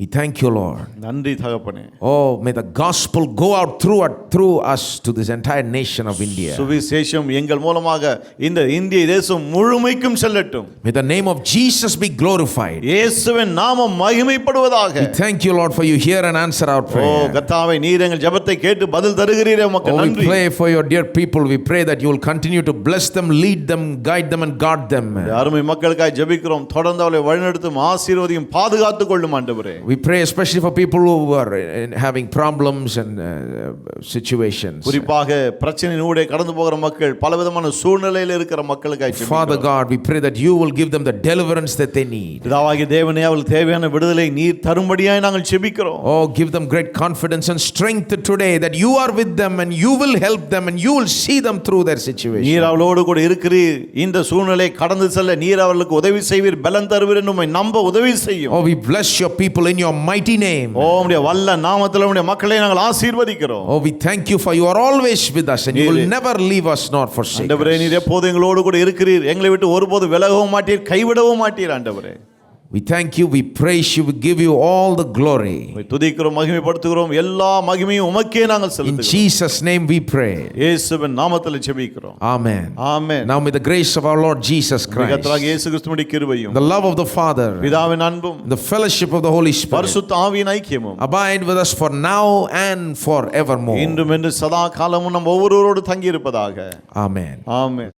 We thank you, Lord. நன்றி தகப்பனே. Oh, may the gospel go out through us to this entire nation of India. சுவிசேஷம் எங்கள் மூலமாக இந்த இந்திய தேசம் முழுமைக்கும் செல்லட்டும். May the name of Jesus be glorified. இயேசுவின் நாமம் மகிமைப்படுவதாக. We thank you, Lord, for you hear and answer our prayer. ஓ கர்த்தாவே, நீர் எங்கள் ஜெபத்தை கேட்டு பதில் தருகிறீரே, உமக்கு Oh, we நன்றி. pray for your dear people. We pray that you will continue to bless them, lead them, guide them and guard them. அருமை மக்களுக்காய் ஜெபிக்கிறோம். தொடர்ந்து அவளை வழிநடத்தும், ஆசீர்வதியும், பாதுகாத்துக் கொள்ளும் ஆண்டவரே. We pray especially for people who are having problems and situations. குறிப்பாக பிரச்சனையினூடே கடந்து போகிற மக்கள், பலவிதமான சூழ்நிலையில் இருக்கிற மக்களுக்காக ஜெபிக்கிறோம். Father God, we pray that you will give them the deliverance that they need. பிதாவாகிய தேவனே, அவர்களுக்கு தேவையான விடுதலை நீர் தரும்படியாய் நாங்கள் ஜெபிக்கிறோம். Oh, give them great confidence and strength today that you are with them and you will help them and you will see them through their situation. நீர் அவளோடு கூட இருக்கிறீர், இந்த சூழ்நிலை கடந்து செல்ல நீர் அவர்களுக்கு உதவி செய்வீர், பலன் தருவீர் என்று உம்மை நம்ப உதவி செய்யும். Oh, we bless your people in your mighty name. ஓ, உம்முடைய வல்ல நாமத்தில் உம்முடைய மக்களை நாங்கள் ஆசீர்வதிக்கிறோம். Oh, we thank you for you are always with us and you will never leave us nor forsake us. ஆண்டவரே, நீர் எப்போதும் எங்களோடு கூட இருக்கிறீர், எங்களை விட்டு ஒருபோது விலகவும் மாட்டீர், கைவிடவும் மாட்டீர். ஆண்டவரே, we thank you, we praise you, we give you all the glory. துதிக்கிறோம், மகிமைப்படுத்துகிறோம், எல்லா மகிமையும் உமக்கே நாங்கள் In செலுத்துகிறோம். Jesus' name we pray. இயேசுவின் நாமத்தில் ஜெபிக்கிறோம். Amen. Amen. Now may the grace of our Lord Jesus Christ, கர்த்தராகிய இயேசு கிறிஸ்துவின் கிருபையும், the love of the Father, பிதாவின் அன்பும், the fellowship of the Holy Spirit பரிசுத்த ஆவியின் ஐக்கியமும் abide with us for now and forevermore. இன்றும் என்று சதா காலமும் நம் ஒவ்வொருவரோடு தங்கி இருப்பதாக. Amen. ஆமென்.